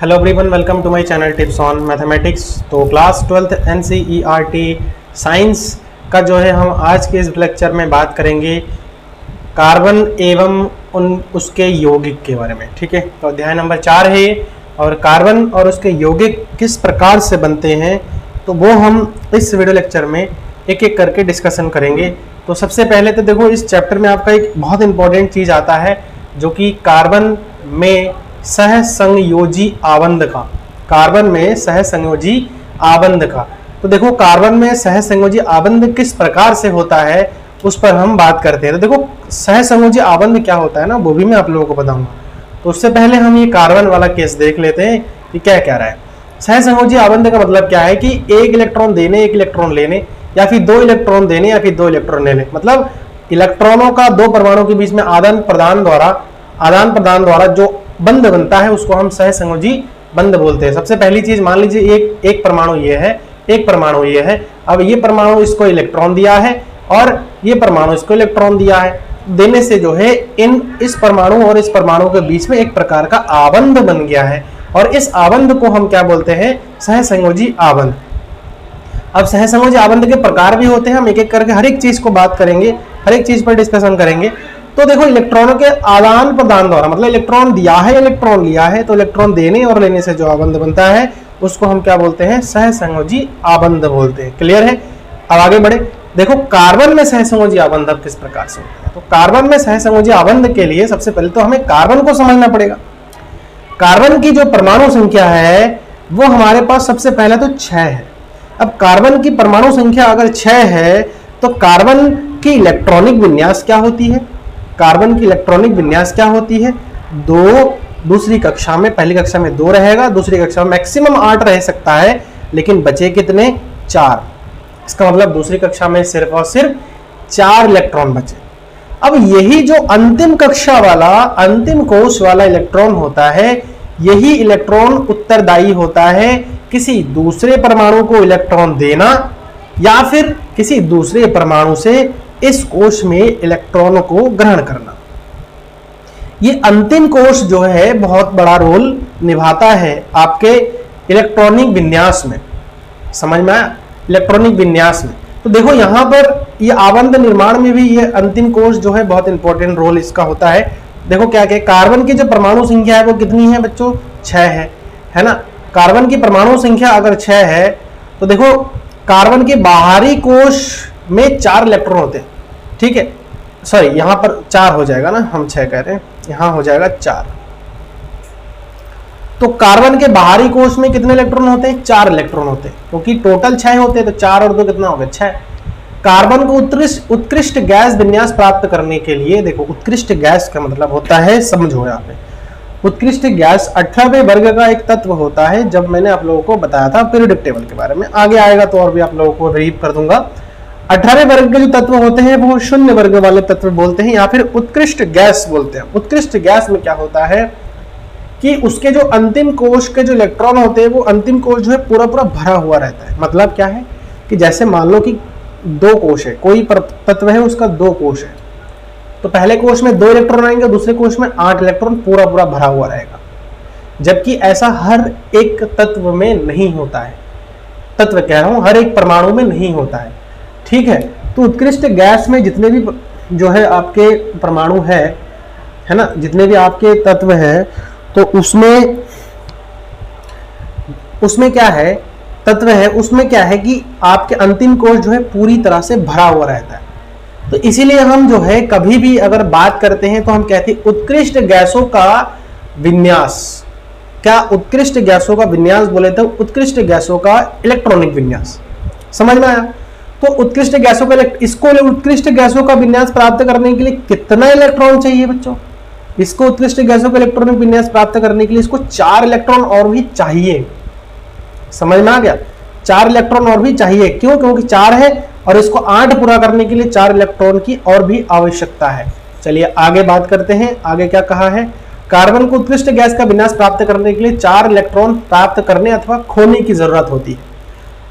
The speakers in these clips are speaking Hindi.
Hello everyone, welcome to my channel tips on mathematics. तो क्लास 12th NCERT साइंस का जो है हम आज के इस लेक्चर में बात करेंगे कार्बन एवं उसके यौगिक के बारे में। ठीक है, तो अध्याय नंबर 4 है ये, और कार्बन और उसके यौगिक किस प्रकार से बनते हैं तो वो हम इस वीडियो लेक्चर में एक एक करके डिस्कशन करेंगे। तो सबसे पहले तो देखो, इस चैप्टर में आपका एक बहुत इंपॉर्टेंट चीज़ आता है जो कि कार्बन में सहसंयोजी आबंध का, कार्बन में सहसंयोजी आबंध का। तो देखो, कार्बन में सहसंयोजी आबंध किस प्रकार से होता है उस पर हम बात करते हैं। तो देखो, सहसंयोजी आबंध क्या होता है ना, वो भी मैं आप लोगों को बताऊंगा। तो उससे पहले हम ये कार्बन वाला केस देख लेते हैं कि क्या कह रहा है। सहसंयोजी आबंध का मतलब क्या है कि एक इलेक्ट्रॉन देने, एक इलेक्ट्रॉन लेने, या फिर दो इलेक्ट्रॉन देने या फिर दो इलेक्ट्रॉन लेने। मतलब इलेक्ट्रॉनों का दो परमाणु के बीच में आदान प्रदान द्वारा जो बंध बनता है उसको हम सहसंयोजी बंध बोलते हैं। सबसे पहली चीज मान लीजिए एक परमाणु ये है, एक परमाणु ये है। अब ये परमाणु इसको इलेक्ट्रॉन दिया है और ये परमाणु इसको इलेक्ट्रॉन दिया है। देने से जो है इस परमाणु और इस परमाणु के बीच में एक प्रकार का आबंध बन गया है, और इस आबंध को हम क्या बोलते हैं? सहसंयोजी आबंध। अब सहसंयोजी आबंध के प्रकार भी होते हैं, हम एक एक करके हर एक चीज को बात करेंगे, हर एक चीज पर डिस्कशन करेंगे। तो देखो, इलेक्ट्रॉनों के आदान प्रदान द्वारा, मतलब इलेक्ट्रॉन दिया है, इलेक्ट्रॉन लिया है, तो इलेक्ट्रॉन देने और लेने से जो आबंध बनता है उसको हम क्या बोलते हैं? सहसंयोजी आबंध बोलते हैं। क्लियर है? अब आगे बढ़े। देखो, कार्बन में सहसंयोजी आबंध अब किस प्रकार से होता है। तो कार्बन में सहसंयोजी आबंध के लिए सबसे पहले तो हमें कार्बन को समझना पड़ेगा। कार्बन की जो परमाणु संख्या है वो हमारे पास सबसे पहले तो 6 है। अब कार्बन की परमाणु संख्या अगर 6 है तो कार्बन की इलेक्ट्रॉनिक विन्यास क्या होती है? कार्बन की इलेक्ट्रॉनिक विन्यास क्या होती है? 2। दूसरी कक्षा में, पहली कक्षा में 2 रहेगा, दूसरी कक्षा में मैक्सिमम 8 रह सकता है, लेकिन बचे कितने? 4। इसका मतलब दूसरी कक्षा में सिर्फ और सिर्फ 4 इलेक्ट्रॉन बचे। अब यही जो अंतिम कक्षा वाला, अंतिम कोश वाला इलेक्ट्रॉन होता है, यही इलेक्ट्रॉन उत्तरदायी होता है किसी दूसरे परमाणु को इलेक्ट्रॉन देना या फिर किसी दूसरे परमाणु से इस कोश में इलेक्ट्रॉन को ग्रहण करना। ये अंतिम कोश जो है बहुत बड़ा रोल निभाता है आपके इलेक्ट्रॉनिक विन्यास में। समझ में आया? इलेक्ट्रॉनिक विन्यास में। तो देखो, यहां पर ये आबंध निर्माण में भी ये अंतिम कोश जो है बहुत इंपॉर्टेंट रोल इसका होता है। देखो क्या क्या, कार्बन की जो परमाणु संख्या है वो कितनी है बच्चों? 6 है ना। कार्बन की परमाणु संख्या अगर 6 है तो देखो, कार्बन के बाहरी कोश में 4 इलेक्ट्रॉन होते हैं। ठीक है, सॉरी, यहां पर 4 हो जाएगा ना, हम 6 कह रहे हैं, यहां हो जाएगा 4। तो कार्बन के बाहरी कोश में कितने इलेक्ट्रॉन होते हैं? 4 इलेक्ट्रॉन होते हैं, क्योंकि टोटल 6 होते हैं, तो 4 और 2 कितना हो गया? 6। कार्बन को उत्कृष्ट गैस विन्यास प्राप्त करने के लिए, देखो उत्कृष्ट गैस का मतलब होता है, समझो यहाँ पे, उत्कृष्ट गैस 18वें वर्ग का एक तत्व होता है। जब मैंने आप लोगों को बताया था पीरियोडिक टेबल के बारे में, आगे आएगा तो और भी आप लोगों को रिवीव कर दूंगा। 18वें वर्ग के जो तत्व होते हैं वो शून्य वर्ग वाले तत्व बोलते हैं, या फिर उत्कृष्ट गैस बोलते हैं। उत्कृष्ट गैस में क्या होता है कि उसके जो अंतिम कोश के जो इलेक्ट्रॉन होते हैं वो अंतिम कोश जो है पूरा पूरा भरा हुआ रहता है। मतलब क्या है कि जैसे मान लो कि 2 कोश है, कोई तत्व है उसका 2 कोश है, तो पहले कोश में 2 इलेक्ट्रॉन आएंगे, दूसरे कोश में 8 इलेक्ट्रॉन पूरा पूरा भरा हुआ रहेगा। जबकि ऐसा हर एक तत्व में नहीं होता है, तत्व कह रहा हूं, हर एक परमाणु में नहीं होता है। ठीक है, तो उत्कृष्ट गैस में जितने भी जो है आपके परमाणु है ना, जितने भी आपके तत्व है, तो उसमें क्या है, तत्व है, उसमें क्या है कि आपके अंतिम कोश जो है पूरी तरह से भरा हुआ रहता है। तो इसीलिए हम जो है कभी भी अगर बात करते हैं तो हम कहते हैं उत्कृष्ट गैसों का विन्यास। क्या? उत्कृष्ट गैसों का विन्यास बोले तो उत्कृष्ट गैसों का इलेक्ट्रॉनिक विन्यास। समझ में आया? तो उत्कृष्ट गैसों का, इसको उत्कृष्ट गैसों का विन्यास प्राप्त करने के लिए कितना इलेक्ट्रॉन चाहिए बच्चों? इसको उत्कृष्ट गैसों का इलेक्ट्रॉनिक विन्यास प्राप्त करने के लिए इसको 4 इलेक्ट्रॉन और भी चाहिए। समझ में आ गया? 4 इलेक्ट्रॉन और भी चाहिए। क्यों? क्योंकि 4 है और इसको 8 पूरा करने के लिए 4 इलेक्ट्रॉन की और भी आवश्यकता है। चलिए आगे बात करते हैं। आगे क्या कहा है? कार्बन को उत्कृष्ट गैस का विन्यास प्राप्त करने के लिए 4 इलेक्ट्रॉन प्राप्त करने अथवा खोने की जरूरत होती है।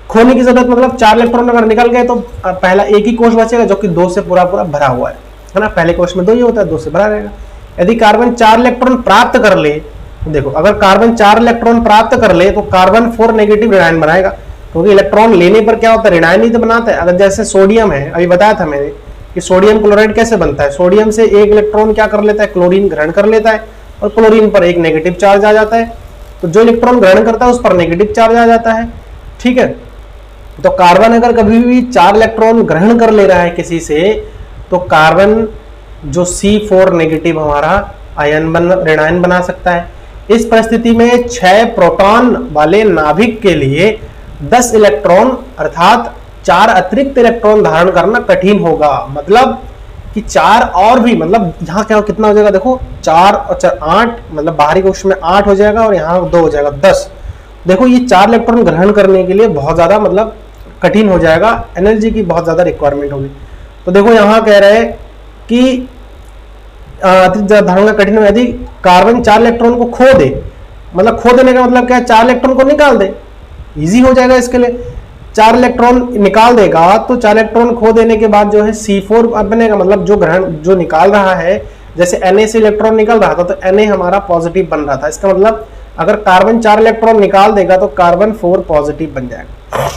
खोने की जरूरत मतलब 4 इलेक्ट्रॉन अगर निकल गए तो पहला एक ही कोश बचेगा जो कि 2 से पूरा पूरा भरा हुआ है ना। पहले कोश में 2 ही होता है, 2 से भरा रहेगा। यदि कार्बन 4 इलेक्ट्रॉन प्राप्त कर ले देखो अगर कार्बन 4 इलेक्ट्रॉन प्राप्त कर ले तो कार्बन 4 नेगेटिव ऋणायन बनाएगा, क्योंकि इलेक्ट्रॉन लेने पर क्या होता है, ऋणायन ही तो बनाता है। अगर जैसे सोडियम है, अभी बताया था मैंने कि सोडियम क्लोराइड कैसे बनता है, सोडियम से एक इलेक्ट्रॉन क्या कर लेता है, क्लोरीन ग्रहण कर लेता है और क्लोरीन पर एक नेगेटिव चार्ज आ जाता है, तो जो इलेक्ट्रॉन ग्रहण करता है उस पर नेगेटिव चार्ज आ जाता है। ठीक है, तो कार्बन अगर कभी भी 4 इलेक्ट्रॉन ग्रहण कर ले रहा है किसी से, तो कार्बन जो C4 नेगेटिव हमारा आयन ऋणायन बना सकता है। इस परिस्थिति में 6 प्रोटॉन वाले नाभिक के लिए 10 इलेक्ट्रॉन अर्थात 4 अतिरिक्त इलेक्ट्रॉन धारण करना कठिन होगा। मतलब कि 4 और भी, मतलब यहाँ क्या कितना हो जाएगा, देखो 4 और 4 8, मतलब बाहरी कक्ष में 8 हो जाएगा और यहाँ 2 हो जाएगा 10। देखो ये 4 इलेक्ट्रॉन ग्रहण करने के लिए बहुत ज्यादा मतलब कठिन हो जाएगा, एनर्जी की बहुत ज्यादा रिक्वायरमेंट होगी। तो देखो यहाँ कह रहे हैं कि धारण का कठिन है यदि कार्बन 4 इलेक्ट्रॉन को खो दे, मतलब खो देने का मतलब क्या है, 4 इलेक्ट्रॉन को निकाल दे, इजी हो जाएगा इसके लिए। 4 इलेक्ट्रॉन निकाल देगा तो 4 इलेक्ट्रॉन खो देने के बाद जो है C4 बनेगा, मतलब जो ग्रहण जो निकाल रहा है, जैसे Na से इलेक्ट्रॉन निकल रहा था तो Na हमारा पॉजिटिव बन रहा था, इसका मतलब अगर कार्बन 4 इलेक्ट्रॉन निकाल देगा तो कार्बन 4 पॉजिटिव बन जाएगा,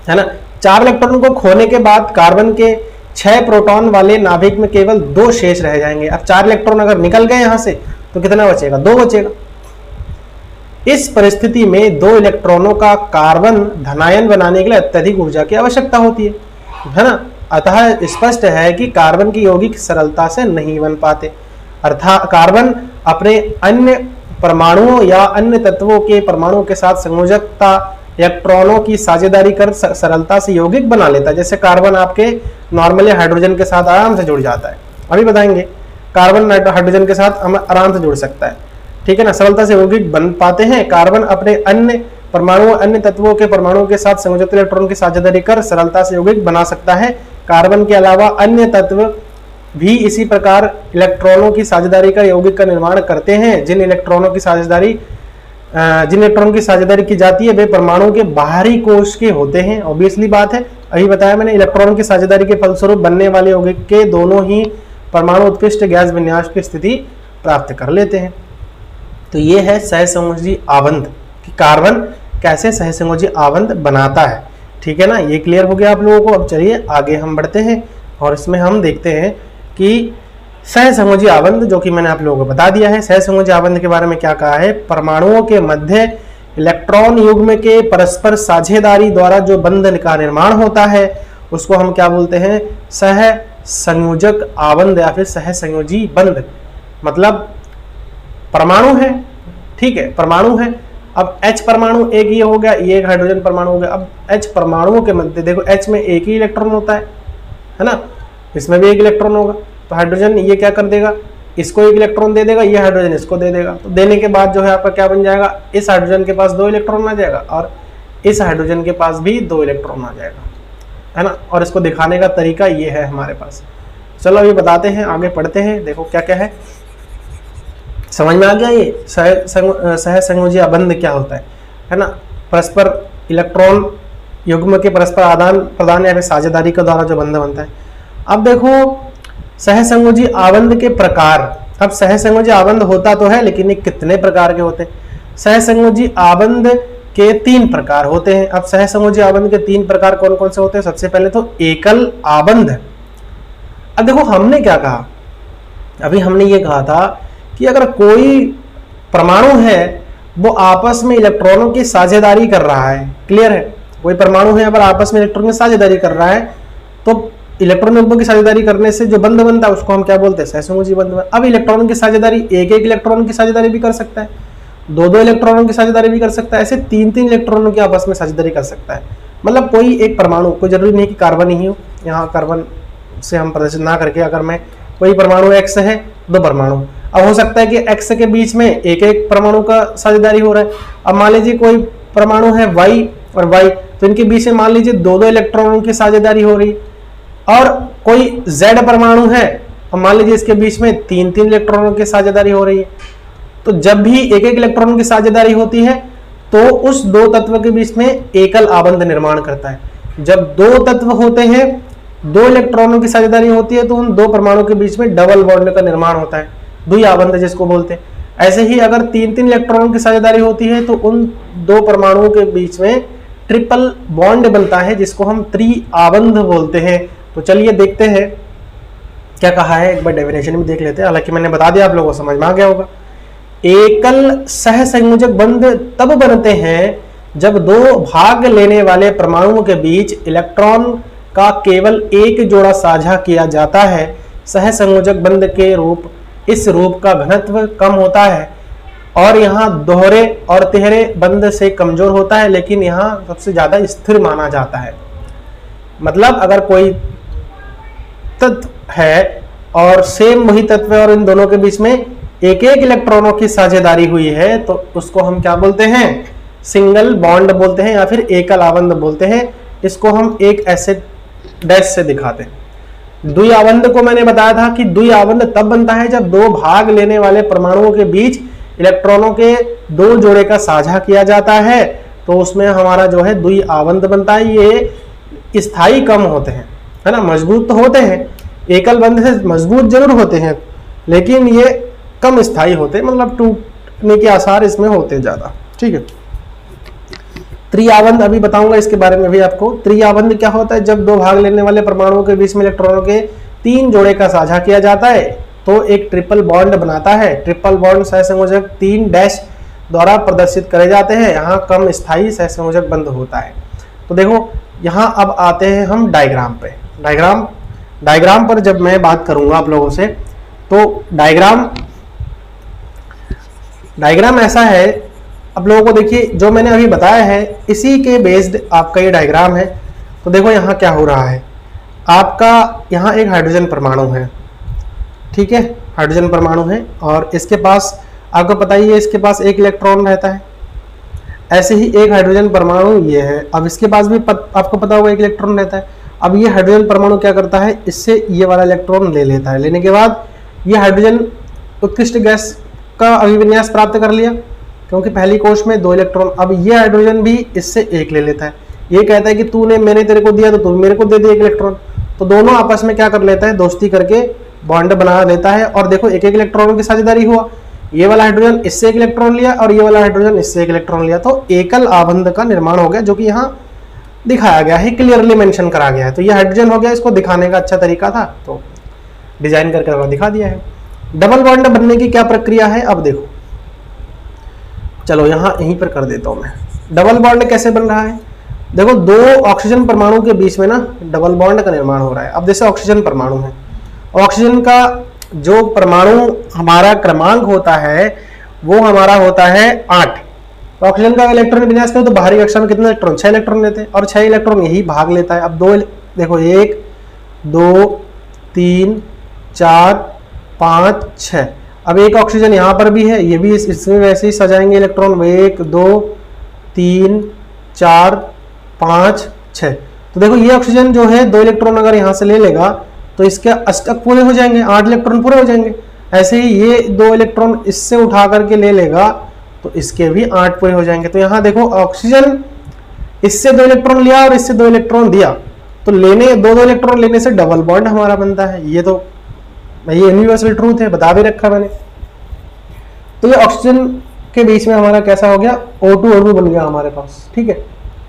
है ना। 4 इलेक्ट्रॉन को खोने के बाद कार्बन के 6 प्रोटॉन वाले नाभिक में केवल 2 शेष रह जाएंगे। अब 4 इलेक्ट्रॉन अगर निकल गए यहां से तो कितना बचेगा, 2 बचेगा। इस परिस्थिति में 2 इलेक्ट्रॉनों का कार्बन धनायन बनाने के लिए अत्यधिक ऊर्जा की आवश्यकता होती है ना। अतः स्पष्ट है कि कार्बन की यौगिक सरलता से नहीं बन पाते, अर्थात कार्बन अपने अन्य परमाणुओं या अन्य तत्वों के परमाणुओं के साथ संयोजकता इलेक्ट्रॉनों की साझेदारी कर सरलता से यौगिक बना लेता है। जैसे कार्बन आपके नॉर्मली हाइड्रोजन के साथ आराम से जुड़ जाता है, अभी बताएंगे कार्बन हाइड्रोजन के साथ हम आराम से जुड़ सकता है, ठीक है ना, सरलता से यौगिक बन पाते हैं। कार्बन अपने अन्य परमाणुओं अन्य तत्वों के परमाणुओं के साथ संयोजक इलेक्ट्रॉन की साझेदारी कर सरलता से यौगिक बना सकता है। कार्बन के अलावा अन्य तत्व भी इसी प्रकार इलेक्ट्रॉनों की साझेदारी कर यौगिक का निर्माण करते हैं। जिन इलेक्ट्रॉनों की साझेदारी की जाती है वे परमाणु के बाहरी कोश के होते हैं। ऑब्वियसली बात है, अभी बताया मैंने, इलेक्ट्रॉनों की साझेदारी के फलस्वरूप बनने वाले यौगिक के दोनों ही परमाणु उत्कृष्ट गैस विन्यास की स्थिति प्राप्त कर लेते हैं। तो ये है सहसंयोजी आबंध कि कार्बन कैसे सहसंयोजी आबंध बनाता है, ठीक है ना। ये क्लियर हो गया आप लोगों को। अब चलिए आगे हम बढ़ते हैं और इसमें हम देखते हैं कि सहसंयोजी आबंध, जो कि मैंने आप लोगों को बता दिया है। सहसंयोजी आबंध के बारे में क्या कहा है, परमाणुओं के मध्य इलेक्ट्रॉन युग्म के परस्पर साझेदारी द्वारा जो बंध का निर्माण होता है उसको हम क्या बोलते हैं, सहसंयोजक आबंध या फिर सहसंयोजी बंध। मतलब परमाणु है, ठीक है, परमाणु है। अब H परमाणु एक ये हो गया, ये एक हाइड्रोजन परमाणु हो गया। अब H परमाणुओं के मध्य देखो H में एक ही इलेक्ट्रॉन होता है ना, इसमें भी एक इलेक्ट्रॉन होगा। तो हाइड्रोजन ये क्या कर देगा, इसको एक इलेक्ट्रॉन दे देगा, ये हाइड्रोजन इसको दे देगा। तो देने के बाद जो है आपका क्या बन जाएगा, इस हाइड्रोजन के पास 2 इलेक्ट्रॉन आ जाएगा और इस हाइड्रोजन के पास भी 2 इलेक्ट्रॉन आ जाएगा, है ना। और इसको दिखाने का तरीका ये है हमारे पास। चलो अभी बताते हैं, आगे पढ़ते हैं। देखो क्या क्या है, समझ में आ गया ये सहसंयोजी आबंध क्या होता है ना। परस्पर इलेक्ट्रॉन युग्म के परस्पर आदान प्रदान या फिर साझेदारी के द्वारा जो बंध बनता है। अब देखो सहसंयोजी आबंध के प्रकार। अब सहसंयोजी आबंध होता तो है लेकिन ये कितने प्रकार के होते हैं। सहसंयोजी आबंध के 3 प्रकार होते हैं। अब सहसंयोजी आबंध के 3 प्रकार कौन कौन से होते हैं। सबसे पहले तो एकल आबंध। अब देखो हमने क्या कहा, अभी हमने ये कहा था कि अगर कोई परमाणु है वो आपस में इलेक्ट्रॉनों की साझेदारी कर रहा है, क्लियर है, कोई परमाणु है अगर आपस में इलेक्ट्रॉन की साझेदारी कर रहा है तो इलेक्ट्रॉन युग्म की साझेदारी करने से जो बंध बनता है उसको हम क्या बोलते हैं, सहसंयोजी बंध। अब इलेक्ट्रॉन की साझेदारी एक इलेक्ट्रॉन की साझेदारी भी कर सकता है, 2 इलेक्ट्रॉनों की साझेदारी भी कर सकता है, ऐसे 3 इलेक्ट्रॉनों की आपस में साझेदारी कर सकता है। मतलब कोई एक परमाणु, कोई जरूरी नहीं कि कार्बन ही हो, यहाँ कार्बन से हम प्रदर्शित ना करके अगर मैं कोई परमाणु X है, 2 परमाणु, अब हो सकता है कि X के बीच में एक परमाणु का साझेदारी हो रहा है। अब मान लीजिए कोई परमाणु है Y और Y, तो इनके बीच में मान लीजिए 2 इलेक्ट्रॉनों की साझेदारी हो रही। और कोई Z परमाणु है और मान लीजिए इसके बीच में 3 इलेक्ट्रॉनों की साझेदारी हो रही है। तो जब भी एक इलेक्ट्रॉन की साझेदारी होती है तो उस 2 तत्व के बीच में एकल आबंध निर्माण करता है। जब 2 तत्व होते हैं, 2 इलेक्ट्रॉनों की साझेदारी होती है तो उन 2 परमाणु के बीच में डबल बॉन्ड का निर्माण होता है, द्वि आबंध जिसको बोलते हैं। ऐसे ही अगर 3-3 इलेक्ट्रॉनों की साझेदारी होती है तो उन दो परमाणुओं के बीच में ट्रिपल बॉन्ड बनता है, जिसको हम त्रिआबंध बोलते हैं। तो चलिए देखते हैं क्या कहा है, एक बार डेफिनेशन भी देख लेते हैं। हालांकि मैंने बता दिया, आप लोगों को समझ में आ गया होगा। एकल सहसंयोजक बंध तब बनते हैं जब दो भाग लेने वाले परमाणुओं के बीच इलेक्ट्रॉन का केवल एक जोड़ा साझा किया जाता है। सहसंयोजक बंध के रूप इस रूप का घनत्व कम होता है और यहाँ दोहरे और तिहरे बंध से कमजोर होता है, लेकिन यहाँ सबसे ज्यादा स्थिर माना जाता है। मतलब अगर कोई तत्व है और सेम वही तत्व है और इन दोनों के बीच में एक एक इलेक्ट्रॉनों की साझेदारी हुई है तो उसको हम क्या बोलते हैं, सिंगल बॉन्ड बोलते हैं या फिर एकल आबंध बोलते हैं। इसको हम एक ऐसे डैश से दिखाते हैं। द्विआबंध को मैंने बताया था कि द्विआबंध तब बनता है जब दो भाग लेने वाले परमाणुओं के बीच इलेक्ट्रॉनों के दो जोड़े का साझा किया जाता है, तो उसमें हमारा जो है द्विआबंध बनता है। ये स्थायी कम होते हैं, है ना, मजबूत तो होते हैं, एकल बंध से मजबूत जरूर होते हैं, लेकिन ये कम स्थायी होते हैं, मतलब टूटने के आसार इसमें होते हैं ज्यादा। ठीक है, त्रिआबंध अभी बताऊंगा इसके बारे में भी आपको। त्रिआबंध क्या होता है, जब दो भाग लेने वाले परमाणुओं के बीच में इलेक्ट्रॉनों के 3 जोड़े का साझा किया जाता है तो एक ट्रिपल बॉन्ड बनाता है। ट्रिपल बॉन्ड सहसंयोजक 3 डैश द्वारा प्रदर्शित करे जाते हैं। यहाँ कम स्थायी सहसंयोजक बंध होता है। तो देखो यहाँ अब आते हैं हम डायग्राम पे। डायग्राम पर जब मैं बात करूंगा आप लोगों से, तो डायग्राम ऐसा है, आप लोगों को देखिए जो मैंने अभी बताया है इसी के बेस्ड आपका ये डायग्राम है। तो देखो यहाँ क्या हो रहा है, आपका यहाँ एक हाइड्रोजन परमाणु है, ठीक है, हाइड्रोजन परमाणु है और इसके पास आपको पता ही है इसके पास एक इलेक्ट्रॉन रहता है। ऐसे ही एक हाइड्रोजन परमाणु ये है, अब इसके पास भी आपको पता होगा एक इलेक्ट्रॉन रहता है। अब ये हाइड्रोजन परमाणु क्या करता है, इससे ये वाला इलेक्ट्रॉन ले लेता है। लेने के बाद ये हाइड्रोजन उत्कृष्ट गैस का अभिविन्यास प्राप्त कर लिया, क्योंकि पहली कोश में 2 इलेक्ट्रॉन। अब ये हाइड्रोजन भी इससे एक ले लेता है। ये कहता है कि मैंने तेरे को दिया तो तू मेरे को दे दे एक इलेक्ट्रॉन। तो दोनों आपस में क्या कर लेता है, दोस्ती करके बॉन्ड बना लेता है। और देखो एक एक इलेक्ट्रॉनों की साझेदारी हुआ, ये वाला हाइड्रोजन इससे एक इलेक्ट्रॉन लिया और ये वाला हाइड्रोजन इससे एक इलेक्ट्रॉन लिया, तो एकल आबंध का निर्माण हो गया, जो कि यहाँ दिखाया गया है, क्लियरली मेंशन करा गया है। तो ये हाइड्रोजन हो गया, इसको दिखाने का अच्छा तरीका था तो डिजाइन करके दिखा दिया है। डबल बॉन्ड बनने की क्या प्रक्रिया है, अब देखो, चलो यहाँ यहीं पर कर देता हूं मैं। डबल बॉन्ड कैसे बन रहा है, देखो 2 ऑक्सीजन परमाणु के बीच में ना डबल बॉन्ड का निर्माण हो रहा है। अब जैसे ऑक्सीजन परमाणु है, ऑक्सीजन का जो परमाणु हमारा क्रमांक होता है वो हमारा होता है 8। तो ऑक्सीजन का इलेक्ट्रॉन विन्यास करें तो बाहरी कक्षा में कितने इलेक्ट्रॉन, 6 इलेक्ट्रॉन लेते हैं और 6 इलेक्ट्रॉन यही भाग लेता है। अब 2 देखो 1 2 3 4 5 6। अब एक ऑक्सीजन यहाँ पर भी है, ये भी इसमें वैसे ही सजाएंगे इलेक्ट्रॉन, 1 2 3 4 5 6। तो देखो ये ऑक्सीजन जो है 2 इलेक्ट्रॉन अगर यहाँ से ले लेगा तो इसके अष्टक पूरे हो जाएंगे, 8 इलेक्ट्रॉन पूरे हो जाएंगे। ऐसे ही ये 2 इलेक्ट्रॉन इससे उठा करके ले लेगा तो इसके भी 8 पूरे हो जाएंगे। तो यहाँ देखो ऑक्सीजन इससे 2 इलेक्ट्रॉन लिया और इससे 2 इलेक्ट्रॉन दिया, तो लेने 2 इलेक्ट्रॉन लेने से डबल बॉन्ड हमारा बनता है। ये तो ये यूनिवर्सल ट्रूथ है, बता भी रखा मैंने। तो ये ऑक्सीजन के बीच में हमारा कैसा हो गया, O2 अणु बन गया हमारे पास, ठीक है,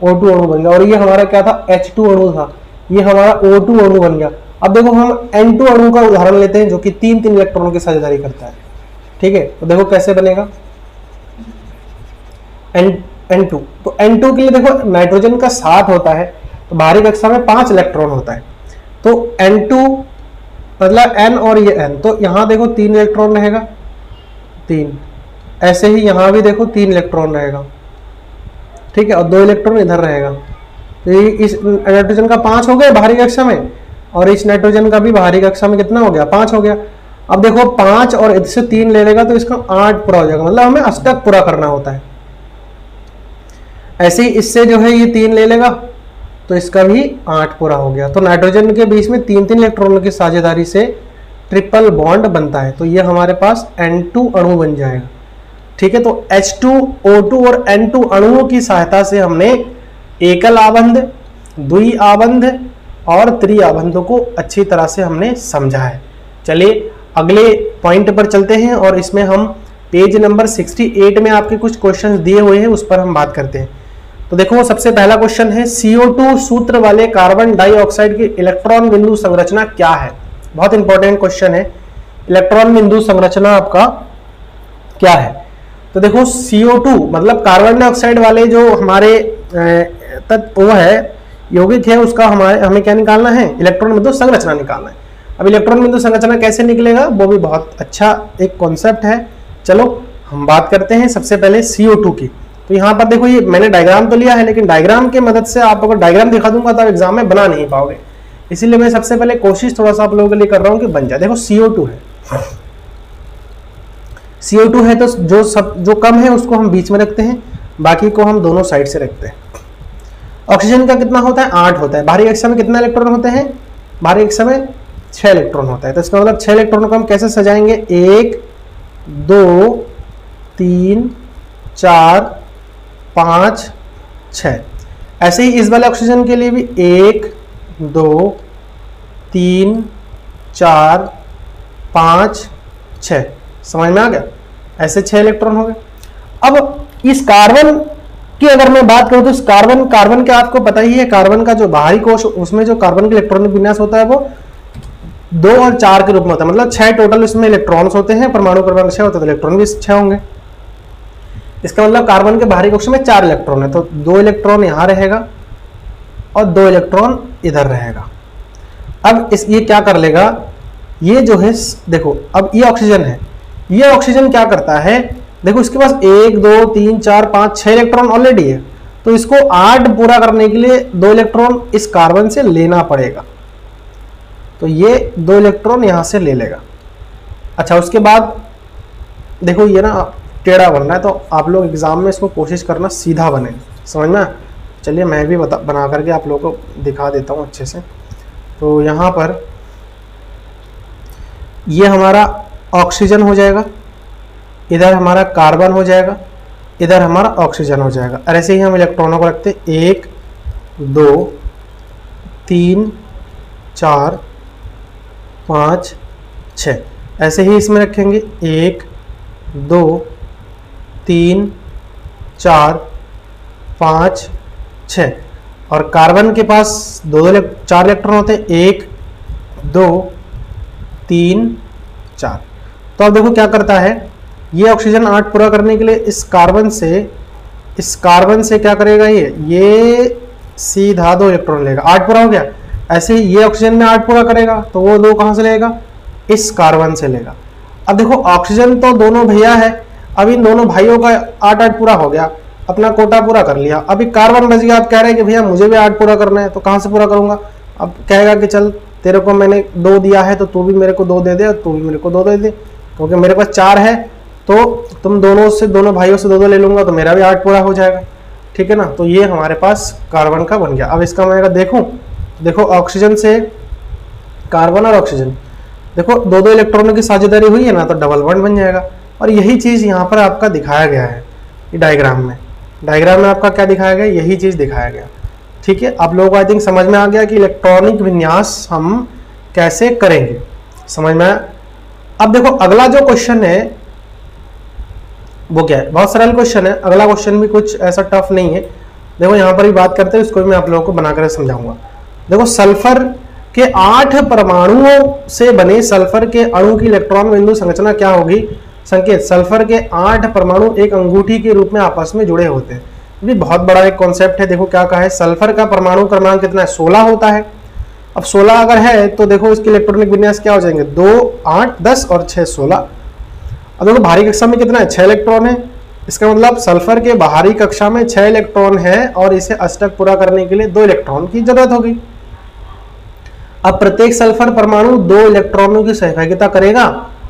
O2 अणु बन गया। और ये हमारा क्या था, H2 अणु था, ये हमारा O2 अणु बन गया। अब देखो हम N2 अणु का उदाहरण लेते हैं जो कि 3 इलेक्ट्रॉनों की साझेदारी करता है, ठीक है। तो देखो कैसे बनेगा N2। तो N2 के लिए देखो नाइट्रोजन का 7 होता है, तो बाहरी कक्षा में 5 इलेक्ट्रॉन होता है। तो N2 मतलब N और ये N, तो यहाँ देखो 3 इलेक्ट्रॉन रहेगा, 3। ऐसे ही यहाँ भी देखो 3 इलेक्ट्रॉन रहेगा, ठीक है, और 2 इलेक्ट्रॉन इधर रहेगा। तो ये इस नाइट्रोजन का 5 हो गया बाहरी कक्षा में, और इस नाइट्रोजन का भी बाहरी कक्षा में कितना हो गया, 5 हो गया। अब देखो 5 और इससे 3 ले लेगा तो इसका 8 पूरा हो जाएगा, मतलब हमें अष्टक पूरा करना होता है। ऐसे ही इससे जो है ये 3 ले लेगा तो इसका भी 8 पूरा हो गया। तो नाइट्रोजन के बीच में 3 इलेक्ट्रॉनों की साझेदारी से ट्रिपल बॉन्ड बनता है, तो ये हमारे पास N2 अणु बन जाएगा, ठीक है। तो H2, O2 और N2 अणुओं की सहायता से हमने एकल आबंध, द्विआबंध और त्रिआबंध को अच्छी तरह से हमने समझा है। चलिए अगले पॉइंट पर चलते हैं और इसमें हम पेज नंबर 68 में आपके कुछ क्वेश्चन दिए हुए हैं, उस पर हम बात करते हैं। तो देखो सबसे पहला क्वेश्चन है, CO2 सूत्र वाले कार्बन डाइऑक्साइड की इलेक्ट्रॉन बिंदु संरचना क्या है। बहुत इंपॉर्टेंट क्वेश्चन है, इलेक्ट्रॉन बिंदु संरचना आपका क्या है। तो देखो CO2 मतलब कार्बन डाइऑक्साइड वाले जो हमारे तत्व वो है यौगिक है, उसका हमें क्या निकालना है, इलेक्ट्रॉन बिंदु संरचना निकालना है। अब इलेक्ट्रॉन बिंदु संरचना कैसे निकलेगा, वो भी बहुत अच्छा एक कॉन्सेप्ट है। चलो हम बात करते हैं सबसे पहले CO2 की। तो यहाँ पर देखो, ये मैंने डायग्राम तो लिया है, लेकिन डायग्राम की मदद से आप अगर डायग्राम दिखा दूंगा तो आप एग्जाम में बना नहीं पाओगे, इसीलिए मैं सबसे पहले कोशिश थोड़ा सा आप लोगों के लिए कर रहा हूँ कि बन जाए। देखो CO2 है, CO2 है तो जो कम है उसको हम बीच में रखते हैं, बाकी को हम दोनों साइड से रखते हैं। ऑक्सीजन का कितना होता है, 8 होता है। बाहरी कक्षा में कितना इलेक्ट्रॉन होते हैं, बाहरी कक्षा में 6 इलेक्ट्रॉन होता है। तो इसका मतलब 6 इलेक्ट्रॉनों को हम कैसे सजाएंगे, 1 2 3 4 5 6। ऐसे ही इस वाले ऑक्सीजन के लिए भी 1 2 3 4 5 6। समझ में आ गया, ऐसे 6 इलेक्ट्रॉन हो गए। अब इस कार्बन की अगर मैं बात करूं तो इस कार्बन के आपको पता ही है, कार्बन का जो बाहरी कोश उसमें जो कार्बन का इलेक्ट्रॉनिक विन्यास होता है वो 2 और 4 के रूप में होता है। मतलब 6 टोटल इसमें इलेक्ट्रॉन्स होते हैं, परमाणु क्रमांक 6 होता है तो इलेक्ट्रॉन भी 6 होंगे। इसका मतलब कार्बन के बाहरी कक्ष में 4 इलेक्ट्रॉन है, तो 2 इलेक्ट्रॉन यहां रहेगा और 2 इलेक्ट्रॉन इधर रहेगा। अब ये क्या कर लेगा, ये जो है देखो, अब ये ऑक्सीजन है, ये ऑक्सीजन क्या करता है, देखो इसके पास 1 2 3 4 5 6 इलेक्ट्रॉन ऑलरेडी है, तो इसको 8 पूरा करने के लिए 2 इलेक्ट्रॉन इस कार्बन से लेना पड़ेगा। तो ये 2 इलेक्ट्रॉन यहां से ले लेगा। अच्छा, उसके बाद देखो ये ना टेढ़ा बन रहा है, तो आप लोग एग्जाम में इसको कोशिश करना सीधा बने, समझ में। चलिए मैं भी बना करके आप लोगों को दिखा देता हूं अच्छे से। तो यहां पर ये हमारा ऑक्सीजन हो जाएगा, इधर हमारा कार्बन हो जाएगा, इधर हमारा ऑक्सीजन हो जाएगा। और ऐसे ही हम इलेक्ट्रॉनों को रखते हैं 1 2 3 4 5 6। ऐसे ही इसमें रखेंगे 1 2 3 4 5 6। और कार्बन के पास 4 इलेक्ट्रॉन होते हैं, 1 2 3 4। तो अब देखो क्या करता है, ये ऑक्सीजन 8 पूरा करने के लिए इस कार्बन से क्या करेगा, ये सीधा 2 इलेक्ट्रॉन लेगा, 8 पूरा हो गया। ऐसे ही ये ऑक्सीजन में 8 पूरा करेगा, तो वो 2 कहां से लेगा, इस कार्बन से लेगा। अब देखो ऑक्सीजन तो दोनों भैया है, अब इन दोनों भाइयों का 8 पूरा हो गया, अपना कोटा पूरा कर लिया। अभी कार्बन बच गया, आप कह रहे हैं कि भैया मुझे भी 8 पूरा करना है, तो कहां से पूरा करूंगा। अब कहेगा कि चल तेरे को मैंने 2 दिया है तो तू भी मेरे को 2 दे दे और तू भी मेरे को 2 दे दे, क्योंकि मेरे पास 4 है, तो तुम दोनों भाइयों से 2 ले लूंगा तो मेरा भी 8 पूरा हो जाएगा, ठीक है ना। तो ये हमारे पास कार्बन का बन गया। अब इसका मैं अगर देखो ऑक्सीजन से कार्बन और ऑक्सीजन, देखो 2 इलेक्ट्रॉनों की साझेदारी हुई है ना, तो डबल बॉन्ड बन जाएगा। और यही चीज यहाँ पर आपका दिखाया गया है डायग्राम में आपका क्या दिखाया गया, यही चीज दिखाया गया, ठीक है। आप लोगों को आई थिंक समझ में आ गया कि इलेक्ट्रॉनिक विन्यास हम कैसे करेंगे, समझ में आया। अब देखो अगला जो क्वेश्चन है वो क्या है, बहुत सरल क्वेश्चन है। अगला क्वेश्चन भी कुछ ऐसा टफ नहीं है। देखो यहाँ पर भी बात करते हैं, इसको भी मैं आप लोगों को बनाकर समझाऊंगा। देखो सल्फर के 8 परमाणुओं से बने सल्फर के अणु की इलेक्ट्रॉन बिंदु संरचना क्या होगी। संकेत, सल्फर के 8 परमाणु एक अंगूठी के रूप में आपस में जुड़े होते हैं। ये बहुत बड़ा एक कॉन्सेप्ट है। देखो क्या कहा है, सल्फर का परमाणु क्रमांक कितना है, 16 होता है। अब 16 अगर है तो देखो इसके इलेक्ट्रॉनिक विन्यास क्या हो जाएंगे, 2 8 10 और 6 16। अब देखो बाहरी कक्षा में कितना है, 6 इलेक्ट्रॉन है। इसका मतलब सल्फर के बाहरी कक्षा में 6 इलेक्ट्रॉन है और इसे अष्टक पूरा करने के लिए 2 इलेक्ट्रॉन की जरूरत होगी। अब प्रत्येक सल्फर परमाणु 2 इलेक्ट्रॉनों की सहभागिता करेगा।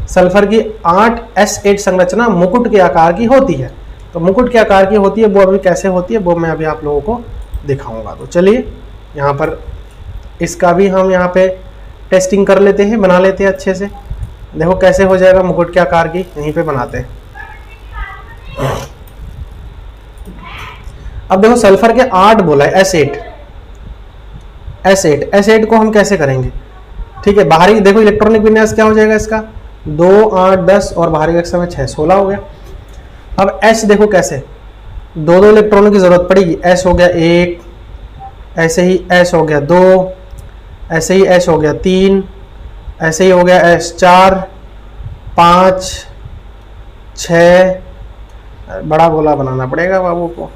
सल्फर की 8s8 संरचना मुकुट के आकार की होती है। तो मुकुट के आकार की होती है, वो अभी कैसे होती है वो मैं अभी आप लोगों को दिखाऊंगा। तो चलिए यहाँ पर इसका भी हम यहाँ पे टेस्टिंग कर लेते हैं, बना लेते हैं अच्छे से। देखो कैसे हो जाएगा मुकुट के आकार की, यहीं पे बनाते हैं। अब देखो सल्फर के 8 बोला है, S8 को हम कैसे करेंगे, ठीक है। बाहरी देखो इलेक्ट्रॉनिक विन्यास क्या हो जाएगा इसका, 2 8 10 और बाहरी कक्षा में 6 16 हो गया। अब H देखो कैसे, दो दो इलेक्ट्रॉनों की जरूरत पड़ेगी। S हो गया 1, ऐसे ही S हो गया 2, ऐसे ही S हो गया 3, ऐसे ही हो गया S 4, 5, 6। बड़ा गोला बनाना पड़ेगा बाबू को,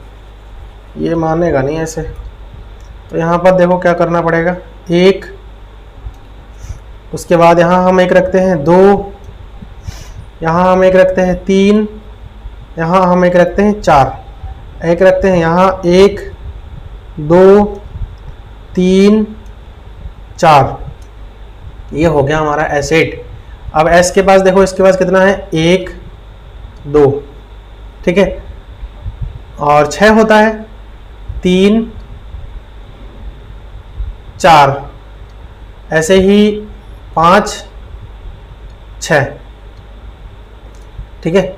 ये मानेगा नहीं ऐसे। तो यहाँ पर देखो क्या करना पड़ेगा, 1, उसके बाद यहाँ हम एक रखते हैं 2, यहाँ हम एक रखते हैं 3, यहाँ हम एक रखते हैं 4, एक रखते हैं यहाँ 1, 2, 3, 4। ये हो गया हमारा एसिड। अब S के पास देखो, इसके पास कितना है, 1, 2, ठीक है, और 6 होता है, 3, 4, ऐसे ही 5, 6, ठीक है,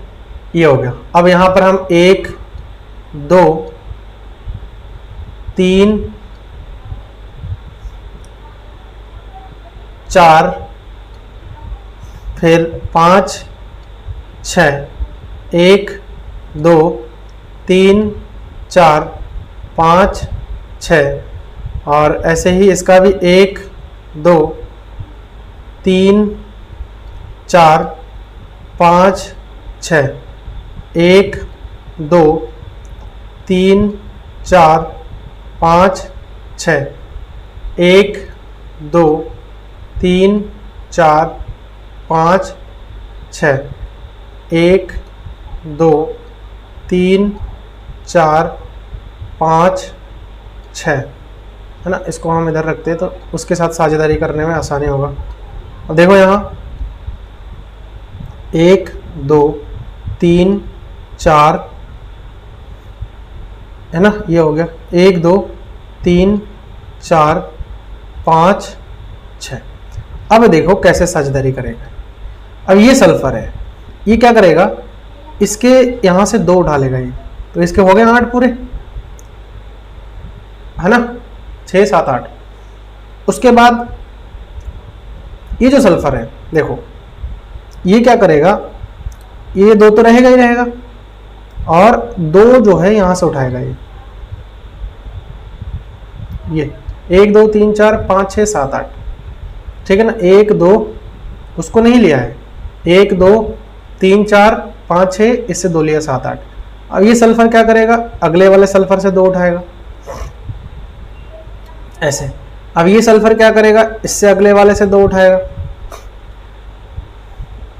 ये हो गया। अब यहां पर हम 1, 2, 3, 4, फिर 5, 6, 1, 2, 3, 4, 5, 6, और ऐसे ही इसका भी 1, 2, 3, 4, 5, 6, 1, 2, 3, 4, 5, 6, 1, 2, 3, 4, 5, 6, 1, 2, 3, 4, 5, 6, है ना। इसको हम इधर रखते हैं तो उसके साथ साझेदारी करने में आसानी होगा। अब देखो यहाँ 1, 2, 3, 4, है ना, ये हो गया 1, 2, 3, 4, 5, 6। अब देखो कैसे साझेदारी करेगा। अब ये सल्फर है, ये क्या करेगा, इसके यहाँ से 2 उठा लेगा ये, तो इसके हो गए 8 पूरे, है ना, 6, 7, 8। उसके बाद ये जो सल्फर है देखो, ये क्या करेगा, ये 2 तो रहेगा ही रहेगा, और 2 जो है यहां से उठाएगा ये 1, 2, 3, 4, 5, 6, 7, 8, ठीक है ना। 1, 2 उसको नहीं लिया है, 1, 2, 3, 4, 5, 6, इससे 2 लिया, 7, 8। अब ये सल्फर क्या करेगा, अगले वाले सल्फर से 2 उठाएगा ऐसे। अब ये सल्फर क्या करेगा, इससे अगले वाले से 2 उठाएगा।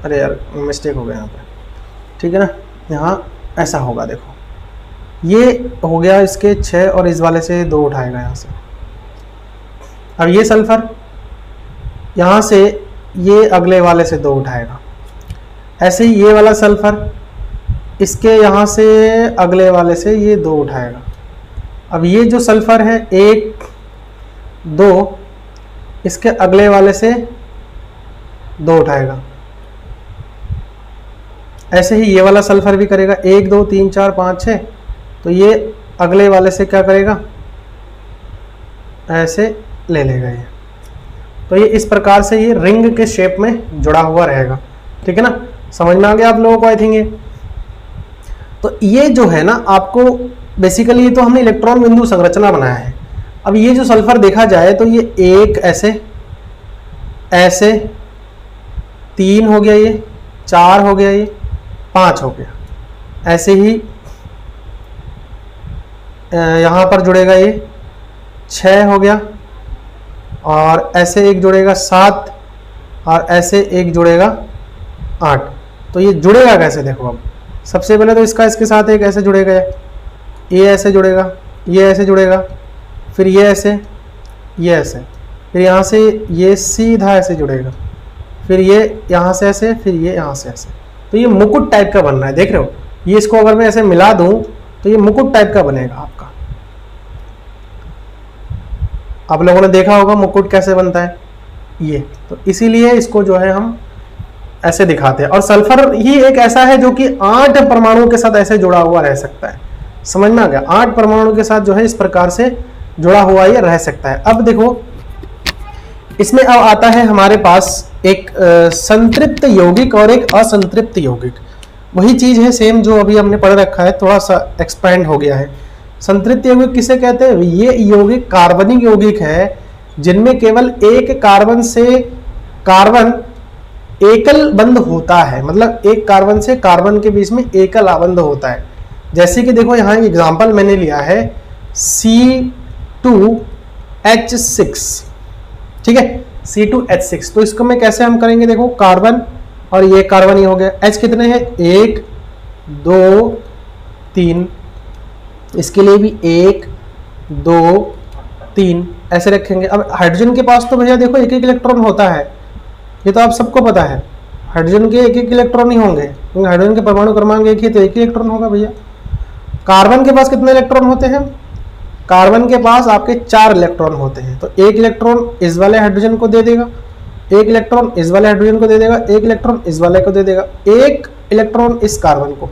अरे यार मिस्टेक हो गया यहाँ पे, ठीक है ना, यहाँ ऐसा होगा, देखो ये हो गया इसके 6 और इस वाले से 2 उठाएगा यहाँ से। अब ये सल्फर यहाँ से ये अगले वाले से 2 उठाएगा, ऐसे ही ये वाला सल्फर इसके यहाँ से अगले वाले से ये 2 उठाएगा। अब ये जो सल्फर है 1, 2 इसके अगले वाले से 2 उठाएगा, ऐसे ही ये वाला सल्फर भी करेगा, 1, 2, 3, 4, 5, 6, तो ये अगले वाले से क्या करेगा, ऐसे ले लेगा ये। तो ये इस प्रकार से ये रिंग के शेप में जुड़ा हुआ रहेगा, ठीक है ना। समझ में आ गया आप लोगों को आई थिंक ये। तो ये जो है ना आपको बेसिकली, ये तो हमने इलेक्ट्रॉन बिंदु संरचना बनाया है। अब ये जो सल्फर देखा जाए तो ये 1 ऐसे, ऐसे 3 हो गया, ये 4 हो गया, ये 5 हो गया, ऐसे ही यहाँ पर जुड़ेगा ये 6 हो गया, और ऐसे एक जुड़ेगा 7, और ऐसे एक जुड़ेगा 8। तो ये जुड़ेगा कैसे, देखो अब सबसे पहले तो इसका इसके साथ एक ऐसे जुड़ेगा, ये ऐसे जुड़ेगा, ये ऐसे जुड़ेगा, फिर ये ऐसे, ये ऐसे, फिर यहाँ से ये सीधा ऐसे जुड़ेगा, फिर ये यहाँ से ऐसे, फिर ये यहाँ से ऐसे। तो ये मुकुट टाइप का बन रहा है, देख रहे हो। ये इसको अगर मैं ऐसे मिला दूं तो ये मुकुट टाइप का बनेगा आपका। आप लोगों ने देखा होगा मुकुट कैसे बनता है ये, तो इसीलिए इसको जो है हम ऐसे दिखाते हैं। और सल्फर ही एक ऐसा है जो कि 8 परमाणुओं के साथ ऐसे जुड़ा हुआ रह सकता है। समझ में आ गया, 8 परमाणु के साथ जो है इस प्रकार से जुड़ा हुआ ये रह सकता है। अब देखो इसमें अब आता है हमारे पास एक संतृप्त यौगिक और एक असंतृप्त यौगिक। वही चीज है सेम जो अभी हमने पढ़ रखा है, थोड़ा सा एक्सपेंड हो गया है। संतृप्त यौगिक किसे कहते हैं? ये यौगिक कार्बनिक यौगिक है जिनमें केवल एक कार्बन से कार्बन एकल बंध होता है, मतलब एक कार्बन से कार्बन के बीच में एकल आबंध होता है। जैसे कि देखो यहाँ एग्जांपल मैंने लिया है C2H6, ठीक है, C2H6। तो इसको मैं कैसे हम करेंगे, देखो कार्बन और ये कार्बन ही हो गया। H कितने हैं? 1 2 3, इसके लिए भी 1 2 3 ऐसे रखेंगे। अब हाइड्रोजन के पास तो भैया देखो एक एक इलेक्ट्रॉन होता है, ये तो आप सबको पता है। हाइड्रोजन के एक एक इलेक्ट्रॉन ही होंगे क्योंकि हाइड्रोजन के परमाणु क्रमांक एक ही, तो एक ही इलेक्ट्रॉन होगा भैया। कार्बन के पास कितने इलेक्ट्रॉन होते हैं? कार्बन के पास आपके 4 इलेक्ट्रॉन होते हैं। तो एक इलेक्ट्रॉन इस वाले हाइड्रोजन को दे देगा, एक इलेक्ट्रॉन इस वाले हाइड्रोजन को दे देगा, एक इलेक्ट्रॉन इस वाले को दे देगा, एक इलेक्ट्रॉन इस कार्बन को।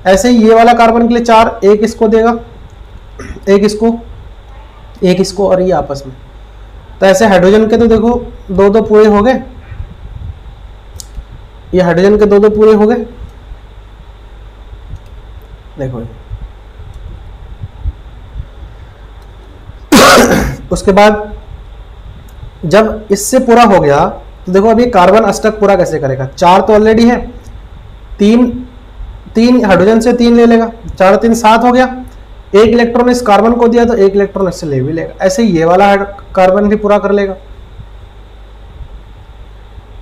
ऐसे ही ये वाला कार्बन के लिए 4, एक इसको देगा, एक इसको, एक इसको और ये आपस में। तो ऐसे हाइड्रोजन के तो देखो 2-2 पूरे हो गए, ये हाइड्रोजन के 2-2 पूरे हो गए। देखो उसके बाद जब इससे पूरा हो गया तो देखो अभी कार्बन अष्टक पूरा कैसे करेगा? 4 तो ऑलरेडी है, 3 हाइड्रोजन से 3 ले लेगा, 4 3 7 हो गया। एक इलेक्ट्रॉन इस कार्बन को दिया तो एक इलेक्ट्रॉन इससे ले भी लेगा। ऐसे ही ये वाला कार्बन भी पूरा कर लेगा।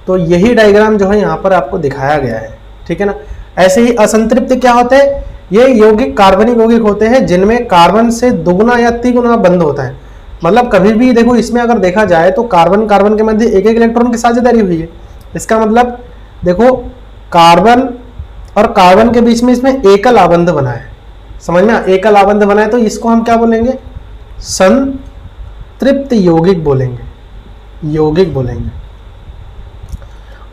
तो यही डायग्राम जो है यहाँ पर आपको दिखाया गया है, ठीक है ना। ऐसे ही असंतृप्त क्या होते हैं? ये यौगिक कार्बनिक यौगिक होते हैं जिनमें कार्बन से 2 या 3 बंध होता है। मतलब कभी भी देखो इसमें अगर देखा जाए तो कार्बन कार्बन के मध्य एक एक इलेक्ट्रॉन की साझेदारी हुई है। इसका मतलब देखो कार्बन और कार्बन के बीच में इसमें एकल आबंध बना है, समझ में? एकल आबंध बना है तो इसको हम क्या बोलेंगे? संतृप्त यौगिक बोलेंगे, यौगिक बोलेंगे।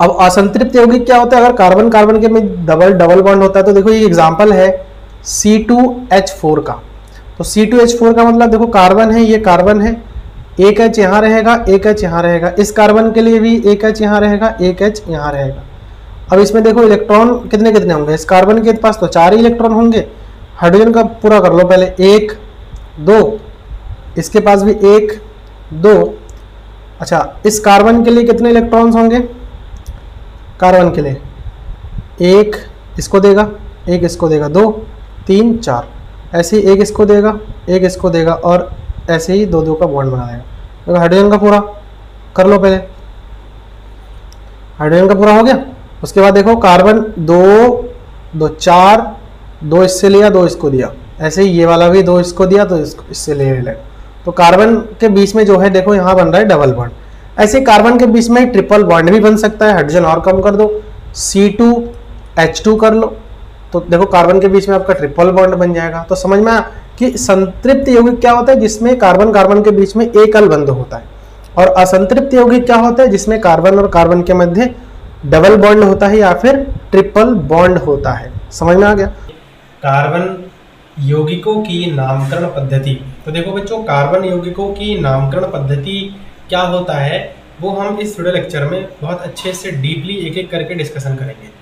अब असंतृप्त यौगिक क्या होता है? अगर कार्बन कार्बन के में डबल बॉन्ड होता है तो देखो ये एग्जांपल है C2H4 का। तो C2H4 का मतलब देखो कार्बन है, ये कार्बन है, एक H यहाँ रहेगा, एक H यहाँ रहेगा। इस कार्बन के लिए भी एक H यहाँ रहेगा, एक H यहाँ रहेगा। अब इसमें देखो इलेक्ट्रॉन कितने कितने होंगे? इस कार्बन के पास तो 4 ही इलेक्ट्रॉन होंगे। हाइड्रोजन का पूरा कर लो पहले, 1 2, इसके पास भी 1 2। अच्छा, इस कार्बन के लिए कितने इलेक्ट्रॉन्स होंगे? कार्बन के लिए 1 इसको देगा, 1 इसको देगा, 2 3 4, ऐसे ही 1 इसको देगा, 1 इसको देगा और ऐसे ही 2 2 का बॉन्ड बना देगा। तो हाइड्रोजन का पूरा कर लो पहले, हाइड्रोजन का पूरा हो गया। उसके बाद देखो कार्बन 2 2 4, 2 इससे लिया, 2 इसको दिया, ऐसे ही ये वाला भी 2 इसको दिया तो इससे ले लेगा। तो कार्बन के बीच में जो है देखो यहाँ बन रहा है डबल बॉन्ड। ऐसे कार्बन के बीच में ट्रिपल बॉन्ड भी बन सकता है। हाइड्रोजन और कम कर दो, C2H2 कर लो, तो देखो कार्बन के बीच में आपका ट्रिपल बॉन्ड बन जाएगा। तो समझ में आया कि संतृप्त यौगिक क्या होता है? जिसमें कार्बन कार्बन के बीच में एकल बंध होता है। और असंतृप्त यौगिक क्या होता है? जिसमें कार्बन और कार्बन के मध्य डबल बॉन्ड होता है या फिर ट्रिपल बॉन्ड होता है। समझ में आ गया? कार्बन यौगिकों की नामकरण पद्धति। तो देखो बच्चों, कार्बन यौगिकों की नामकरण पद्धति क्या होता है वो हम इस वीडियो लेक्चर में बहुत अच्छे से डीपली एक एक करके डिस्कशन करेंगे।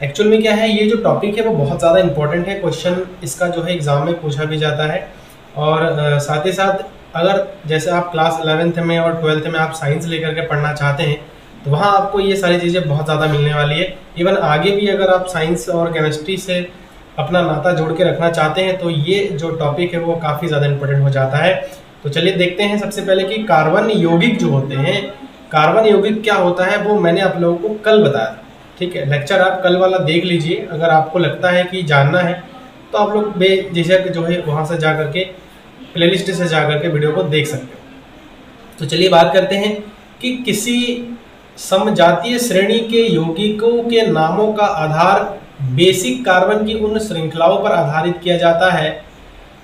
एक्चुअल में क्या है, ये जो टॉपिक है वो बहुत ज़्यादा इंपॉर्टेंट है। क्वेश्चन इसका जो है एग्जाम में पूछा भी जाता है। और साथ ही साथ अगर जैसे आप क्लास 11th में और 12th में आप साइंस लेकर के पढ़ना चाहते हैं तो वहाँ आपको ये सारी चीज़ें बहुत ज़्यादा मिलने वाली है। इवन आगे भी अगर आप साइंस और केमिस्ट्री से अपना नाता जोड़ के रखना चाहते हैं तो ये जो टॉपिक है वो काफ़ी ज़्यादा इंपॉर्टेंट हो जाता है। तो चलिए देखते हैं सबसे पहले कि कार्बन यौगिक जो होते हैं, कार्बन यौगिक क्या होता है वो मैंने आप लोगों को कल बताया। ठीक है, लेक्चर आप कल वाला देख लीजिए। अगर आपको लगता है कि जानना है तो आप लोग बेझिझक जो है वहाँ से जा करके प्लेलिस्ट से जा करके वीडियो को देख सकते हो। तो चलिए बात करते हैं कि किसी समजातीय श्रेणी के यौगिकों के नामों का आधार बेसिक कार्बन की उन श्रृंखलाओं पर आधारित किया जाता है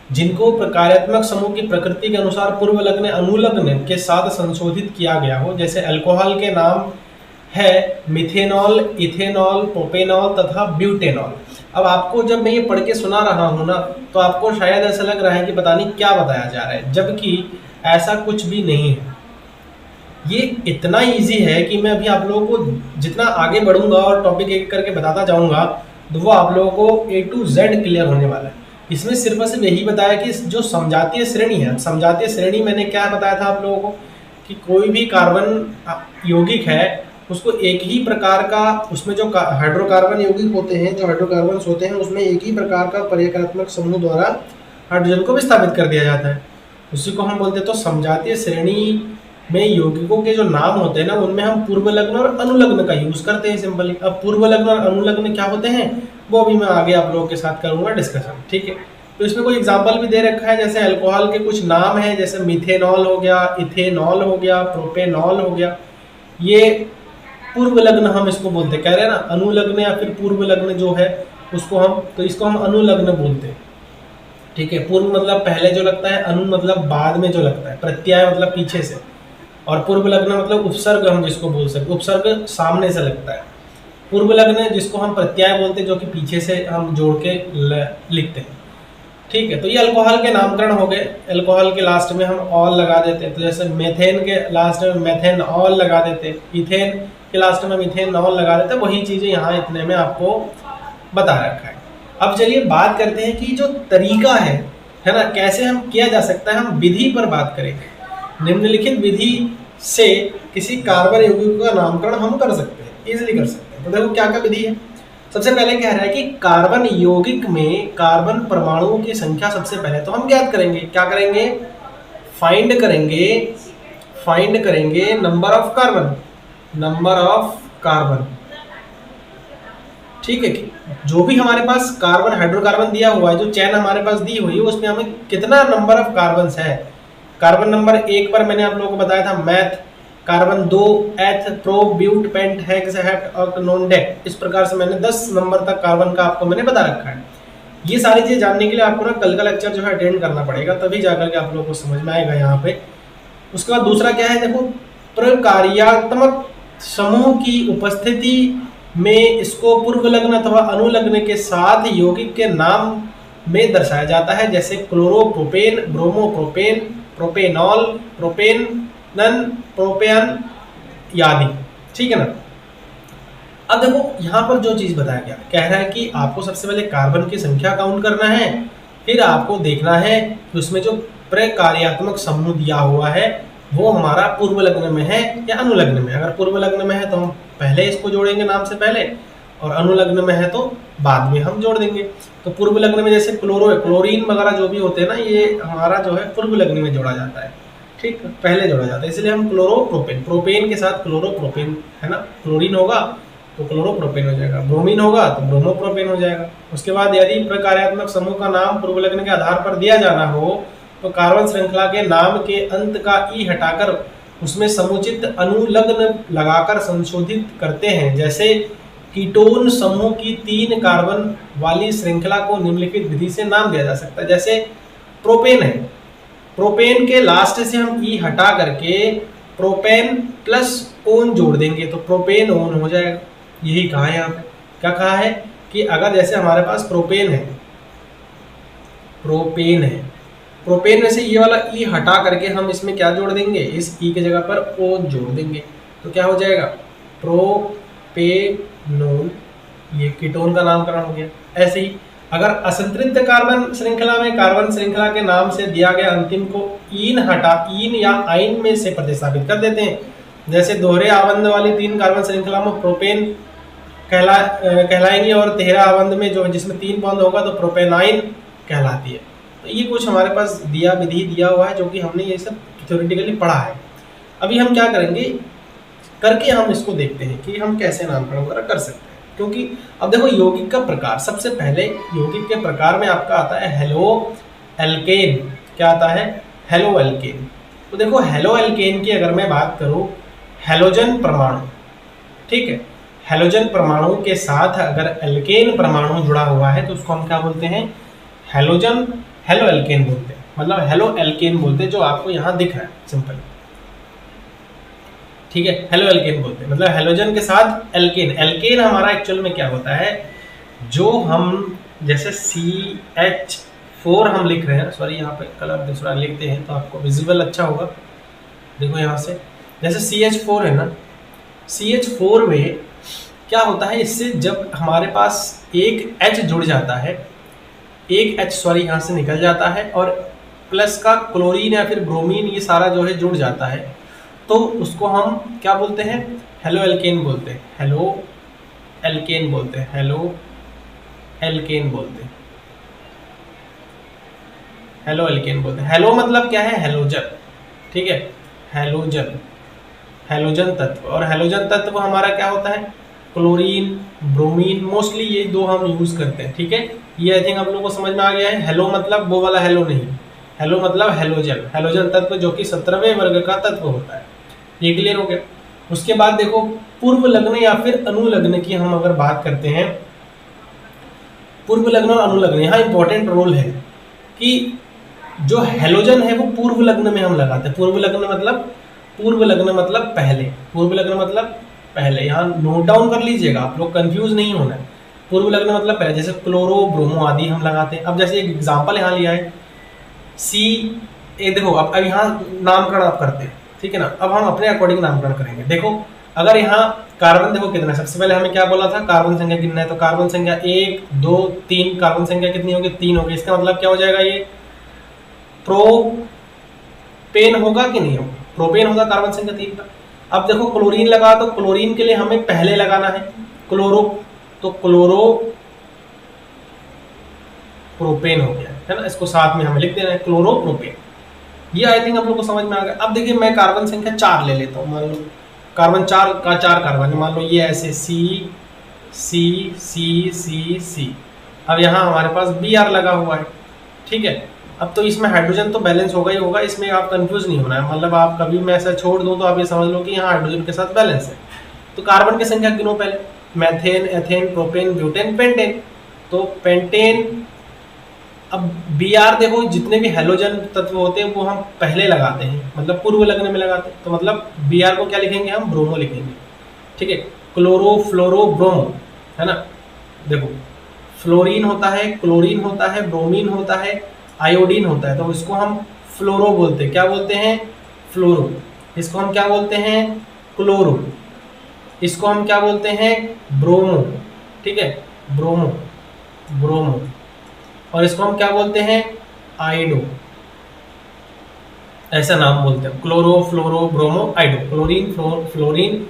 जिनको प्रकार्यात्मक समूह की प्रकृति के अनुसार पूर्व लग्न अनुलग्न के साथ संशोधित किया गया हो। जैसे अल्कोहल के नाम है मिथेनॉल, इथेनॉल, प्रोपेनॉल तथा ब्यूटेनॉल। अब आपको जब मैं ये पढ़ के सुना रहा हूँ ना तो आपको शायद ऐसा लग रहा है कि पता नहीं क्या बताया जा रहा है, जबकि ऐसा कुछ भी नहीं है। ये इतना इजी है कि मैं अभी आप लोगों को जितना आगे बढ़ूंगा और टॉपिक एक करके बताता जाऊंगा तो वो आप लोगों को A to Z क्लियर होने वाला है। इसमें सिर्फ और सिर्फ यही बताया कि जो समजातीय श्रेणी है, समजातीय श्रेणी मैंने क्या बताया था आप लोगों को कि कोई भी कार्बन यौगिक है उसको एक ही प्रकार का, उसमें जो हाइड्रोकार्बन यौगिक होते हैं, जो हाइड्रोकार्बन होते हैं उसमें एक ही प्रकार का पर्यायकात्मक समूह द्वारा हाइड्रोजन को विस्थापित कर दिया जाता है, उसी को हम बोलते हैं। तो समजातीय श्रेणी में यौगिकों के जो नाम होते हैं ना, उनमें हम पूर्व लग्न और अनुलग्न का यूज करते हैं सिंपली। अब पूर्व लग्न और अनुलग्न क्या होते हैं वो भी मैं आगे आप लोगों के साथ करूंगा डिस्कशन, ठीक है। तो इसमें कोई एग्जांपल भी दे रखा है, जैसे अल्कोहल के कुछ नाम हैं, जैसे मिथेनॉल हो गया, इथेनॉल हो गया, प्रोपेनॉल हो गया, ये पूर्व लग्न हम इसको बोलते हैं। कह रहे हैं ना अनुलग्न या फिर पूर्व लग्न जो है उसको हम, तो इसको हम अनुलग्न बोलते हैं, ठीक है। पूर्व मतलब पहले जो लगता है, अनु मतलब बाद में जो लगता है, प्रत्यय मतलब पीछे से, और पूर्व लग्न मतलब उपसर्ग हम जिसको बोल सकते, उपसर्ग सामने से लगता है। पूर्व लग्न जिसको हम प्रत्यय बोलते हैं, जो कि पीछे से हम जोड़ के लिखते हैं, ठीक है। तो ये अल्कोहल के नामकरण हो गए। अल्कोहल के लास्ट में हम ऑल लगा देते हैं, तो जैसे मेथेन के लास्ट में मेथेन ऑल लगा देते, इथेन के लास्ट में मिथेन ऑल लगा देते, वही चीजें यहाँ इतने में आपको बता रखा है। अब चलिए बात करते हैं कि जो तरीका है ना, कैसे हम किया जा सकता है, हम विधि पर बात करेंगे। निम्नलिखित विधि से किसी कार्बन यौगिक का नामकरण हम कर सकते हैं, इजिली कर सकते हैं। तो देखो क्या क्या विधि है। सबसे पहले कह रहा है कि कार्बन यौगिक में कार्बन परमाणुओं की संख्या सबसे पहले तो हम ज्ञात करेंगे। क्या करेंगे? फाइंड करेंगे नंबर ऑफ कार्बन, ठीक है। कि जो भी हमारे पास कार्बन हाइड्रोकार्बन दिया हुआ है, जो चेन हमारे पास दी हुई है, उसमें हमें कितना नंबर ऑफ कार्बन है। कार्बन नंबर 1 पर मैंने आप लोगों को बताया था math, carbon 2 eth, prop, but, pent, hex, hept और नॉनडेक। इस प्रकार से मैंने 10 नंबर तक कार्बन का आपको मैंने बता रखा है। ये सारी चीजें जानने के लिए आपको ना कल का लेक्चर जो है अटेंड करना पड़ेगा, तभी जाकर के आप लोगों को समझ में आएगा यहाँ पे। उसके बाद दूसरा क्या है, देखो प्रकार्यात्मक समूह की उपस्थिति में इसको पूर्व लग्न अथवा अनुलग्न के साथ यौगिक के नाम में दर्शाया जाता है, जैसे क्लोरोप्रोपेन, ब्रोमोप्रोपेन, प्रोपेनॉल, प्रोपेनन, प्रोपेन आदि, ठीक है ना। अब देखो यहाँ पर जो चीज बताया गया, कह रहा है कि आपको सबसे पहले कार्बन की संख्या काउंट करना है, फिर आपको देखना है कि उसमें जो प्रकार्यात्मक समूह दिया हुआ है वो हमारा पूर्व लग्न में है या अनुलग्न में। अगर पूर्व लग्न में है तो हम पहले इसको जोड़ेंगे नाम से पहले, और अनुलग्न में है तो बाद में हम जोड़ देंगे। तो पूर्व लग्न में जैसे क्लोरीन वगैरह जो भी होते हैं ना, ये हमारा जो है पूर्व लग्न में जोड़ा जाता है, ठीक, पहले जोड़ा जाता है। इसलिए हम क्लोरोप्रोपेन, प्रोपेन के साथ क्लोरोप्रोपेन है ना, क्लोरीन होगा तो क्लोरोप्रोपेन हो जाएगा, ब्रोमीन होगा तो ब्रोमोप्रोपेन हो जाएगा। उसके बाद यदि प्रकार्यात्मक समूह का नाम पूर्व लग्न के आधार पर दिया जाना हो तो कार्बन श्रृंखला के नाम के अंत का ई हटाकर उसमें समुचित अनुलग्न लगाकर संशोधित करते हैं। जैसे कीटोन समूह की 3 कार्बन वाली श्रृंखला को निम्नलिखित विधि से नाम दिया जा सकता है। जैसे प्रोपेन है, प्रोपेन के लास्ट से हम ई हटा करके प्रोपेन प्लस ओन जोड़ देंगे तो प्रोपेन ओन हो जाएगा। यही कहा है यहाँ पे, क्या कहा है कि अगर जैसे हमारे पास प्रोपेन है, प्रोपेन में से ये वाला ई हटा करके हम इसमें क्या जोड़ देंगे, इस ई के जगह पर ओ जोड़ देंगे तो क्या हो जाएगा, प्रोपेनोन। ये कीटोन का नामकरण हो गया। ऐसे ही अगर असंतृप्त कार्बन श्रृंखला में कार्बन श्रृंखला के नाम से दिया गया अंतिम को ईन या आइन में से प्रतिस्थापित कर देते हैं, जैसे दोहरे आबंध वाली 3 कार्बन श्रृंखला में प्रोपेन कहलाएंगी और 13 आबंध में जो जिसमें 3 बॉन्ड होगा तो प्रोपेनाइन कहलाती है। तो ये कुछ हमारे पास विधि दिया हुआ है जो कि हमने ये सब थ्योरेटिकली पढ़ा है। अभी हम क्या करेंगे, करके हम इसको देखते हैं कि हम कैसे नामकरण वगैरह कर सकते हैं। क्योंकि अब देखो यौगिक का प्रकार, सबसे पहले यौगिक के प्रकार में आपका आता है हेलो एल्केन। क्या आता है? Halo alkane. तो देखो हेलो एल्केन की अगर मैं बात करूं, हेलोजन परमाणु, ठीक है, हेलोजन परमाणु के साथ अगर एल्केन परमाणु जुड़ा हुआ है तो उसको हम क्या बोलते हैं, हेलो एल्केन बोलते हैं। मतलब हेलो एल्केन बोलते हैं, जो आपको यहाँ दिख रहा है सिंपल, ठीक है, हेलो एल्केन बोलते हैं। मतलब हेलोजन के साथ एल्केन। एल्केन हमारा एक्चुअल में क्या होता है, जो हम जैसे CH4 हम लिख रहे हैं, सॉरी यहाँ पे कलर दूसरा लिखते हैं तो आपको विजिबल अच्छा होगा। देखो यहाँ से जैसे CH4 है ना, CH4 में क्या होता है इससे, जब हमारे पास एक H जुड़ जाता है, एक H सॉरी यहाँ से निकल जाता है और प्लस का क्लोरीन या फिर ब्रोमीन ये सारा जो है जुड़ जाता है, तो उसको हम क्या बोलते हैं, हेलो एल्केन बोलते हैं, हेलो एल्केन बोलते हैं, हेलो एल्केन बोलते हैं, हेलो एल्केन बोलते हैं। हेलो मतलब क्या है, हेलोजन, ठीक है, हेलोजन, हेलोजन तत्व। और हेलोजन तत्व हमारा क्या होता है, क्लोरीन, ब्रोमीन, मोस्टली ये दो हम यूज करते हैं, ठीक है। ये आई थिंक आप लोगों को समझ में आ गया है। हेलो मतलब वो वाला हेलो नहीं, हेलो मतलब हेलोजन, हेलोजन तत्व जो कि 17वें वर्ग का तत्व होता है। ये क्लियर हो गया। उसके बाद देखो पूर्व लग्न या फिर अनुलग्न की हम अगर बात करते हैं, पूर्व लग्न और अनुलग्न, यहाँ इंपॉर्टेंट रोल है कि जो हेलोजन है वो पूर्व लग्न में हम लगाते हैं। पूर्व लग्न मतलब, पूर्व लग्न मतलब पहले, पूर्व लग्न मतलब पहले, यहाँ नोट डाउन कर लीजिएगा, आप लोग कंफ्यूज नहीं होना है। पूर्व लग्न मतलब पहले, जैसे क्लोरो ब्रोमो आदि हम लगाते हैं। अब जैसे एक एग्जांपल यहाँ लिया है सी ए, देखो अब यहाँ नामकरण आप करते हैं, ठीक है ना। अब हम अपने अकॉर्डिंग नामकरण करेंगे। देखो अगर यहाँ कार्बन देखो कितना है, सबसे पहले हमें क्या बोला था, कार्बन संख्या गिनना है, तो कार्बन संख्या 1 2 3, कार्बन संख्या कितनी होगी, 3 होगी। इसका मतलब क्या हो जाएगा, ये प्रोपेन होगा कि नहीं होगा, प्रोपेन होगा कार्बन संख्या 3 का। अब देखो क्लोरीन लगा, तो क्लोरीन के लिए हमें पहले लगाना है क्लोरो, तो क्लोरो प्रोपेन हो गया है ना, इसको साथ में हमें लिख देना है क्लोरो प्रोपेन। ये आई थिंक आप लोग को समझ में आ गया। अब देखिए मैं कार्बन संख्या 4 ले लेता हूँ, मान लो कार्बन 4 का 4 कार्बन है, मान लो ये ऐसे सी सी सी सी सी। अब यहाँ हमारे पास Br लगा हुआ है, ठीक है। अब तो इसमें हाइड्रोजन तो बैलेंस होगा ही होगा, इसमें आप कंफ्यूज नहीं होना है। मतलब आप कभी मैं ऐसा छोड़ दूं तो आप ये समझ लो कि यहाँ हाइड्रोजन के साथ बैलेंस है। तो कार्बन की संख्या गिनो पहले, methane, ethane, propane, butane, pentane. तो पेंटेन, अब Br देखो जितने भी हेलोजन तत्व होते हैं वो हम पहले लगाते हैं, मतलब पूर्व लग्न में लगाते हैं। तो मतलब Br को क्या लिखेंगे हम, ब्रोमो लिखेंगे, ठीक है। क्लोरो फ्लोरो ब्रोमो, है ना। देखो फ्लोरीन होता है, क्लोरीन होता है, ब्रोमीन होता है, आयोडीन होता है, तो इसको हम फ्लोरो बोलते हैं। क्या बोलते हैं, फ्लोरो। इसको हम क्या बोलते हैं, क्लोरो। इसको हम क्या बोलते हैं, ब्रोमो, ठीक है, ब्रोमो, ब्रोमो। और इसको हम क्या बोलते हैं, आइडो, ऐसा नाम बोलते हैं, क्लोरो फ्लोरो bromo आइडो, chlorine fluorine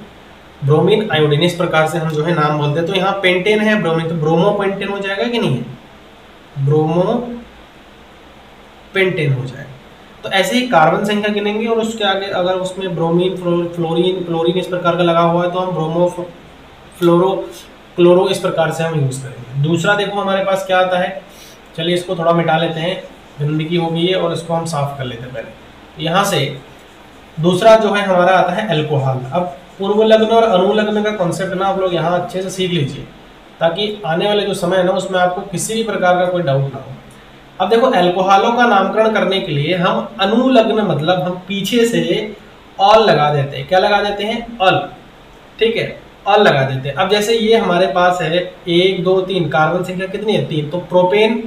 bromine iodine, इस प्रकार से हम जो है नाम बोलते हैं। तो यहाँ पेंटेन है, ब्रोमीन, तो ब्रोमो पेंटेन हो जाएगा कि नहीं है, ब्रोमो पेंटेन हो जाएगा। तो ऐसे ही कार्बन संख्या गिनेंगे और उसके आगे अगर उसमें ब्रोमीन फ्लोरीन क्लोरीन इस प्रकार का लगा हुआ है तो हम ब्रोमो फ्लोरो क्लोरो इस प्रकार से हम यूज करेंगे। दूसरा देखो हमारे पास क्या आता है, चलिए इसको थोड़ा मिटा लेते हैं, गंदगी हो गई है, और इसको हम साफ कर लेते हैं पहले। यहाँ से दूसरा जो है हमारा आता है अल्कोहल। अब पूर्व लग्न और अनुलग्न का कॉन्सेप्ट ना आप लोग यहाँ अच्छे से सीख लीजिए, ताकि आने वाले जो समय है ना उसमें आपको किसी भी प्रकार का कोई डाउट ना हो। अब देखो अल्कोहलों का नामकरण करने के लिए हम अनुलग्न मतलब हम पीछे से ऑल लगा देते हैं। क्या लगा देते हैं, ऑल, ठीक है, ऑल लगा देते हैं। अब जैसे ये हमारे पास है 1 2 3, कार्बन संख्या कितनी है, 3, तो प्रोपेन,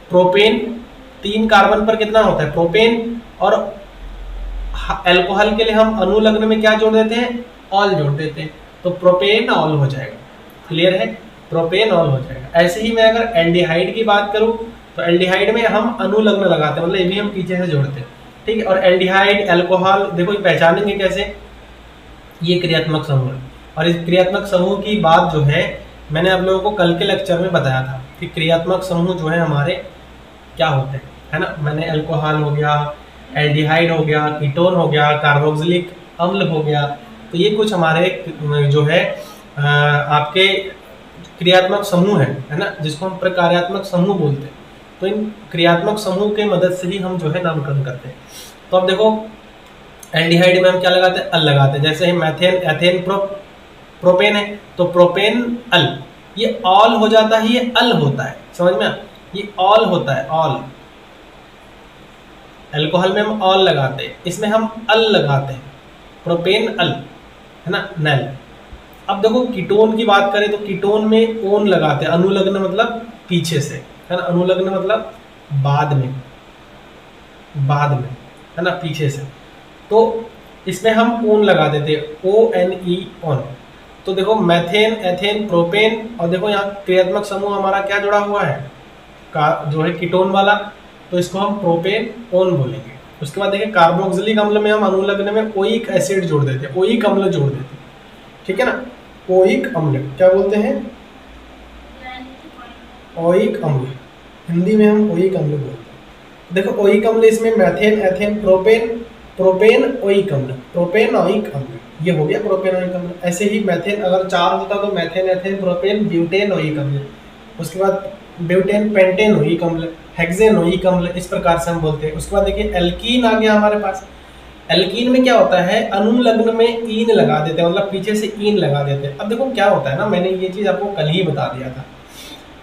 प्रोपेन 3 कार्बन पर कितना होता है, प्रोपेन। और अल्कोहल के लिए हम अनुलग्न में क्या जोड़ देते हैं, ऑल जोड़ देते हैं, तो प्रोपेन ऑल हो जाएगा। क्लियर है, प्रोपेन ऑल हो जाएगा। ऐसे ही मैं अगर एल्डिहाइड की बात करूं तो एल्डिहाइड में हम अनुलग्न लगाते हैं, मतलब ये भी हम पीछे से जोड़ते हैं, ठीक है। और एल्डिहाइड अल्कोहल देखो ये पहचानेंगे कैसे, ये क्रियात्मक समूह है। और इस क्रियात्मक समूह की बात जो है मैंने आप लोगों को कल के लेक्चर में बताया था कि क्रियात्मक समूह जो है हमारे क्या होते हैं, है ना। मैंने अल्कोहल हो गया, एल्डिहाइड हो गया, कीटोन हो गया, कार्बोक्सिलिक अम्ल हो गया, तो ये कुछ हमारे जो है आपके क्रियात्मक समूह है ना, जिसको हम प्रकार्यात्मक समूह बोलते हैं। तो इन क्रियात्मक समूह के मदद से ही हम जो है नामकरण करते हैं। तो अब देखो एल्डिहाइड में हम क्या लगाते हैं, अल लगाते हैं। जैसे मैथेन एथेन प्रोपेन है, तो प्रोपेन अल, ये ऑल हो जाता है, ये अल होता है, समझ में, ये ऑल होता है, ऑल। अल्कोहल में हम ऑल लगाते हैं, इसमें हम अल लगाते हैं, प्रोपेन अल, है ना, नल। अब देखो कीटोन की बात करें तो कीटोन में ओन लगाते हैं, अनुलग्न मतलब पीछे से, है ना, अनुलग्न मतलब बाद में, बाद में, है ना, पीछे से। तो इसमें हम ओन लगा देते हैं, ONE ऑन। तो देखो मेथेन, एथेन, प्रोपेन, और देखो यहाँ क्रियात्मक समूह हमारा क्या जुड़ा हुआ है, का जो है कीटोन वाला, तो इसको हम प्रोपेन ओन बोलेंगे। उसके बाद देखिए कार्बोक्सिलिक अम्ल में हम अनुलग्न में ओइक एसिड जोड़ देते हैं, ओइक अम्ल जोड़ देते हैं, ठीक है ना। ओइक अम्ल क्या बोलते हैं, ओइक अम्ल, हिंदी में हम ओइक अम्ल बोलते हैं। देखो ओइक अम्ल इसमें methane, ethane, propane, propane oic अम्ल, प्रोपेन ओइक अम्ल, ये हो गया प्रोपेन ओइक अम्ल। ऐसे ही मेथेन अगर 4 होता तो methane, ethane, propane, butane oic अम्ल, उसके बाद ब्यूटेन, पेंटेन ओइक अम्ल, हेक्सेन ओइक अम्ल, इस प्रकार से हम बोलते हैं। उसके बाद देखिए एल्कीन आ गया हमारे पास। एल्कीन में क्या होता है, अनुलग्न में ईन लगा देते हैं, मतलब पीछे से ईन लगा देते हैं। अब देखो क्या होता है ना, मैंने ये चीज आपको कल ही बता दिया था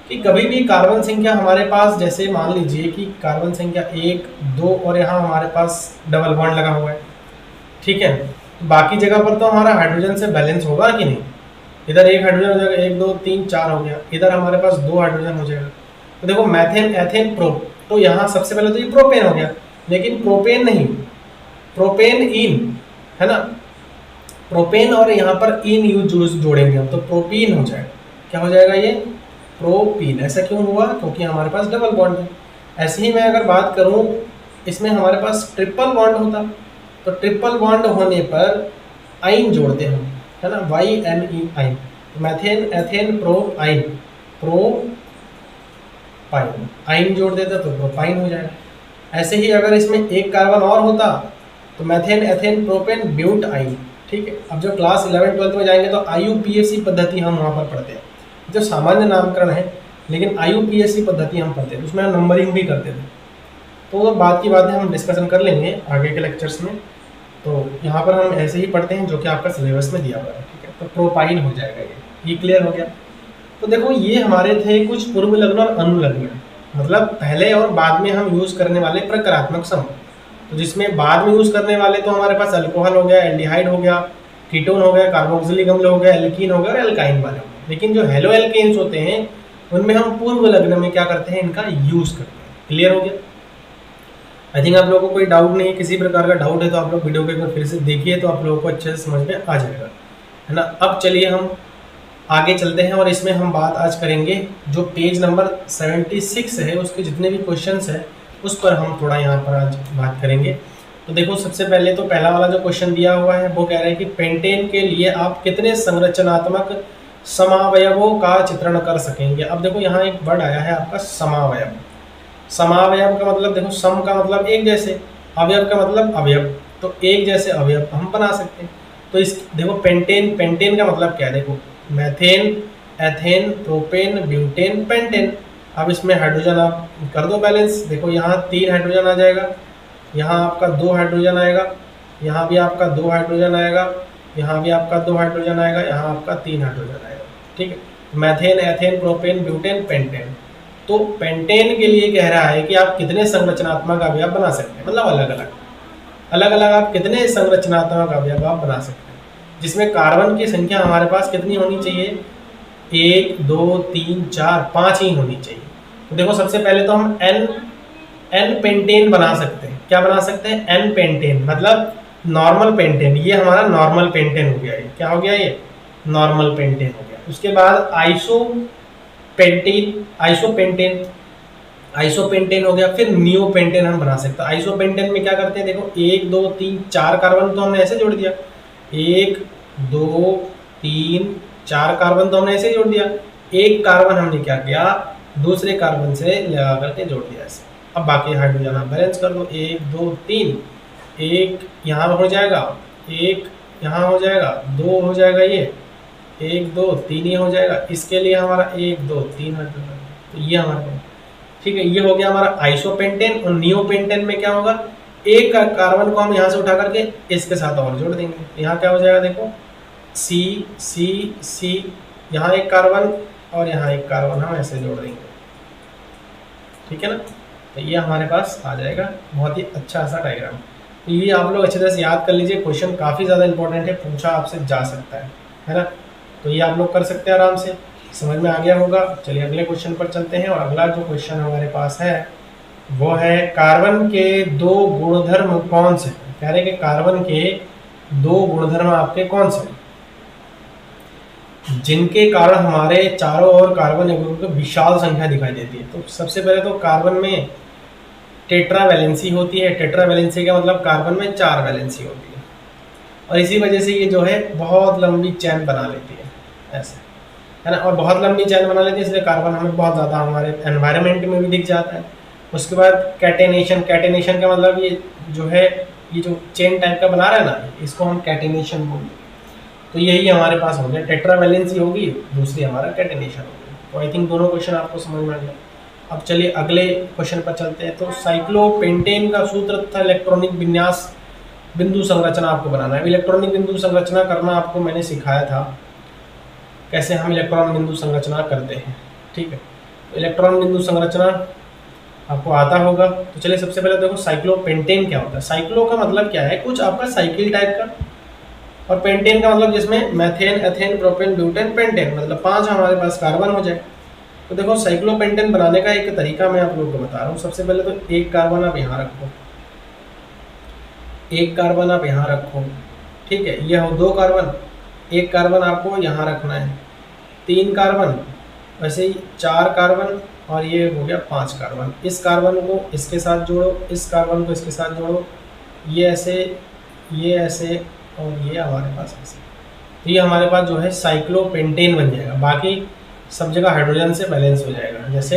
कि कभी भी कार्बन संख्या हमारे पास, जैसे मान लीजिए कि कार्बन संख्या 1, 2 और यहाँ हमारे पास डबल बॉन्ड लगा हुआ है, ठीक है, बाकी जगह पर तो हमारा हाइड्रोजन से बैलेंस होगा कि नहीं, इधर एक हाइड्रोजन हो जाएगा, 1 2 3 4 हो गया, इधर हमारे पास 2 हाइड्रोजन हो जाएगा। तो देखो मैथेन, एथेन, प्रो, तो यहाँ सबसे पहले तो ये प्रोपेन हो गया, लेकिन प्रोपेन नहीं, प्रोपेन इन है ना, प्रोपेन और यहाँ पर इन यूज जोड़ेंगे हम, तो प्रोपीन हो जाएगा। क्या हो जाएगा ये, प्रोपीन। ऐसा क्यों हुआ, क्योंकि हमारे पास डबल बॉन्ड है। ऐसे ही मैं अगर बात करूं, इसमें हमारे पास ट्रिपल बॉन्ड होता, तो ट्रिपल बॉन्ड होने पर आइन जोड़ते हम, है ना, वाई एन ई आइन, मैथेन, एथेन, प्रो आइन, प्रो पाइन, आइन जोड़ देते तो प्रोपाइन हो जाएगा। ऐसे ही अगर इसमें एक कार्बन और होता तो मैथेन, एथेन, प्रोपेन, ब्यूट आइन, ठीक है। अब जब क्लास 11 12 में जाएंगे तो IUPAC पद्धति हम वहाँ पर पढ़ते हैं, जो सामान्य नामकरण है, लेकिन IUPAC पद्धति हम पढ़ते हैं, उसमें हम नंबरिंग भी करते थे। तो बात की बातें हम डिस्कशन कर लेंगे आगे के लेक्चर्स में। तो यहाँ पर हम ऐसे ही पढ़ते हैं जो कि आपका सिलेबस में दिया हुआ है, ठीक है। तो प्रोपाइन हो जाएगा ये क्लियर हो गया। तो देखो ये हमारे थे कुछ पूर्व लग्न और अनुलग्न, मतलब पहले और बाद में हम यूज करने वाले प्रकारात्मक समूह। तो जिसमें बाद में यूज करने वाले तो हमारे पास अल्कोहल हो गया, एल्डिहाइड हो गया, कीटोन हो गया, कार्बोक्सिलिक अम्ल हो गया, एल्कीन हो गया और एल्काइन वाले हो गए। लेकिन जो हेलो एल्केन्स होते हैं उनमें हम पूर्व लग्न में क्या करते हैं, इनका यूज करते हैं। क्लियर हो गया। आई थिंक आप लोगों को कोई डाउट नहीं है, किसी प्रकार का डाउट है तो आप लोग वीडियो को एक बार फिर से देखिए तो आप लोगों को अच्छे से समझ में आ जाएगा, है ना। अब चलिए हम आगे चलते हैं और इसमें हम बात आज करेंगे जो पेज नंबर 76 है उसके जितने भी क्वेश्चंस है उस पर हम थोड़ा यहाँ पर आज बात करेंगे। तो देखो सबसे पहले तो पहला वाला जो क्वेश्चन दिया हुआ है वो कह रहा है कि पेंटेन के लिए आप कितने संरचनात्मक समावयवों का चित्रण कर सकेंगे। अब देखो यहाँ एक वर्ड आया है आपका समावयव। समावयव का मतलब देखो, सम का मतलब एक जैसे, अवयव का मतलब अवयव, तो एक जैसे अवयव हम बना सकते हैं। तो इस देखो पेंटेन, पेंटेन का मतलब क्या है, देखो methane, ethane, propane, butane, pentane. अब इसमें हाइड्रोजन आप कर दो बैलेंस, देखो यहाँ 3 हाइड्रोजन आ जाएगा, यहाँ आपका 2 हाइड्रोजन आएगा, यहाँ भी आपका 2 हाइड्रोजन आएगा, यहाँ भी आपका 2 हाइड्रोजन आएगा, यहाँ आपका 3 हाइड्रोजन आएगा, ठीक है। Methane, ethane, propane, butane, pentane. तो पेंटेन के लिए कह रहा है कि आप कितने संरचनात्मक अवयव बना सकते हैं, मतलब अलग अलग आप कितने संरचनात्मक अवयव आप बना सकते हैं, जिसमें कार्बन की संख्या हमारे पास कितनी होनी चाहिए, 1 2 3 4 5 ही होनी चाहिए। तो देखो सबसे पहले तो हम एन पेंटेन बना सकते हैं। क्या बना सकते हैं, एन पेंटेन, मतलब नॉर्मल पेंटेन। ये हमारा नॉर्मल पेंटेन हो गया, ये क्या हो गया, ये नॉर्मल पेंटेन हो गया। उसके बाद आइसोपेंटेन हो गया, फिर नियोपेंटेन हम बना सकते हैं। आइसोपेंटेन में क्या करते हैं, देखो 1 2 3 4 कार्बन तो हमने ऐसे जोड़ दिया, 1 2 3 4 कार्बन तो हमने ऐसे जोड़ दिया, एक कार्बन हमने क्या किया, दूसरे कार्बन से लगा करके जोड़ दिया ऐसे। अब बाकी हाइड्रोजन आप बैलेंस कर दो, 1 2 3, एक यहाँ हो जाएगा, एक यहाँ हो जाएगा, 2 हो जाएगा, ये 1 2 3 ही हो जाएगा। इसके लिए हमारा 1 2 3 हाइड्रोजन, तो ये हमारा ठीक है। ये हो गया हमारा आइसोपेंटेन। और नियोपेंटेन में क्या होगा, एक कार्बन को हम यहाँ से उठा करके इसके साथ और जोड़ देंगे, यहाँ क्या हो जाएगा, देखो सी सी सी, यहाँ एक कार्बन और यहाँ एक कार्बन हम ऐसे जोड़ देंगे, ठीक है ना। तो ये हमारे पास आ जाएगा, बहुत ही अच्छा सा डायग्राम। तो ये आप लोग अच्छी तरह से याद कर लीजिए, क्वेश्चन काफ़ी ज़्यादा इंपॉर्टेंट है, पूछा आपसे जा सकता है ना। तो ये आप लोग कर सकते हैं आराम से, समझ में आ गया होगा। चलिए अगले क्वेश्चन पर चलते हैं। और अगला जो क्वेश्चन हमारे पास है वो है कार्बन के 2 गुणधर्म कौन से, कह रहे हैं कि कार्बन के 2 गुणधर्म आपके कौन से। जिनके कारण हमारे चारों ओर कार्बन युग्मों की विशाल संख्या दिखाई देती है। तो सबसे पहले तो कार्बन में टेट्रा वैलेंसी होती है। टेट्रा वैलेंसी का मतलब कार्बन में 4 वैलेंसी होती है, और इसी वजह से ये जो है बहुत लंबी चैन बना लेती है, ऐसे है ना। और बहुत लंबी चैन बना लेती है, इसलिए कार्बन हमें बहुत ज़्यादा हमारे एनवायरनमेंट में भी दिख जाता है। उसके बाद कैटेनेशन। कैटेनेशन का मतलब ये जो है, ये जो चेन टाइप का बना रहा है ना, इसको हम कैटेनेशन बोलते हैं। तो यही हमारे पास हो गया, टेट्रा वैलेंसी होगी, दूसरी हमारा कैटेनेशन होगी। तो आई थिंक दोनों क्वेश्चन आपको समझ में आ गया। अब चलिए अगले क्वेश्चन पर चलते हैं। तो साइक्लोपेंटेन का सूत्र तथा इलेक्ट्रॉनिक विन्यास बिंदु संरचना आपको बनाना है। इलेक्ट्रॉनिक बिंदु संरचना करना आपको मैंने सिखाया था, कैसे हम इलेक्ट्रॉन बिंदु संरचना करते हैं, ठीक है। तो इलेक्ट्रॉन बिंदु संरचना आपको आता होगा। तो चलिए सबसे पहले देखो साइक्लोपेंटेन क्या होता है। साइक्लो का मतलब क्या है, कुछ आपका साइकिल टाइप का, और पेंटेन का मतलब जिसमें methane, ethane, propane, butane, pentane, मतलब 5 हमारे पास कार्बन हो जाए। तो देखो साइक्लोपेंटेन बनाने का एक तरीका मैं आप लोगों को बता रहा हूँ। सबसे पहले तो एक कार्बन आप यहाँ रखो, एक कार्बन आप यहाँ रखो, ठीक है। ये हो 2 कार्बन, एक कार्बन आपको यहाँ रखना है, 3 कार्बन, वैसे ही 4 कार्बन, और ये हो गया 5 कार्बन। इस कार्बन को इसके साथ जोड़ो, इस कार्बन को इसके साथ जोड़ो, ये ऐसे, ये ऐसे, और ये हमारे पास ऐसे। तो ये हमारे पास जो है साइक्लोपेंटेन बन जाएगा। बाकी सब जगह हाइड्रोजन से बैलेंस हो जाएगा। जैसे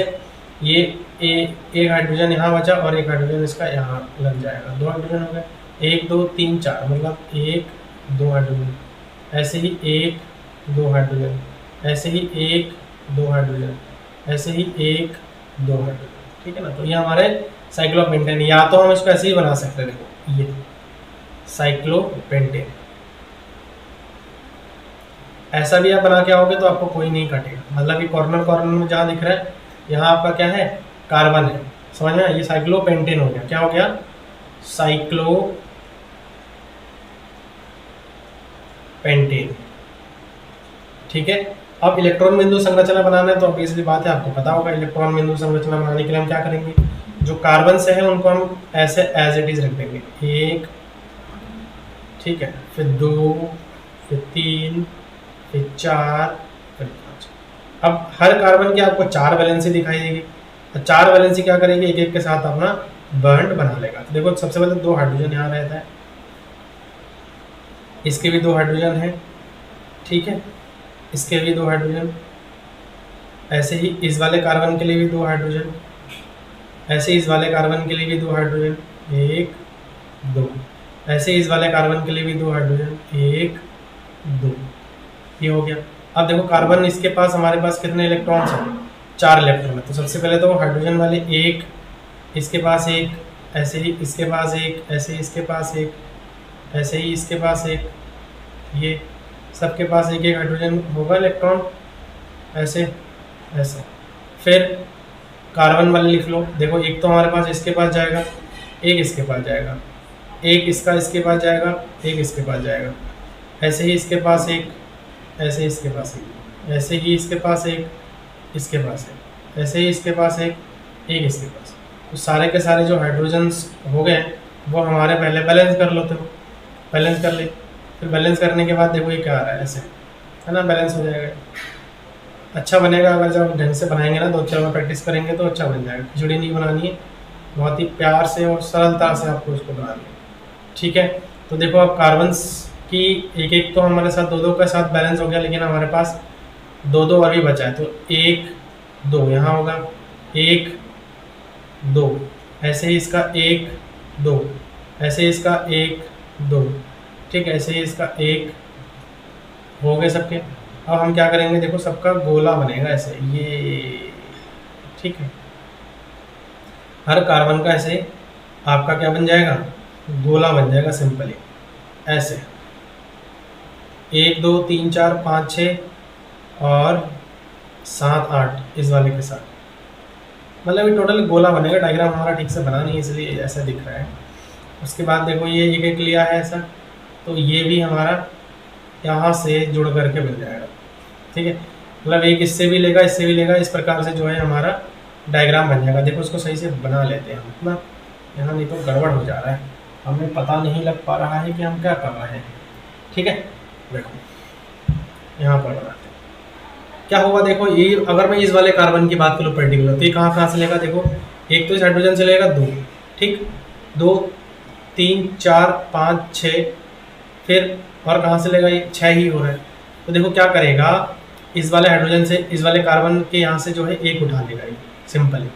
ये एक हाइड्रोजन यहाँ बचा और एक हाइड्रोजन इसका यहाँ लग जाएगा, 2 हाइड्रोजन हो गए, 1 2 3 4, मतलब 1 2 हाइड्रोजन, ऐसे ही 1 2 हाइड्रोजन, ऐसे ही 1 2 हाइड्रोजन, ऐसे ही 1 2 हाइड्रोजन, ठीक है ना। तो ये हमारे साइक्लोपेंटेन, या तो हम इसको ऐसे ही बना सकते हैं, देखो ये साइक्लोपेंटेन। ऐसा भी आप बना के आओगे तो आपको कोई नहीं कटेगा, मतलब ये कॉर्नर कॉर्नर में जहाँ दिख रहा है यहाँ आपका क्या है, कार्बन है, समझ में। ये साइक्लोपेंटेन हो गया। क्या हो गया, साइक्लोपेंटेन, ठीक है। अब इलेक्ट्रॉन बिंदु संरचना बनाना है, तो ऑब्वियसली बात है आपको पता होगा इलेक्ट्रॉन बिंदु संरचना बनाने के लिए हम क्या करेंगे, जो कार्बन से है उनको हम ऐसे एज इट इज रख देंगे, 1, ठीक है, फिर 2, फिर 3, फिर 4, फिर 5। अब हर कार्बन की आपको 4 वैलेंसी दिखाई देगी। तो 4 वैलेंसी क्या करेंगे, एक एक के साथ अपना बॉन्ड बना लेगा। तो देखो सबसे पहले 2 हाइड्रोजन यहाँ रहता है, इसके भी 2 हाइड्रोजन है, ठीक है, इसके भी 2 हाइड्रोजन, ऐसे ही इस वाले कार्बन के लिए भी 2 हाइड्रोजन, ऐसे इस वाले कार्बन के लिए भी 2 हाइड्रोजन, 1 2, ऐसे इस वाले कार्बन के लिए भी 2 हाइड्रोजन, 1 2, ये हो गया। अब देखो कार्बन इसके पास, हमारे पास कितने इलेक्ट्रॉन्स हैं, 4 इलेक्ट्रॉन है। तो सबसे पहले तो हाइड्रोजन वाले 1, इसके पास 1, ऐसे ही इसके पास 1, ऐसे ही इसके पास 1, ऐसे ही इसके पास 1, ये सबके पास 1 हाइड्रोजन होगा इलेक्ट्रॉन, ऐसे ऐसे। फिर कार्बन वाले लिख लो, देखो एक तो हमारे पास इसके पास जाएगा, एक इसके पास जाएगा, एक इसका इसके पास जाएगा, एक इसके पास जाएगा, ऐसे ही इसके पास 1, ऐसे इसके पास 1, ऐसे ही इसके पास 1, इसके पास 1, ऐसे ही इसके पास 1 इसके पास। तो सारे के सारे जो हाइड्रोजन्स हो गए वो हमारे पहले बैलेंस कर लो, तो बैलेंस कर ले। फिर बैलेंस करने के बाद देखो ये क्या आ रहा है, ऐसे है ना, बैलेंस हो जाएगा, अच्छा बनेगा। अगर जब ढंग से बनाएंगे ना, 2-4 बार प्रैक्टिस करेंगे तो अच्छा बन जाएगा। खिचड़ी नहीं बनानी है, बहुत ही प्यार से और सरलता से आपको उसको बनानी है, ठीक है। तो देखो अब कार्बन्स की एक एक तो हमारे साथ 2-2 के साथ बैलेंस हो गया, लेकिन हमारे पास 2-2 और भी बचा है। तो 1 2 यहाँ होगा, 1 2, ऐसे ही इसका 1 2, ऐसे ही इसका 1 2, ठीक है, ऐसे ही इसका 1 हो गए सबके। अब हम क्या करेंगे, देखो सबका गोला बनेगा ऐसे, ये ठीक है। हर कार्बन का ऐसे आपका क्या बन जाएगा, गोला बन जाएगा सिंपली ऐसे, 1 2 3 4 5 6 और 7 8 इस वाले के साथ, मतलब ये टोटल गोला बनेगा। डायग्राम हमारा ठीक से बना नहीं है इसलिए ऐसा दिख रहा है। उसके बाद देखो ये एक एक लिया है ऐसा, तो ये भी हमारा यहाँ से जुड़ करके बन जाएगा, ठीक है। मतलब एक इससे भी लेगा, इससे भी लेगा, इस प्रकार से जो है हमारा डायग्राम बन जाएगा। देखो उसको सही से बना लेते हैं हम ना, यहाँ नहीं तो गड़बड़ हो जा रहा है, हमें पता नहीं लग पा रहा है कि हम क्या कर रहे हैं, ठीक है। देखो यहाँ पर बनाते हैं, क्या होगा देखो, ये अगर मैं इस वाले कार्बन की बात करूँ पर्टिकुलर, तो ये कहाँ कहाँ से लेगा देखो, एक तो इस हाइड्रोजन से लेगा 2, ठीक, 2 3 4 5 6, फिर और कहाँ से लेगा, ये 6 ही हो रहा है। तो देखो क्या करेगा, इस वाले हाइड्रोजन से इस वाले कार्बन के यहाँ से जो है 1 उठा लेगा ये, सिंपल है।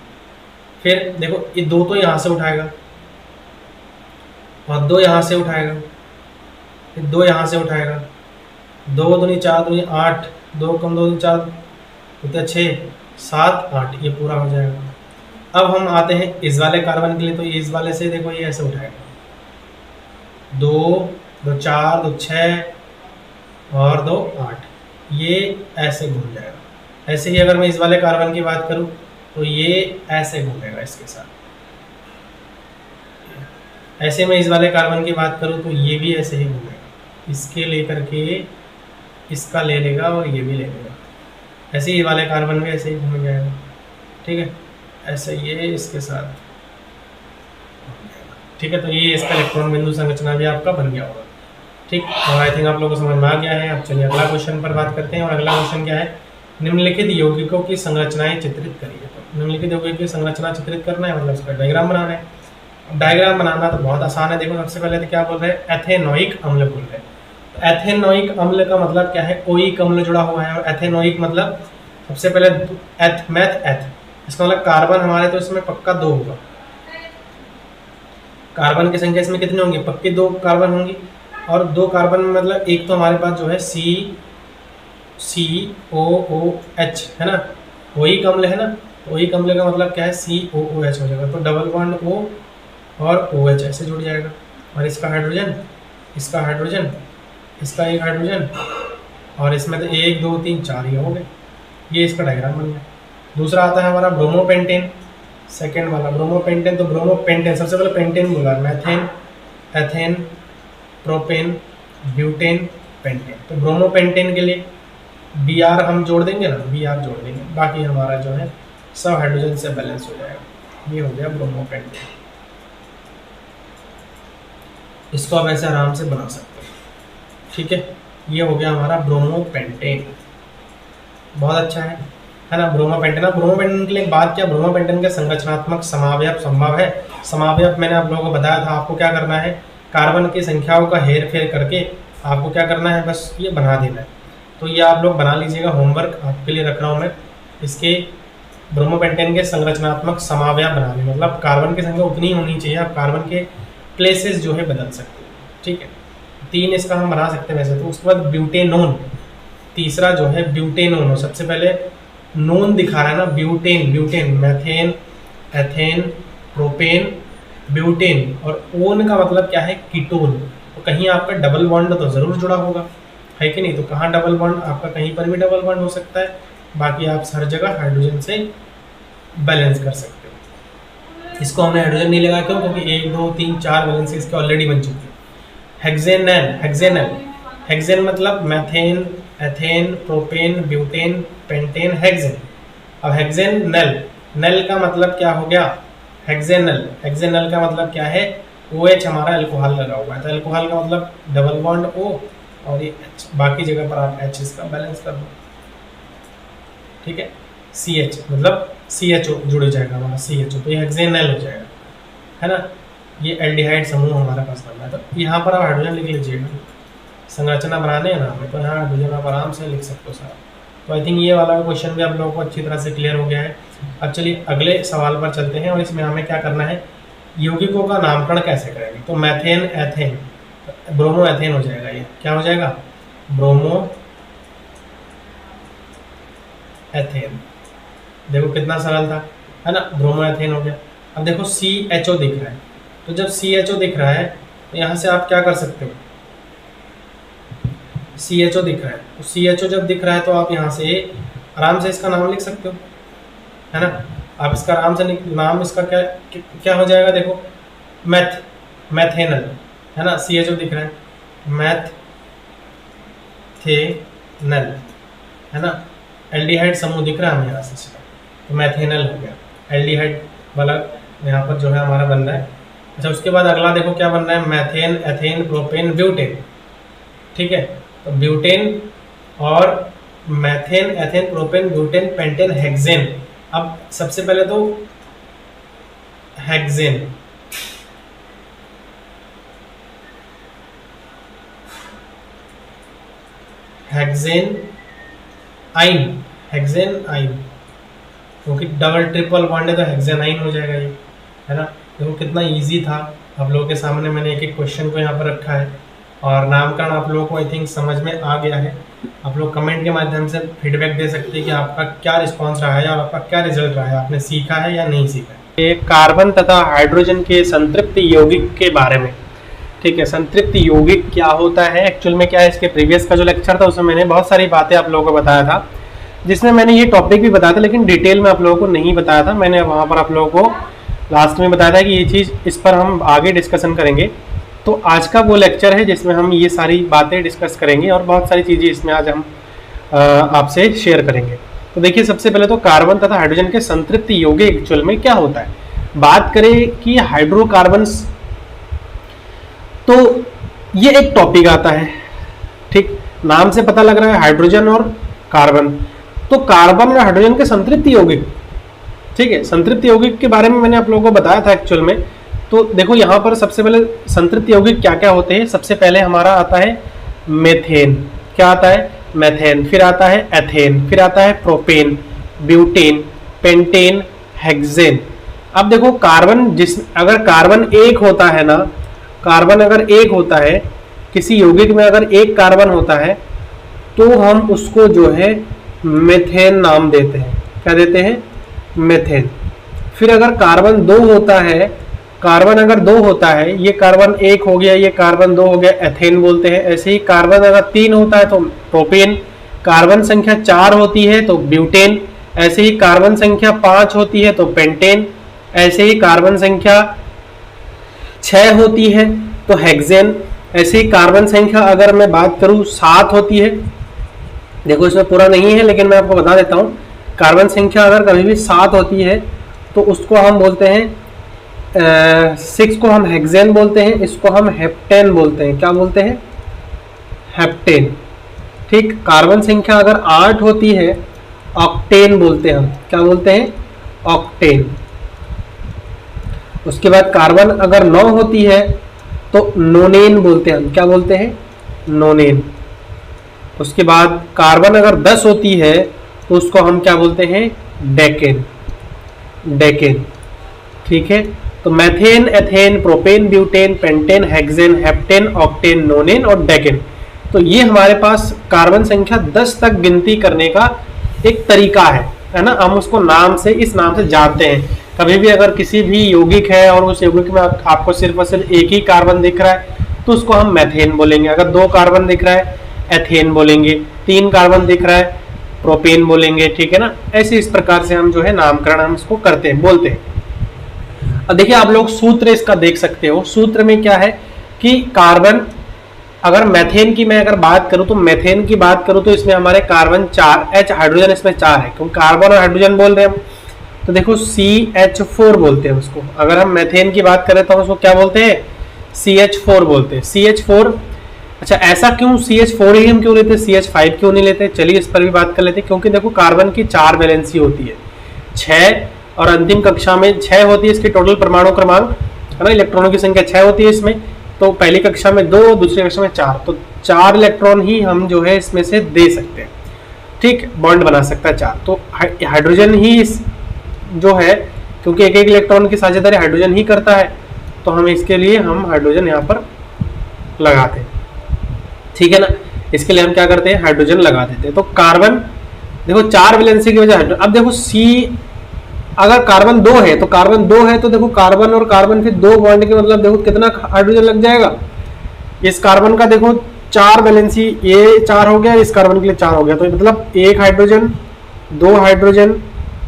फिर देखो ये 2 तो यहाँ से उठाएगा और 2 यहाँ से उठाएगा, फिर 2 यहाँ से उठाएगा, 2 दूनी 4 दूनी 8, 2 कम 2 4 होता 6 7 8, ये पूरा हो जाएगा। अब हम आते हैं इस वाले कार्बन के लिए, तो ये इस वाले से देखो ये ऐसे उठाएगा, 2 2 4 2 6 और 2 8, ये ऐसे घूम जाएगा। ऐसे ही अगर मैं इस वाले कार्बन की बात करूं तो ये ऐसे घूमेगा इसके साथ। ऐसे में इस वाले कार्बन की बात करूं तो ये भी ऐसे ही घूमेगा, इसके लेकर के इसका ले लेगा और ये भी ले लेगा। ऐसे ही वाले कार्बन भी ऐसे ही घूम जाएगा, ठीक है, ऐसे ये इसके साथ, ठीक है। तो ये इसका इलेक्ट्रॉन बिंदु संरचना भी आपका बन गया होगा, ठीक। और आई थिंक आप लोगों को समझ में आ गया है। अब चलिए अगला क्वेश्चन पर बात करते हैं। और अगला क्वेश्चन क्या है, निम्नलिखित यौगिकों की संरचनाएं चित्रित करिए। तो निम्नलिखित यौगिकों की संरचना चित्रित करना है, मतलब उसका डायग्राम बनाना है। डायग्राम बनाना तो बहुत आसान है। देखो सबसे पहले तो क्या बोल रहे हैं, एथेनोइक अम्ल बोल रहे हैं। एथेनोइक अम्ल का मतलब क्या है, ओइक अम्ल जुड़ा हुआ है। और एथेनोइक मतलब सबसे पहले एथ, मैथ एथ, इसका मतलब कार्बन हमारे तो इसमें पक्का 2 होगा। कार्बन की संख्या इसमें कितनी होंगी, पक्की 2 कार्बन होंगी। और 2 कार्बन में मतलब एक तो हमारे पास जो है COOH है ना, ओइक अम्ल है ना। ओइक अम्ल का मतलब क्या है, COOH हो जाएगा। तो डबल बॉन्ड O और OH ऐसे जुड़ जाएगा। और इसका हाइड्रोजन, इसका हाइड्रोजन, इसका एक हाइड्रोजन, और इसमें तो 1 2 3 4 ही हो गए। ये इसका डायग्राम बन गया। दूसरा आता है हमारा ब्रोमोपेंटेन, सेकेंड वाला ब्रोमोपेंटेन। तो ब्रोमोपेंटेन सबसे पहले पेंटेन बोला, methane, ethane, propane, butane, pentane. तो ब्रोमोपेंटेन के लिए Br हम जोड़ देंगे ना, Br जोड़ देंगे, बाकी हमारा जो है सब हाइड्रोजन से बैलेंस हो जाएगा। ये हो गया ब्रोमोपेंटेन। इसको आप ऐसे आराम से बना सकते हैं, ठीक है। ये हो गया हमारा ब्रोमोपेंटेन, बहुत अच्छा है ना ब्रोमोपेंटेन। अब ब्रोमोपेंटेन के लिए एक बात, क्या ब्रोमोपेंटेन का संरचनात्मक समावयव संभव है। समावयव मैंने आप लोगों को बताया था, आपको क्या करना है, कार्बन की संख्याओं का हेर फेर करके आपको क्या करना है, बस ये बना देना है। तो ये आप लोग बना लीजिएगा, होमवर्क आपके लिए रख रहा हूँ मैं। इसके ब्रोमोपेंटेन के संरचनात्मक समावयव बनाने, मतलब कार्बन की संख्या उतनी होनी चाहिए, आप कार्बन के प्लेसेस जो है बदल सकते हैं, ठीक है। 3 इसका हम बना सकते हैं वैसे तो। उसके बाद ब्यूटेनोन, तीसरा जो है ब्यूटेनोन। सबसे पहले नोन दिखा रहा है ना, butane, butane, methane, ethane, propane, butane. और ओन का मतलब क्या है, कीटोन। तो कहीं आपका डबल बॉन्ड तो ज़रूर जुड़ा होगा, है कि नहीं। तो कहाँ डबल बॉन्ड, आपका कहीं पर भी डबल बॉन्ड हो सकता है, बाकी आप हर जगह हाइड्रोजन से बैलेंस कर सकते हो। इसको हमने हाइड्रोजन नहीं लगा क्यों, क्योंकि 1 2 3 4 बैलेंस इसके ऑलरेडी बन चुके हैं। हेक्सेनल, हेक्सेनल, हेक्सेन मतलब methane, ethane, propane, butane, pentane, hexane. अब हेक्सेन नल, नल का मतलब क्या हो गया, हेक्सेनल। हेक्सेनल का मतलब क्या है, OH हमारा अल्कोहल लगा हुआ है, तो अल्कोहल का मतलब डबल बॉन्ड O और ये H, बाकी जगह पर आप H इसका बैलेंस कर दो, ठीक है। CH मतलब CHO जुड़ जाएगा हमारा, CHO, तो ये हेक्सेनल हो जाएगा, है ना। ये एल्डिहाइड समूह हमारे पास बन रहा है। तो यहाँ पर आप हाइड्रोजन लिख लीजिएगा, संरचना बनाने है ना हमें, तो यहाँ हाइड्रोजन आप आराम से लिख सकते हो सारा। तो आई थिंक ये वाला क्वेश्चन भी आप लोगों को अच्छी तरह से क्लियर हो गया है। अब चलिए अगले सवाल पर चलते हैं, और इसमें हमें क्या करना है, यौगिकों का नामकरण कैसे करेंगे। तो मैथेन, एथेन, ब्रोमो एथेन हो जाएगा। ये क्या हो जाएगा, ब्रोमो एथेन। देखो कितना सरल था, है ना, ब्रोमो एथेन हो गया। अब देखो CHO दिख रहा है, तो जब CHO दिख रहा है तो यहाँ से आप क्या कर सकते हो, CHO दिख रहा है, तो CHO जब दिख रहा है तो आप यहाँ से आराम से इसका नाम लिख सकते हो, है ना। आप इसका आराम से नाम इसका क्या क्या हो जाएगा, देखो मैथेनल, है ना। CHO दिख रहा है, मैथेनल, है ना। एल्डिहाइड समूह दिख रहा है हमें यहाँ से इसका, तो मैथेनल हो गया। एल्डिहाइड वाला यहाँ पर जो है हमारा बन रहा है। अच्छा, उसके बाद अगला देखो क्या बन रहा है, मैथेन, एथेन, प्रोपेन, ब्यूटेन, ठीक है। तो ब्यूटेन और methane, ethane, propane, butane, pentane, hexane. अब सबसे पहले तो हेक्सेन, हेक्सेन आइन, हेक्सेन आइन, क्योंकि डबल ट्रिपल बॉन्ड है तो हेक्सेन आइन हो जाएगा ये, है ना। देखो कितना इजी था, आप लोगों के सामने मैंने एक एक क्वेश्चन को यहाँ पर रखा है और नामकरण आप लोगों को आई थिंक समझ में आ गया है। आप लोग कमेंट के माध्यम से फीडबैक दे सकते हैं कि आपका क्या रिस्पॉन्स रहा है और आपका क्या रिजल्ट रहा है, आपने सीखा है या नहीं सीखा है। ये कार्बन तथा हाइड्रोजन के संतृप्त यौगिक के बारे में, ठीक है। संतृप्त यौगिक क्या होता है, एक्चुअल में क्या है, इसके प्रीवियस का जो लेक्चर था उसमें मैंने बहुत सारी बातें आप लोगों को बताया था, जिसमें मैंने ये टॉपिक भी बताया था, लेकिन डिटेल में आप लोगों को नहीं बताया था। मैंने वहाँ पर आप लोगों को लास्ट में बताया था कि ये चीज़, इस पर हम आगे डिस्कशन करेंगे। तो आज का वो लेक्चर है जिसमें हम ये सारी बातें डिस्कस करेंगे और बहुत सारी चीज़ें इसमें आज हम आपसे शेयर करेंगे। तो देखिए, सबसे पहले तो कार्बन तथा हाइड्रोजन के संतृप्त यौगिक एक्चुअल में क्या होता है। बात करें कि हाइड्रोकार्बन्स, तो ये एक टॉपिक आता है, ठीक, नाम से पता लग रहा है हाइड्रोजन और कार्बन, तो कार्बन और हाइड्रोजन के संतृप्त यौगिक, ठीक है। संतृप्त यौगिक के बारे में मैंने आप लोगों को बताया था एक्चुअल में। तो देखो यहाँ पर सबसे पहले संतृप्त यौगिक क्या क्या होते हैं। सबसे पहले हमारा आता है मेथेन, क्या आता है, मेथेन, फिर आता है एथेन, फिर आता है प्रोपेन, ब्यूटेन, पेंटेन, हेक्सेन। अब देखो कार्बन, अगर कार्बन एक होता है ना, कार्बन अगर एक होता है, किसी यौगिक में अगर एक कार्बन होता है तो हम उसको जो है मेथेन नाम देते हैं। क्या देते हैं, मेथेन। फिर अगर कार्बन दो होता है, कार्बन अगर दो होता है, ये कार्बन एक हो गया, ये कार्बन दो हो गया, एथेन बोलते हैं। ऐसे ही कार्बन अगर तीन होता है तो प्रोपेन, कार्बन संख्या चार होती है तो ब्यूटेन, ऐसे ही कार्बन संख्या पांच होती है तो पेंटेन, ऐसे ही कार्बन संख्या छह होती है तो हेक्सेन, ऐसे ही कार्बन संख्या अगर मैं बात करूं सात होती है, देखो इसमें पूरा नहीं है लेकिन मैं आपको बता देता हूं, कार्बन संख्या अगर कभी भी सात होती है तो उसको हम बोलते हैं, सिक्स को हम हेक्सेन बोलते हैं, इसको हम हेप्टेन बोलते हैं। क्या बोलते हैं, हेप्टेन, ठीक। कार्बन संख्या अगर आठ होती है ऑक्टेन बोलते हैं हम। क्या बोलते हैं, ऑक्टेन। उसके बाद कार्बन अगर नौ होती है तो नोनेन बोलते हैं हम। क्या बोलते हैं, नोनेन। उसके बाद कार्बन अगर 10 होती है तो उसको हम क्या बोलते हैं, डेकेन, डेकेन, ठीक है। तो methane, ethane, propane, butane, pentane, hexane, heptane, octane, नोनेन और डेकेन। तो ये हमारे पास कार्बन संख्या 10 तक गिनती करने का एक तरीका है ना। हम उसको नाम से, इस नाम से जानते हैं। कभी भी अगर किसी भी यौगिक है और उस यौगिक में आपको सिर्फ और सिर्फ एक ही कार्बन दिख रहा है तो उसको हम मैथेन बोलेंगे। अगर दो कार्बन दिख रहा है एथेन बोलेंगे, तीन कार्बन दिख रहा है प्रोपेन बोलेंगे, ठीक है ना। ऐसे इस प्रकार से हम जो है नामकरण हम इसको करते हैं, बोलते हैं। अब देखिए आप लोग सूत्र इसका देख सकते हो। सूत्र में क्या है कि कार्बन, अगर मेथेन की मैं अगर बात करूं तो मेथेन की बात करूं तो इसमें हमारे कार्बन चार, एच हाइड्रोजन इसमें चार है, क्योंकि कार्बन और हाइड्रोजन बोल रहे हैं हम, तो देखो CH4 बोलते हैं उसको। अगर हम मेथेन की बात करें तो हम उसको क्या बोलते हैं, CH4 बोलते हैं। CH4, अच्छा ऐसा क्यों, CH4 ही हम क्यों लेते हैं, CH5 क्यों नहीं लेते, चलिए इस पर भी बात कर लेते हैं। क्योंकि देखो कार्बन की चार वैलेंसी होती है, 6, और अंतिम कक्षा में 6 होती है इसकी टोटल परमाणु क्रमांक, है ना। इलेक्ट्रॉनों की संख्या 6 होती है इसमें, तो पहली कक्षा में 2, दूसरी कक्षा में 4, तो 4 इलेक्ट्रॉन ही हम जो है इसमें से दे सकते हैं, ठीक। बॉन्ड बना सकता है 4, तो हाइड्रोजन ही इस जो है, क्योंकि एक एक इलेक्ट्रॉन की साझेदारी हाइड्रोजन ही करता है, तो हम इसके लिए हम हाइड्रोजन यहाँ पर लगाते हैं, ठीक है ना। इसके लिए हम क्या करते हैं, हाइड्रोजन लगा देते हैं। तो कार्बन देखो 4 वैलेंसी की वजह, अब देखो अगर कार्बन 2 है तो कार्बन 2 है तो देखो कार्बन और कार्बन फिर 2 बॉन्ड के मतलब देखो कितना हाइड्रोजन लग जाएगा। इस कार्बन का देखो 4 वैलेंसी, ये 4 हो गया, इस कार्बन के लिए 4 हो गया, तो मतलब 1 hydrogen, 2 hydrogen,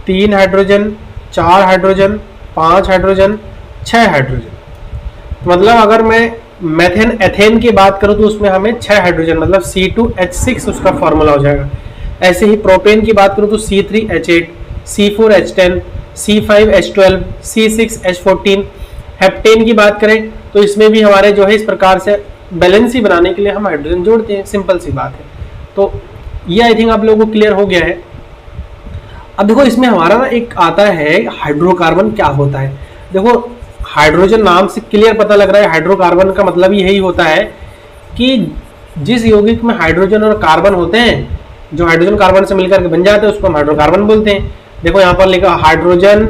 3 hydrogen, 4 hydrogen, 5 hydrogen, 6 hydrogen. मतलब अगर मैं मेथेन एथेन की बात करूं तो उसमें हमें 6 हाइड्रोजन, मतलब C2H6 उसका फॉर्मूला हो जाएगा। ऐसे ही प्रोपेन की बात करूं तो C3H8, C4H10, C5H12, C6H14। Heptane की बात करें तो इसमें भी हमारे जो है इस प्रकार से बैलेंसी बनाने के लिए हम हाइड्रोजन जोड़ते हैं, सिंपल सी बात है। तो ये आई थिंक आप लोगों को क्लियर हो गया है। अब देखो इसमें हमारा ना एक आता है हाइड्रोकार्बन क्या होता है। देखो हाइड्रोजन नाम से क्लियर पता लग रहा है, हाइड्रोकार्बन का मतलब यही होता है कि जिस यौगिक में हाइड्रोजन और कार्बन होते हैं, जो हाइड्रोजन कार्बन से मिलकर के बन जाते हैं उसको हम हाइड्रोकार्बन बोलते हैं। देखो यहाँ पर लिखा हाइड्रोजन,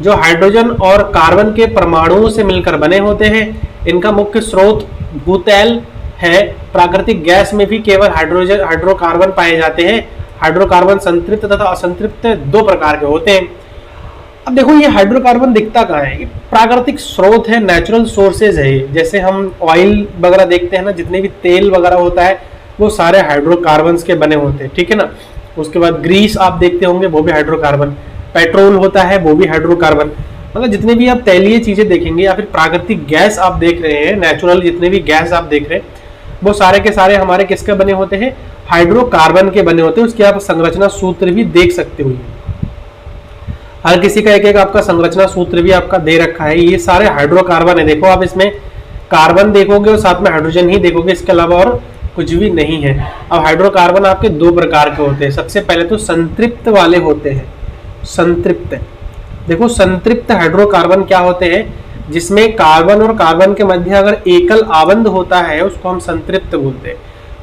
जो हाइड्रोजन और कार्बन के परमाणुओं से मिलकर बने होते हैं। इनका मुख्य स्रोत भूतैल है। प्राकृतिक गैस में भी केवल हाइड्रोकार्बन पाए जाते हैं। हाइड्रोकार्बन संतृप्त तथा असंतृप्त दो प्रकार के होते हैं। अब देखो ये हाइड्रोकार्बन दिखता कहाँ है, ये प्राकृतिक स्रोत है, नेचुरल सोर्सेज है। जैसे हम ऑयल वगैरह देखते हैं ना, जितने भी तेल वगैरह होता है वो सारे हाइड्रोकार्बन्स के बने होते हैं, ठीक है ना। उसके बाद ग्रीस आप देखते होंगे वो भी हाइड्रोकार्बन, पेट्रोल होता है वो भी हाइड्रोकार्बन। मतलब जितने भी आप तैलीय चीजें देखेंगे या फिर प्राकृतिक गैस आप देख रहे हैं, नेचुरल जितने भी गैस आप देख रहे हैं वो सारे के सारे हमारे किसके बने होते हैं, हाइड्रोकार्बन के बने होते हैं। उसके आप संरचना सूत्र भी देख सकते हो, हर किसी का एक एक आपका संरचना सूत्र भी आपका दे रखा है। ये सारे हाइड्रोकार्बन है। देखो आप इसमें कार्बन देखोगे और साथ में हाइड्रोजन ही देखोगे, इसके अलावा और कुछ भी नहीं है। अब हाइड्रोकार्बन आपके दो प्रकार के होते हैं। सबसे पहले तो संतृप्त वाले होते हैं, संतृप्त। देखो संतृप्त हाइड्रोकार्बन क्या होते हैं, जिसमें कार्बन और कार्बन के मध्य अगर एकल आबंध होता है उसको हम संतृप्त बोलते हैं।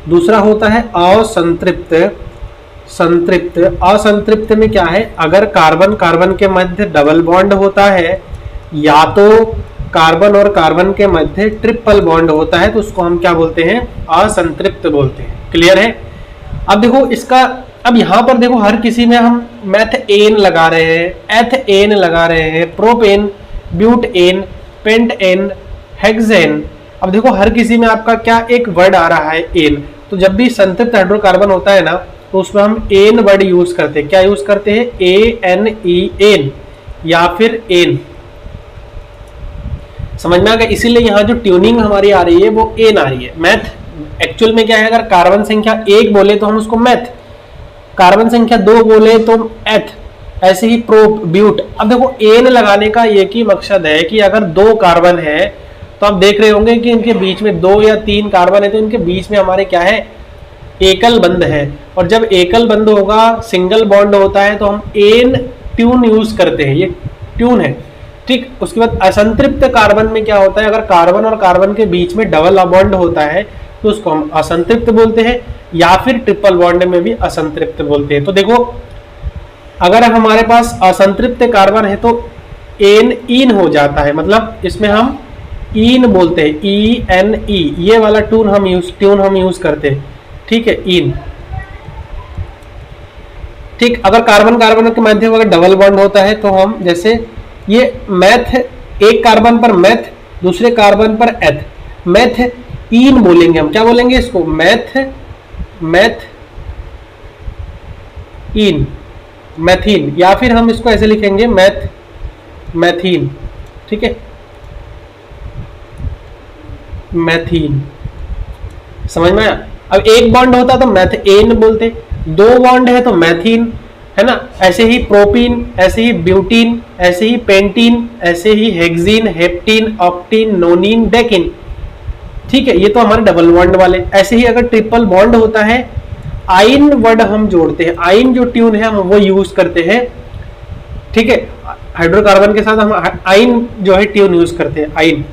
दूसरा होता है असंतृप्त। संतृप्त, असंतृप्त में क्या है, अगर कार्बन कार्बन के मध्य डबल बॉन्ड होता है या तो कार्बन और कार्बन के मध्य ट्रिपल बॉन्ड होता है तो उसको हम क्या बोलते हैं, असंतृप्त बोलते हैं। क्लियर है। अब देखो इसका, अब यहां पर देखो हर किसी में हम मेथेन लगा रहे हैं, एथेन लगा रहे हैं, प्रोपेन, ब्यूटेन, पेंटेन, हेक्सेन। अब देखो हर किसी में आपका क्या एक वर्ड आ रहा है, एन। तो जब भी संतृप्त हाइड्रोकार्बन होता है ना तो उसमें हम एन वर्ड यूज करते हैं। क्या यूज करते हैं, ANE, एन या फिर एन। समझ में आ गया। इसीलिए यहाँ जो ट्यूनिंग हमारी आ रही है वो एन आ रही है। मैथ एक्चुअल में क्या है, अगर कार्बन संख्या 1 बोले तो हम उसको मैथ, कार्बन संख्या 2 बोले तो एथ, ऐसे ही प्रो, ब्यूट। अब देखो एन लगाने का एक ही मकसद है कि अगर 2 कार्बन है तो आप देख रहे होंगे कि इनके बीच में 2 या 3 कार्बन है तो इनके बीच में हमारे क्या है, एकल बंध है। और जब एकल बंध होगा, सिंगल बॉन्ड होता है तो हम एन ट्यून यूज करते हैं, ये ट्यून है, ठीक। उसके बाद असंतृप्त कार्बन में क्या होता है, अगर कार्बन और कार्बन के बीच में डबल बॉन्ड होता है तो उसको हम असंतृप्त बोलते हैं या फिर ट्रिपल बॉन्ड में भी असंतृप्त बोलते हैं। तो देखो अगर हमारे पास असंतृप्त कार्बन है तो एन इन हो जाता है, मतलब इसमें हम इन बोलते हैं, ENE, ये वाला ट्यून हम यूज करते हैं, ठीक है, इन। ठीक, अगर कार्बन कार्बन के मध्य अगर डबल बॉन्ड होता है तो हम जैसे ये मैथ, एक कार्बन पर मैथ, दूसरे कार्बन पर एथ, मैथ इन बोलेंगे हम। क्या बोलेंगे इसको, मैथ, मैथ इन, मैथीन, या फिर हम इसको ऐसे लिखेंगे मैथ, मैथीन, ठीक है, मैथीन। समझ में आया। अब एक बॉन्ड होता तो मैथेन बोलते, 2 बॉन्ड है तो मैथीन, है ना। ऐसे ही प्रोपीन, ऐसे ही ब्यूटीन, ऐसे ही पेंटीन, ऐसे ही हेक्सीन, हेप्टीन, ऑक्टीन, नोनीन, डेकिन, ठीक है। ये तो हमारे डबल बॉन्ड वाले। ऐसे ही अगर ट्रिपल बॉन्ड होता है, आइन वर्ड हम जोड़ते हैं, आइन जो ट्यून है हम वो यूज करते हैं, ठीक है। हाइड्रोकार्बन के साथ हम आइन जो है ट्यून यूज करते हैं, आइन,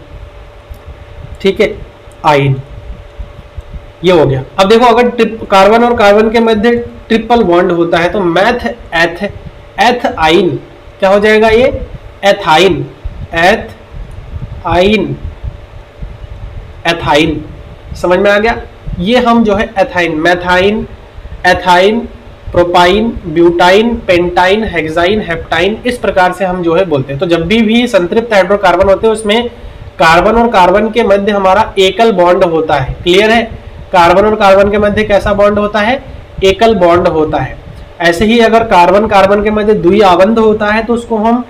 ठीक है, आइन। ये हो गया। अब देखो अगर कार्बन और कार्बन के मध्य ट्रिपल बॉन्ड होता है तो मैथ, एथ, एथाइन, क्या हो जाएगा ये, एथाइन, एथाइन, एथाइन। समझ में आ गया। ये हम जो है ethyne, methyne, ethyne, propyne, butyne, pentyne, hexyne, heptyne, इस प्रकार से हम जो है बोलते हैं। तो जब भी संतृप्त हाइड्रोकार्बन होते हैं उसमें कार्बन और कार्बन के मध्य हमारा एकल बॉन्ड होता है। क्लियर है। कार्बन और कार्बन के मध्य कैसा बॉन्ड होता है, एकल बॉन्ड होता है। ऐसे ही अगर कार्बन कार्बन के मध्य द्वि आबंध होता है तो उसको हम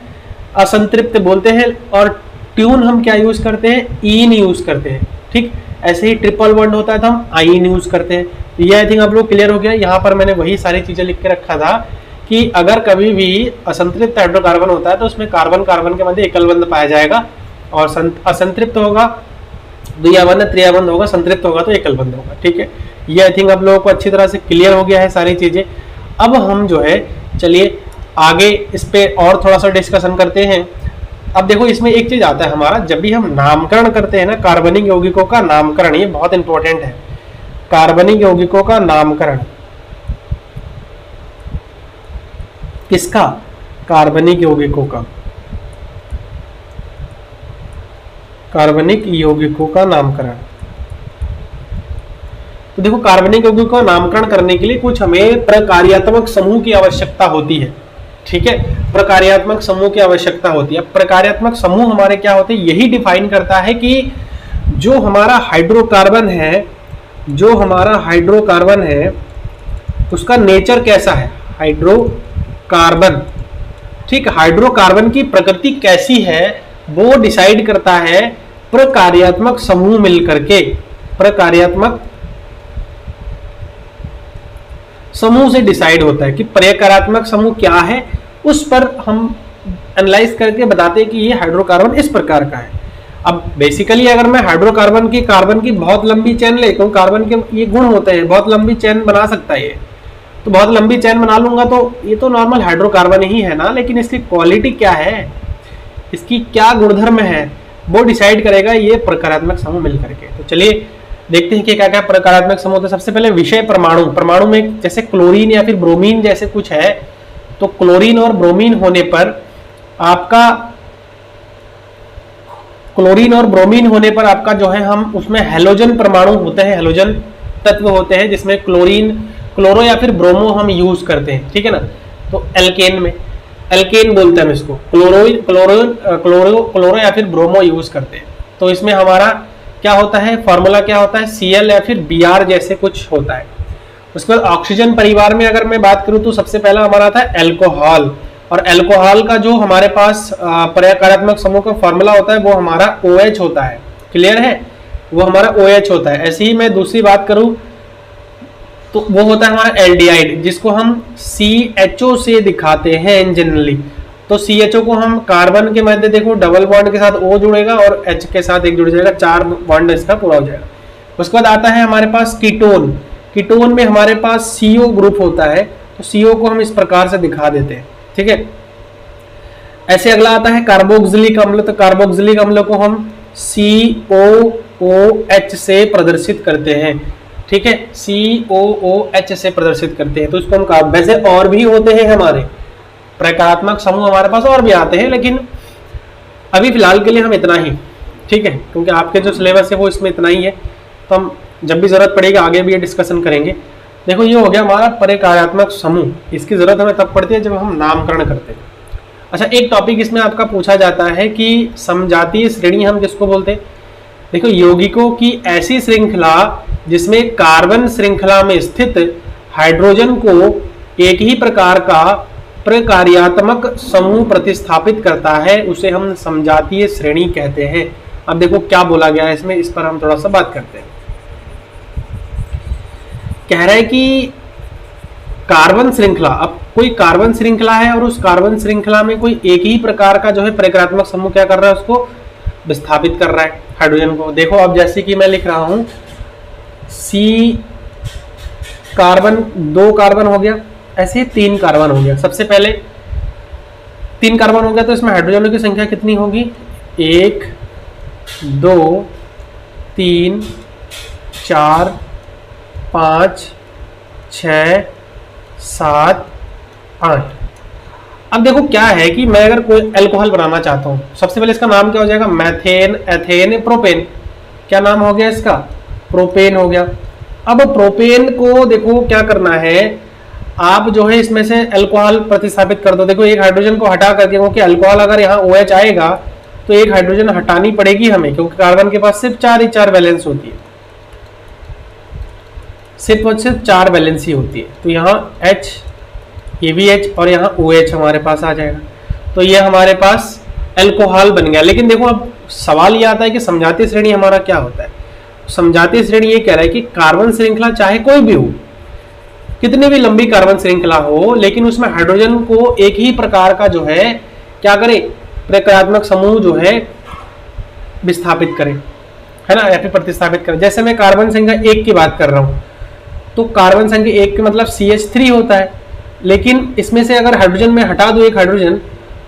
असंतृप्त बोलते हैं और ट्यून हम क्या यूज करते हैं, इन यूज करते हैं, ठीक। ऐसे ही ट्रिपल बॉन्ड होता है तो हम आइन यूज करते हैं। ये आई थिंक आप लोग क्लियर हो गया। यहाँ पर मैंने वही सारी चीजें लिख के रखा था कि अगर कभी भी असंतृप्त हाइड्रोकार्बन होता है तो उसमें कार्बन कार्बन के मध्य एकल बंध पाया जाएगा और असंतृप्त होगा द्विआबंध त्रिआबंध होगा, संतृप्त होगा तो एकल बंध होगा। ठीक है, ये आई थिंक आप लोगों को अच्छी तरह से क्लियर हो गया है सारी चीजें। अब हम जो है चलिए आगे इस पे और थोड़ा सा डिस्कशन करते हैं। अब देखो इसमें एक चीज आता है हमारा, जब भी हम नामकरण करते हैं ना, कार्बनिक यौगिकों का नामकरण, ये बहुत इंपॉर्टेंट है। कार्बनिक यौगिकों का नामकरण किसका? कार्बनिक यौगिकों का, कार्बनिक यौगिकों का नामकरण। तो देखो कार्बनिक यौगिकों का नामकरण करने के लिए कुछ हमें प्रकार्यात्मक समूह की आवश्यकता होती है। ठीक है, प्रकार्यात्मक समूह की आवश्यकता होती है। प्रकार्यात्मक समूह हमारे क्या होते हैं, यही डिफाइन करता है कि जो हमारा हाइड्रोकार्बन है, जो हमारा हाइड्रोकार्बन है उसका नेचर कैसा है, हाइड्रोकार्बन। ठीक, हाइड्रोकार्बन की प्रकृति कैसी है वो डिसाइड करता है प्रकार्यात्मक समूह मिलकर के, प्रकार्यात्मक समूह से डिसाइड होता है कि प्रकार्यात्मक समूह क्या है, उस पर हम एनालाइज करके बताते हैं कि ये हाइड्रोकार्बन इस प्रकार का है। अब बेसिकली अगर मैं हाइड्रोकार्बन की, कार्बन की बहुत लंबी चेन ले, क्योंकि कार्बन के ये गुण होते हैं, बहुत लंबी चेन बना सकता है ये, तो बहुत लंबी चेन बना लूंगा तो ये तो नॉर्मल हाइड्रोकार्बन ही है ना, लेकिन इसकी क्वालिटी क्या है, इसकी क्या गुणधर्म है, वो डिसाइड करेगा ये प्रकारात्मक समूह मिल करके। तो चलिए देखते हैं कि क्या क्या प्रकारात्मक समूह होते हैं। सबसे पहले विषय परमाणु, परमाणु में जैसे क्लोरीन या फिर ब्रोमीन जैसे कुछ है, तो क्लोरीन और ब्रोमीन होने पर आपका, क्लोरीन और ब्रोमीन होने पर आपका जो है, हम उसमें हेलोजन परमाणु होते हैं, हेलोजन तत्व होते हैं जिसमें क्लोरीन, क्लोरो या फिर ब्रोमो हम यूज करते हैं। ठीक है ना, तो एल्केन में, एल्केन बोलते हैं हम इसको, क्लोरो या फिर ब्रोमो यूज करते हैं। तो इसमें हमारा क्या होता है, फॉर्मूला क्या होता है, Cl या फिर Br जैसे कुछ होता है। उसके बाद ऑक्सीजन परिवार में अगर मैं बात करूं तो सबसे पहला हमारा आता है एल्कोहल, और एल्कोहल का जो हमारे पास प्रकारात्मक समूह का फॉर्मूला होता है वो हमारा OH होता है। क्लियर है, वो हमारा OH होता है। ऐसे ही मैं दूसरी बात करूं तो वो होता है हमारा एल्डिहाइड, जिसको हम CHO से दिखाते हैं जनरली। तो CHO को हम कार्बन के मध्य देखो डबल बॉन्ड के साथ O जुड़ेगा और H के साथ एक जुड़ जाएगा, 4 बॉन्ड इसका पूरा हो जाएगा। उसके बाद आता है हमारे पास कीटोन, कीटोन में हमारे पास CO ग्रुप होता है, तो CO को हम इस प्रकार से दिखा देते हैं। ठीक है, ऐसे अगला आता है कार्बोक्सिलिक अम्ल, तो कार्बोक्सिलिक अम्ल को हम COOH से प्रदर्शित करते हैं। ठीक है, COOH से प्रदर्शित करते हैं, तो इसको हम, वैसे और भी होते हैं हमारे प्रकारात्मक समूह, हमारे पास और भी आते हैं, लेकिन अभी फिलहाल के लिए हम इतना ही। ठीक है, क्योंकि आपके जो सिलेबस है वो इसमें इतना ही है, तो हम जब भी जरूरत पड़ेगी आगे भी ये डिस्कशन करेंगे। देखो ये हो गया हमारा प्रकार्यात्मक समूह, इसकी जरूरत हमें तब पड़ती है जब हम नामकरण करते हैं। अच्छा, एक टॉपिक इसमें आपका पूछा जाता है कि समजातीय श्रेणी हम किसको बोलते हैं। देखो यौगिकों की ऐसी श्रृंखला जिसमें कार्बन श्रृंखला में स्थित हाइड्रोजन को एक ही प्रकार का प्रकार्यात्मक समूह प्रतिस्थापित करता है, उसे हम समजातीय श्रेणी कहते हैं। अब देखो क्या बोला गया है इसमें, इस पर हम थोड़ा सा बात करते हैं। कह रहा है कि कार्बन श्रृंखला, अब कोई कार्बन श्रृंखला है और उस कार्बन श्रृंखला में कोई एक ही प्रकार का जो है प्रकारात्मक समूह क्या कर रहा है, उसको विस्थापित कर रहा है हाइड्रोजन को। देखो अब जैसे कि मैं लिख रहा हूं C कार्बन, 2 कार्बन हो गया, ऐसे 3 कार्बन हो गया। सबसे पहले 3 कार्बन हो गया तो इसमें हाइड्रोजनों की संख्या कितनी होगी, 1 2 3 4 5 6 7 8। अब देखो क्या है कि मैं अगर कोई अल्कोहल बनाना चाहता हूं, सबसे पहले इसका नाम क्या हो जाएगा, मैथेन, एथेन, प्रोपेन। क्या नाम हो गया इसका, प्रोपेन हो गया। अब प्रोपेन को देखो क्या करना है, आप जो है इसमें से अल्कोहल प्रतिस्थापित कर दो। देखो एक हाइड्रोजन को हटा करके, क्योंकि अल्कोहल अगर यहाँ OH आएगा तो एक हाइड्रोजन हटानी पड़ेगी हमें, क्योंकि कार्बन के पास सिर्फ 4 ही 4 वैलेंस होती है, सिर्फ और सिर्फ 4 वैलेंसी होती है। तो यहाँ H, ये भी H और यहाँ OH हमारे पास आ जाएगा, तो ये हमारे पास अल्कोहल बन गया। लेकिन देखो अब सवाल ये आता है कि समजातीय श्रेणी हमारा क्या होता है। समजातीय श्रेणी ये कह रहा है कि कार्बन श्रृंखला चाहे कोई भी हो, कितनी भी लंबी कार्बन श्रृंखला हो, लेकिन उसमें हाइड्रोजन को एक ही प्रकार का जो है क्या करे, प्रकारात्मक समूह जो है विस्थापित करे, है ना, या फिर प्रतिस्थापित करें। जैसे मैं कार्बन संख्या 1 की बात कर रहा हूँ, तो कार्बन संख्या 1 के मतलब CH3 होता है, लेकिन इसमें से अगर हाइड्रोजन में हटा दो एक हाइड्रोजन,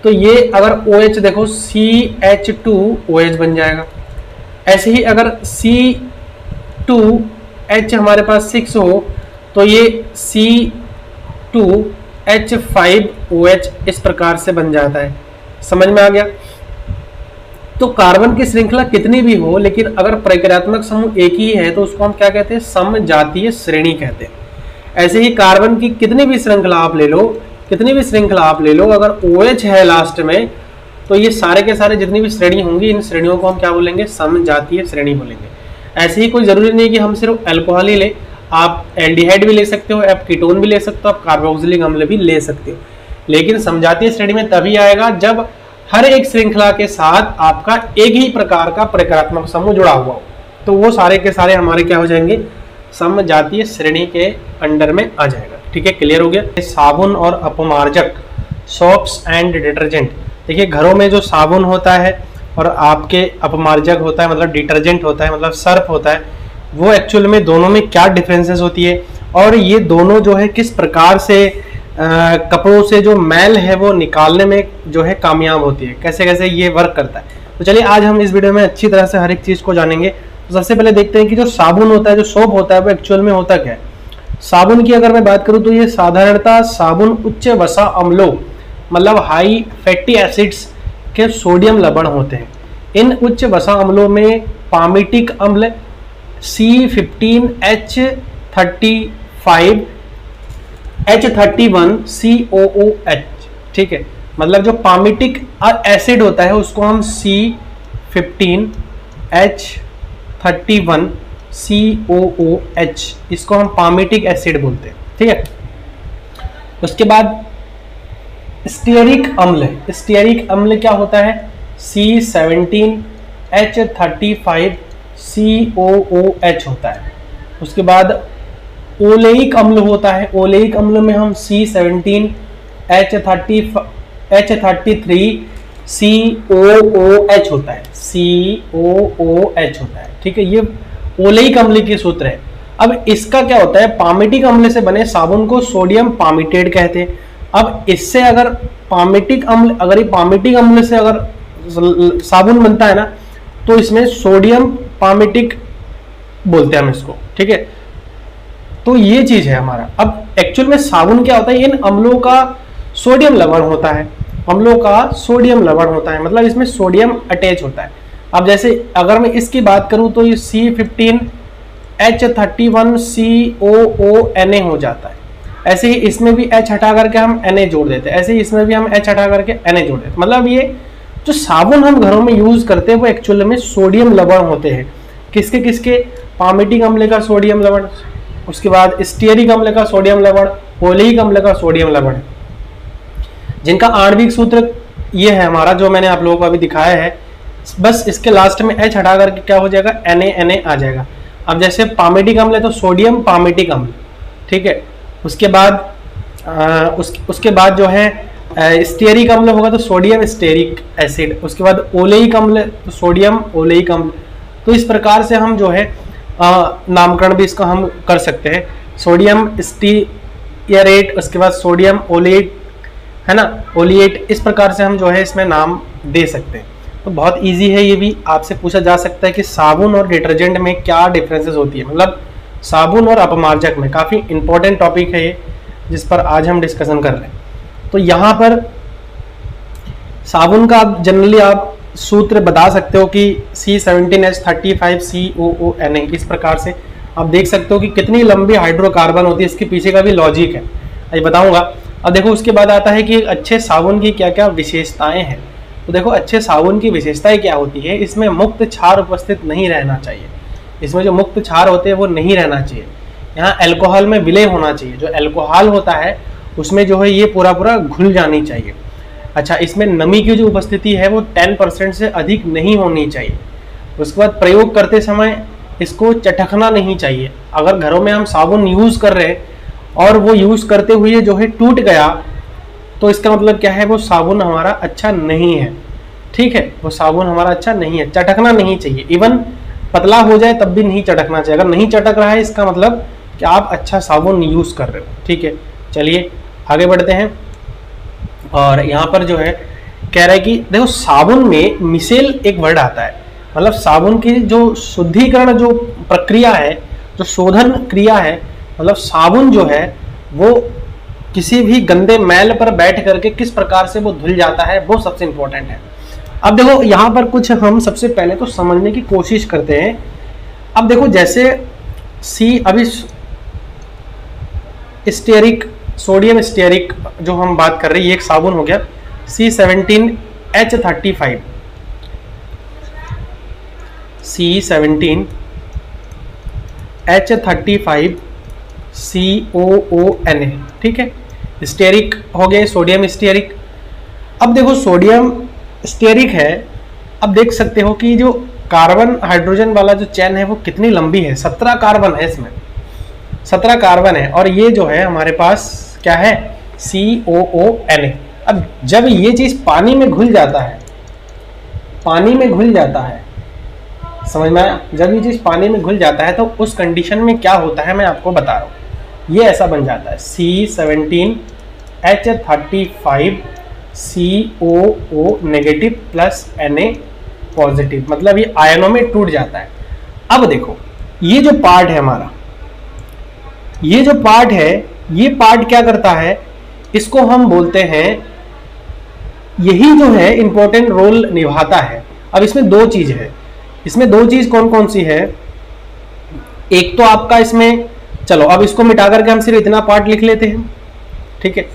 तो ये अगर OH देखो CH2OH बन जाएगा। ऐसे ही अगर C2H हमारे पास 6 हो तो ये C2H5OH इस प्रकार से बन जाता है। समझ में आ गया? तो कार्बन की श्रृंखला कितनी भी हो, लेकिन अगर प्रक्रियात्मक समूह एक ही है तो उसको हम क्या कहते हैं? समजातीय श्रेणी कहते हैं। ऐसे ही कार्बन की कितनी भी श्रृंखला आप ले लो, अगर OH है लास्ट में, तो ये सारे के सारे जितनी भी श्रेणी होंगी, इन श्रेणियों को हम क्या बोलेंगे? समजातीय श्रेणी बोलेंगे। ऐसे ही कोई जरूरी नहीं कि हम सिर्फ अल्कोहल ही ले, आप एल्डिहाइड भी ले सकते हो, आप कीटोन भी ले सकते हो, आप कार्बोक्सिलिक अम्ल भी ले सकते हो। लेकिन समजातीय श्रेणी में तभी आएगा जब हर एक श्रृंखला के साथ आपका एक ही प्रकार का प्रकारात्मक समूह जुड़ा हुआ हो, तो वो सारे के सारे हमारे क्या हो जाएंगे? समजातीय श्रेणी के अंडर में आ जाएगा। ठीक है, क्लियर हो गया? साबुन और अपमार्जक, सोप्स एंड डिटर्जेंट। देखिए, घरों में जो साबुन होता है और आपके अपमार्जक होता है, मतलब डिटर्जेंट होता है, मतलब सर्फ होता है, वो एक्चुअल में दोनों में क्या डिफरेंसेस होती है, और ये दोनों जो है किस प्रकार से कपड़ों से जो मैल है वो निकालने में जो है कामयाब होती है, कैसे कैसे ये वर्क करता है। तो चलिए आज हम इस वीडियो में अच्छी तरह से हर एक चीज़ को जानेंगे। तो सबसे पहले देखते हैं कि जो साबुन होता है, जो सोप होता है, वो एक्चुअल में होता क्या है। साबुन की अगर मैं बात करूं तो ये साधारणतः साबुन उच्च वसा अम्लों, मतलब हाई फैटी एसिड्स के सोडियम लवण होते हैं। इन उच्च वसा अम्लों में पामिटिक अम्ल C15H35 H31COOH, ठीक है, मतलब जो पामिटिक एसिड होता है उसको हम C15H31COOH, इसको हम पामिटिक एसिड बोलते हैं। ठीक है, उसके बाद स्टीयरिक अम्ल, स्टीयरिक अम्ल क्या होता है? C17H35COOH होता है। उसके बाद ओलेइक अम्ल होता है, ओलेइक अम्ल में हम C17H33COOH होता है, COOH होता है। ठीक है, ये ओलेइक अम्ल के सूत्र है। अब इसका क्या होता है? पामिटिक अम्ल से बने साबुन को सोडियम पामिटेट कहते हैं। अब इससे अगर पामिटिक अम्ल, अगर ये पामिटिक अम्ल से अगर साबुन बनता है ना, तो इसमें सोडियम पामिटिक बोलते हैं हम इसको। ठीक है, तो ये चीज है हमारा। अब एक्चुअल में साबुन क्या होता है? इन अम्लों का सोडियम लवण होता है, अम्लों का सोडियम लवण होता है, मतलब इसमें सोडियम अटैच होता है। अब जैसे अगर मैं इसकी बात करूं तो ये C15H31COONA हो जाता है। ऐसे ही इसमें भी H हटा करके हम Na जोड़ देते हैं, ऐसे ही इसमें भी हम H हटा करके Na जोड़ देते हैं। मतलब ये जो साबुन हम घरों में यूज करते हैं वो एक्चुअल में सोडियम लवण होते हैं। किसके किसके? पामिटिक अम्ल का सोडियम लवण, उसके बाद स्टीयरिक अम्ल का सोडियम लवण, ओलेइक अम्ल का सोडियम लवण, जिनका आणविक सूत्र ये है हमारा जो मैंने आप लोगों को अभी दिखाया है। बस इसके लास्ट में H हटा करके क्या हो जाएगा? Na आ जाएगा। अब जैसे पामिटिक अम्ल है तो सोडियम पामिटिक अम्ल, ठीक है। उसके बाद उसके बाद जो है स्टीयरिक अम्ल होगा तो सोडियम स्टीयरिक एसिड, उसके बाद ओलेइक अम्ल तो सोडियम ओलेइक अम्ल। तो इस प्रकार से हम जो है नामकरण भी इसका हम कर सकते हैं, सोडियम स्टीयरेट, उसके बाद सोडियम ओलेट, है ना, ओलिएट। इस प्रकार से हम जो है इसमें नाम दे सकते हैं। तो बहुत इजी है, ये भी आपसे पूछा जा सकता है कि साबुन और डिटर्जेंट में क्या डिफरेंसेस होती है, मतलब साबुन और अपमार्जक में। काफ़ी इंपॉर्टेंट टॉपिक है ये, जिस पर आज हम डिस्कशन कर रहे हैं। तो यहाँ पर साबुन का जनरली आप सूत्र बता सकते हो कि C17H35COONA। इस प्रकार से आप देख सकते हो कि कितनी लंबी हाइड्रोकार्बन होती है, इसके पीछे का भी लॉजिक है, ये बताऊंगा। अब देखो उसके बाद आता है कि अच्छे साबुन की क्या क्या विशेषताएं हैं। तो देखो अच्छे साबुन की विशेषताएं क्या होती है? इसमें मुक्त क्षार उपस्थित नहीं रहना चाहिए, इसमें जो मुक्त क्षार होते हैं वो नहीं रहना चाहिए। यहाँ अल्कोहल में विलय होना चाहिए, जो अल्कोहल होता है उसमें जो है ये पूरा पूरा घुल जानी चाहिए। अच्छा, इसमें नमी की जो उपस्थिति है वो 10% से अधिक नहीं होनी चाहिए। उसके बाद प्रयोग करते समय इसको चटकना नहीं चाहिए। अगर घरों में हम साबुन यूज़ कर रहे हैं और वो यूज़ करते हुए जो है टूट गया, तो इसका मतलब क्या है? वो साबुन हमारा अच्छा नहीं है। ठीक है, वो साबुन हमारा अच्छा नहीं है, चटकना नहीं चाहिए। इवन पतला हो जाए तब भी नहीं चटकना चाहिए। अगर नहीं चटक रहा है इसका मतलब कि आप अच्छा साबुन यूज कर रहे हो। ठीक है, चलिए आगे बढ़ते हैं। और यहाँ पर जो है कह रहा है कि देखो साबुन में मिसेल एक वर्ड आता है, मतलब साबुन की जो शुद्धिकरण जो प्रक्रिया है, जो शोधन क्रिया है, मतलब साबुन जो है वो किसी भी गंदे मैल पर बैठ करके किस प्रकार से वो धुल जाता है, वो सबसे इंपॉर्टेंट है। अब देखो यहाँ पर कुछ हम सबसे पहले तो समझने की कोशिश करते हैं। अब देखो जैसे सी अभी स्टेरिक, सोडियम स्टेरिक जो हम बात कर रहे हैं, ये एक साबुन हो गया C17H35, C17H35 COONA। ठीक है, स्टेरिक हो गए, सोडियम स्टेरिक। अब देखो सोडियम स्टेरिक है, अब देख सकते हो कि जो कार्बन हाइड्रोजन वाला जो चेन है वो कितनी लंबी है, 17 कार्बन है इसमें, 17 कार्बन है। और ये जो है हमारे पास क्या है, COONA। अब जब ये चीज पानी में घुल जाता है, पानी में घुल जाता है, समझ में आया, जब ये चीज पानी में घुल जाता है तो उस कंडीशन में क्या होता है मैं आपको बता रहा हूं। ये ऐसा बन जाता है C17H35 COO negative plus Na positive, मतलब ये आयनों में टूट जाता है। अब देखो ये जो पार्ट है हमारा, ये जो पार्ट है, ये पार्ट क्या करता है, इसको हम बोलते हैं, यही जो है इंपॉर्टेंट रोल निभाता है। अब इसमें दो चीज है, इसमें दो चीज कौन कौन सी है, एक तो आपका इसमें, चलो अब इसको मिटा करके हम सिर्फ इतना पार्ट लिख लेते हैं। ठीक है,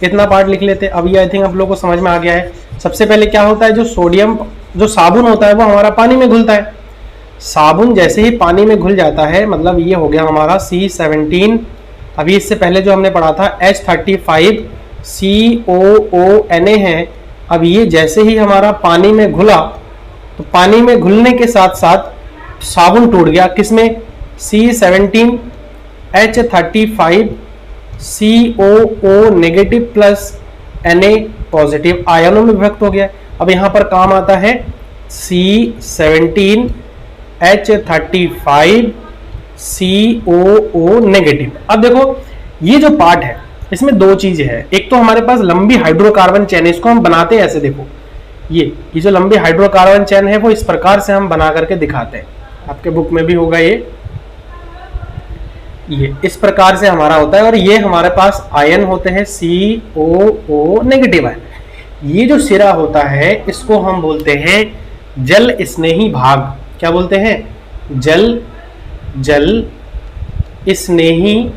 इतना पार्ट लिख लेते हैं। अब ये आई थिंक आप लोगों को समझ में आ गया है। सबसे पहले क्या होता है, जो सोडियम जो साबुन होता है वो हमारा पानी में घुलता है। साबुन जैसे ही पानी में घुल जाता है, मतलब ये हो गया हमारा C17, अभी इससे पहले जो हमने पढ़ा था H35 COONA है। अब ये जैसे ही हमारा पानी में घुला तो पानी में घुलने के साथ साथ साबुन टूट गया, किसमें, C17H35 COO negative plus Na positive, आयनों में विभक्त हो गया। अब यहां पर काम आता है C17H35 COO नेगेटिव। अब देखो ये जो पार्ट है इसमें दो चीजें हैं, एक तो हमारे पास लंबी हाइड्रोकार्बन चेन है, इसको हम बनाते हैं ऐसे, देखो ये जो लंबी हाइड्रोकार्बन चेन है वो इस प्रकार से हम बना करके दिखाते हैं, आपके बुक में भी होगा ये इस प्रकार से हमारा होता है। और ये हमारे पास आयन होते हैं COO नेगेटिव आयन। ये जो सिरा होता है इसको हम बोलते हैं जल स्नेही भाग। क्या बोलते हैं, जल स्नेही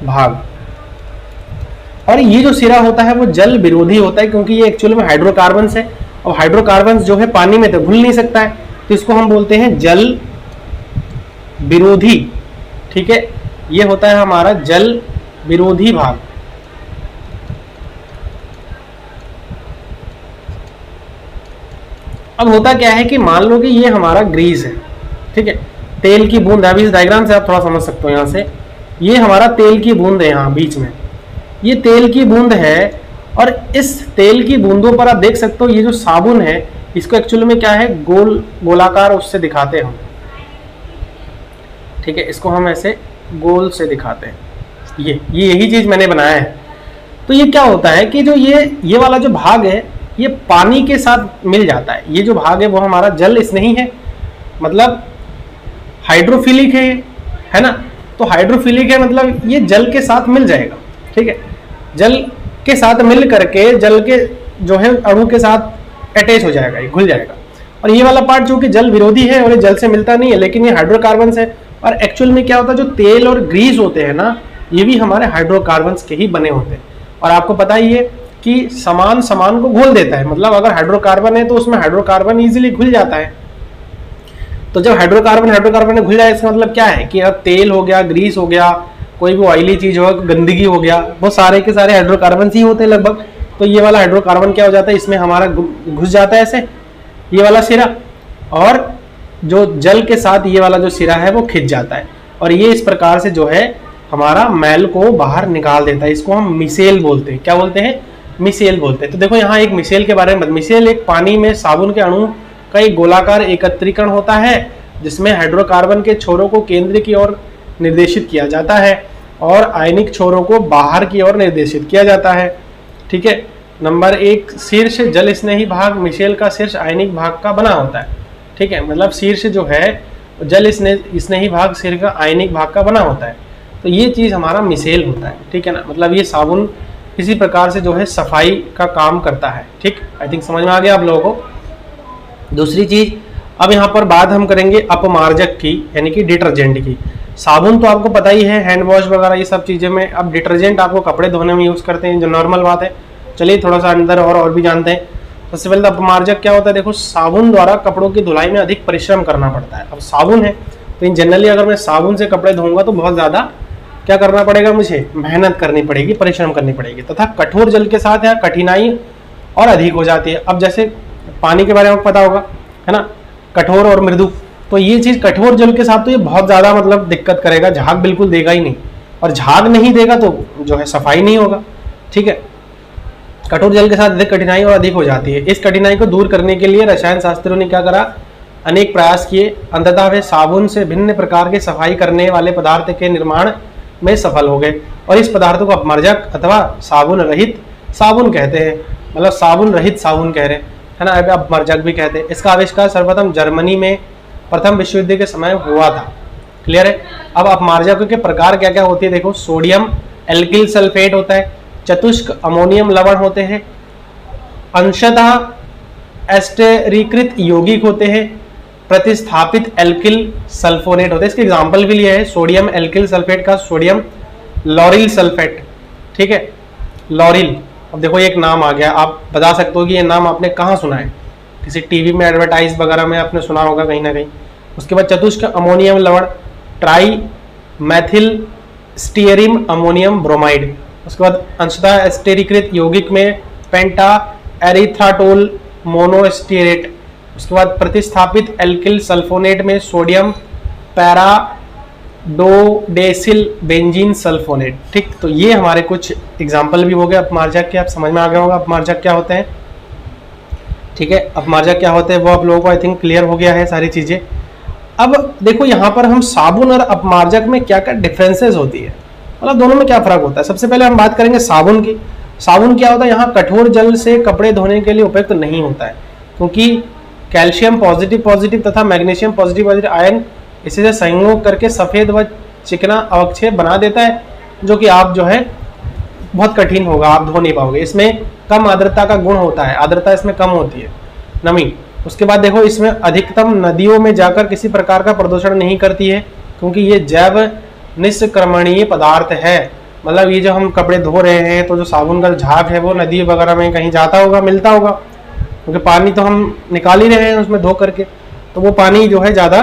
भाग। और ये जो सिरा होता है वो जल विरोधी होता है, क्योंकि ये एक्चुअली में हाइड्रोकार्बन्स है, और हाइड्रोकार्बन्स जो है पानी में तो घुल नहीं सकता है, तो इसको हम बोलते हैं जल विरोधी। ठीक है, ये होता है हमारा जल विरोधी भाग। अब होता क्या है कि मान लो कि ये हमारा ग्रीस है, ठीक है, तेल की बूंद है। अभी इस डायग्राम से आप थोड़ा समझ सकते हो, यहां से ये हमारा तेल की बूंद है, यहाँ बीच में ये तेल की बूंद है। और इस तेल की बूंदों पर आप देख सकते हो ये जो साबुन है इसको एक्चुअली में क्या है, गोलाकार उससे दिखाते हैं हम। ठीक है, इसको हम ऐसे गोल से दिखाते हैं, ये यही चीज मैंने बनाया है। तो ये क्या होता है कि जो ये वाला जो भाग है ये पानी के साथ मिल जाता है। ये जो भाग है वो हमारा जल स्नेही है, मतलब हाइड्रोफिलिक है ना। तो हाइड्रोफिलिक है मतलब ये जल के साथ मिल जाएगा। ठीक है, जल के साथ मिल करके जल के जो है अणु के साथ अटैच हो जाएगा, ये घुल जाएगा। और ये वाला पार्ट जो कि जल विरोधी है और ये जल से मिलता नहीं है, लेकिन ये हाइड्रोकार्बन है। और एक्चुअल में क्या होता है, जो तेल और ग्रीस होते हैं ना, ये भी हमारे हाइड्रोकार्बन के ही बने होते हैं। और आपको पता ही है कि समान को घोल देता है, मतलब अगर हाइड्रोकार्बन है तो उसमें हाइड्रोकार्बन इजीली घुल जाता है। तो जब हाइड्रोकार्बन में घुल जाए इसका मतलब क्या है कि अगर तेल हो गया, ग्रीस हो गया, कोई भी ऑयली चीज हो, गंदगी हो गया, वो सारे के सारे हाइड्रोकार्बन ही होते हैं लगभग। तो ये वाला हाइड्रोकार्बन क्या हो जाता है, इसमें हमारा घुस जाता है ऐसे, ये वाला सिरा, और जो जल के साथ ये वाला जो सिरा है वो खिंच जाता है। और ये इस प्रकार से जो है हमारा मैल को बाहर निकाल देता है। इसको हम मिसेल बोलते हैं। क्या बोलते हैं, मिसेल बोलते हैं। तो देखो यहाँ एक मिसेल के बारे में, मिसेल एक पानी में साबुन के अणु का एक गोलाकार एकत्रीकरण होता है जिसमें हाइड्रोकार्बन के छोरों को केंद्र की ओर निर्देशित किया जाता है और आयनिक छोरों को बाहर की ओर निर्देशित किया जाता है। ठीक है। नंबर 1, शीर्ष जल स्नेही भाग मिशेल का शीर्ष आयनिक भाग का बना होता है। ठीक है, मतलब शीर्ष जो है जल स्नेही भाग शीर्ष का आयनिक भाग का बना होता है। तो ये चीज़ हमारा मिशेल होता है। ठीक है ना, मतलब ये साबुन किसी प्रकार से जो है सफाई का काम करता है। ठीक, आई थिंक समझ में आ गया आप लोगों को। दूसरी चीज, अब यहाँ पर बात हम करेंगे अपमार्जक की, यानी कि डिटर्जेंट की। साबुन तो आपको पता ही है, हैंड वॉश वगैरह ये सब चीज़ें में। अब डिटर्जेंट आपको कपड़े धोने में यूज़ करते हैं, जो नॉर्मल बात है। चलिए थोड़ा सा अंदर और भी जानते हैं। सबसे पहले तो अपमार्जक क्या होता है। देखो, साबुन द्वारा कपड़ों की धुलाई में अधिक परिश्रम करना पड़ता है। अब साबुन है तो इन जनरली अगर मैं साबुन से कपड़े धोऊंगा तो बहुत ज़्यादा क्या करना पड़ेगा, मुझे मेहनत करनी पड़ेगी, परिश्रम करनी पड़ेगी, तथा कठोर जल के साथ यहाँ कठिनाई और अधिक हो जाती है। अब जैसे पानी के बारे में पता होगा, है ना, कठोर और मृदु। तो ये चीज़ कठोर जल के साथ तो ये बहुत ज़्यादा मतलब दिक्कत करेगा, झाग बिल्कुल देगा ही नहीं, और झाग नहीं देगा तो जो है सफाई नहीं होगा। ठीक है, कठोर जल के साथ अधिक कठिनाई और अधिक हो जाती है। इस कठिनाई को दूर करने के लिए रसायन शास्त्रियों ने क्या करा, अनेक प्रयास किए। अंततः वे साबुन से भिन्न प्रकार के सफाई करने वाले पदार्थ के निर्माण में सफल हो गए और इस पदार्थ को अपमार्जक अथवा साबुन रहित साबुन कहते हैं। मतलब साबुन रहित साबुन कह रहे हैं, है ना, अपमार्जक भी कहते हैं। इसका आविष्कार सर्वप्रथम जर्मनी में प्रथम विश्व युद्ध के समय हुआ था। क्लियर है। अब अपमार्जकों के प्रकार क्या क्या होते हैं, देखो, सोडियम एल्किल सल्फेट होता है, चतुष्क अमोनियम लवण होते हैं, अंशतः एस्टेरीकृत यौगिक होते हैं, प्रतिस्थापित एल्किल सल्फोनेट होते हैं। इसके एग्जाम्पल भी लिया है, सोडियम एल्किल सल्फेट का सोडियम लॉरिल सल्फेट। ठीक है, लॉरिल। अब देखो ये एक नाम आ गया, आप बता सकते हो कि ये नाम आपने कहाँ सुना है, किसी टीवी में एडवर्टाइज वगैरह में आपने सुना होगा कहीं ना कहीं। उसके बाद चतुष्क अमोनियम लवण, ट्राई मैथिल स्टीयरिम अमोनियम ब्रोमाइड। उसके बाद अंशतः एस्टेरीकृत यौगिक में पेंटा एरिथ्राटोल मोनोस्टीरेट। उसके बाद प्रतिस्थापित एल्किल सल्फोनेट में सोडियम पैराडोडेसिल बेंजीन सल्फोनेट। ठीक, तो ये हमारे कुछ एग्जाम्पल भी हो गए अपमार्जक के। आप समझ में आ गया होगा अपमार्जक क्या होते हैं। ठीक है, अपमार्जक क्या होते हैं वो आप लोगों को आई थिंक क्लियर हो गया है सारी चीजें। अब देखो यहाँ पर हम साबुन और अपमार्जक में क्या क्या डिफरेंसेस होती है, मतलब दोनों में क्या फर्क होता है। सबसे पहले हम बात करेंगे साबुन की। साबुन क्या होता है, यहाँ कठोर जल से कपड़े धोने के लिए उपयुक्त नहीं होता है, क्योंकि कैल्शियम पॉजिटिव तथा मैग्नीशियम पॉजिटिव आयन इसी से संयोग करके सफेद व चिकना अवक्षेप बना देता है, जो कि आप जो है बहुत कठिन होगा, आप धो नहीं पाओगे। इसमें कम आर्द्रता का गुण होता है, आर्द्रता इसमें कम होती है, नमी। उसके बाद देखो, इसमें अधिकतम नदियों में जाकर किसी प्रकार का प्रदूषण नहीं करती है, क्योंकि ये जैव निष्क्रमणीय पदार्थ है। मतलब ये जो हम कपड़े धो रहे हैं तो जो साबुन का झाग है वो नदी वगैरह में कहीं जाता होगा, मिलता होगा, क्योंकि पानी तो हम निकाल ही रहे हैं उसमें धो करके, तो वो पानी जो है ज़्यादा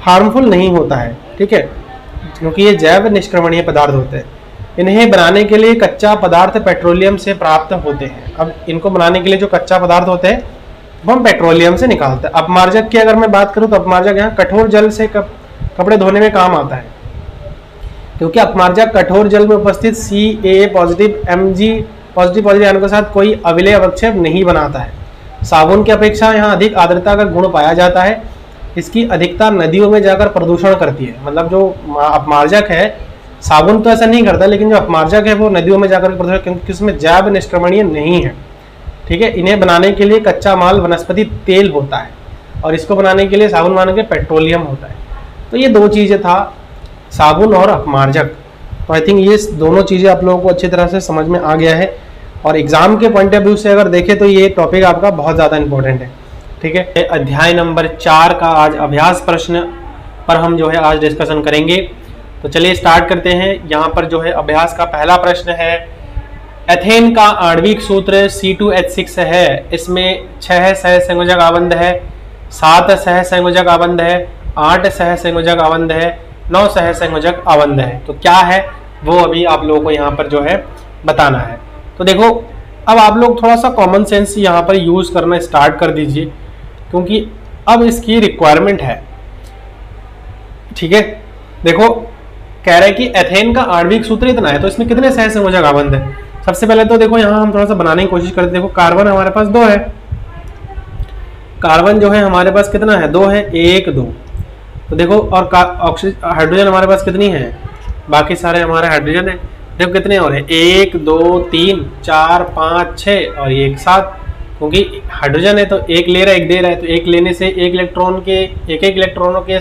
हार्मफुल नहीं होता है। ठीक है, क्योंकि ये जैव निष्क्रमणीय पदार्थ होते हैं। इन्हें बनाने के लिए कच्चा पदार्थ पेट्रोलियम से प्राप्त होते हैं। अब इनको बनाने के लिए जो कच्चा पदार्थ होते हैं वो हम पेट्रोलियम से निकालते हैं। अपमार्जक की अगर मैं बात करूं तो अपमार्जक यहाँ कठोर जल से कपड़े धोने में काम आता है, क्योंकि अपमार्जक कठोर जल में उपस्थित CaA positive Mg positive ion के साथ कोई अविलेय अवक्षेप नहीं बनाता है। साबुन की अपेक्षा यहाँ अधिक आर्द्रता का गुण पाया जाता है। इसकी अधिकता नदियों में जाकर प्रदूषण करती है। मतलब जो अपमार्जक है, साबुन तो ऐसा नहीं करता, लेकिन जो अपमार्जक है वो नदियों में जाकर प्रदूषण, क्योंकि उसमें जैव निष्क्रमणीय नहीं है। ठीक है, इन्हें बनाने के लिए कच्चा माल वनस्पति तेल होता है और इसको बनाने के लिए साबुन बनाने के पेट्रोलियम होता है। तो ये दो चीज़ें था, साबुन और अपमार्जक। तो आई थिंक ये दोनों चीज़ें आप लोगों को अच्छी तरह से समझ में आ गया है, और एग्जाम के पॉइंट ऑफ व्यू से अगर देखें तो ये टॉपिक आपका बहुत ज़्यादा इंपॉर्टेंट है। ठीक है, अध्याय नंबर 4 का आज अभ्यास प्रश्न पर हम जो है आज डिस्कशन करेंगे। तो चलिए स्टार्ट करते हैं। यहाँ पर जो है अभ्यास का पहला प्रश्न है, एथेन का आणविक सूत्र C2H6 है। इसमें 6 सहसंयोजक आबंध है, 7 सहसंयोजक आबंध है, 8 सहसंयोजक आबंध है, 9 सहसंयोजक आबंध है। तो क्या है वो अभी आप लोगों को यहाँ पर जो है बताना है। तो देखो, अब आप लोग थोड़ा सा कॉमन सेंस यहाँ पर यूज करना स्टार्ट कर दीजिए, क्योंकि अब इसकी रिक्वायरमेंट है। ठीक है, देखो कह रहा है कि एथेन का आणविक सूत्र इतना है, तो इसमें कितने सहसंयोजक आबंध है। सबसे पहले तो देखो यहाँ हम थोड़ा सा बनाने की कोशिश करते हैं। देखो कार्बन हमारे पास 2 है, कार्बन जो है हमारे पास कितना है, 2 है, 1 2। तो देखो और ऑक्सीजन हाइड्रोजन हमारे पास कितनी है, बाकी सारे हमारे हाइड्रोजन है। देखो कितने और है, 1 2 3 4 5 6 और ये 7। क्योंकि हाइड्रोजन है तो एक ले रहा है एक दे रहा है, तो एक लेने से एक इलेक्ट्रॉन के एक इलेक्ट्रॉनों के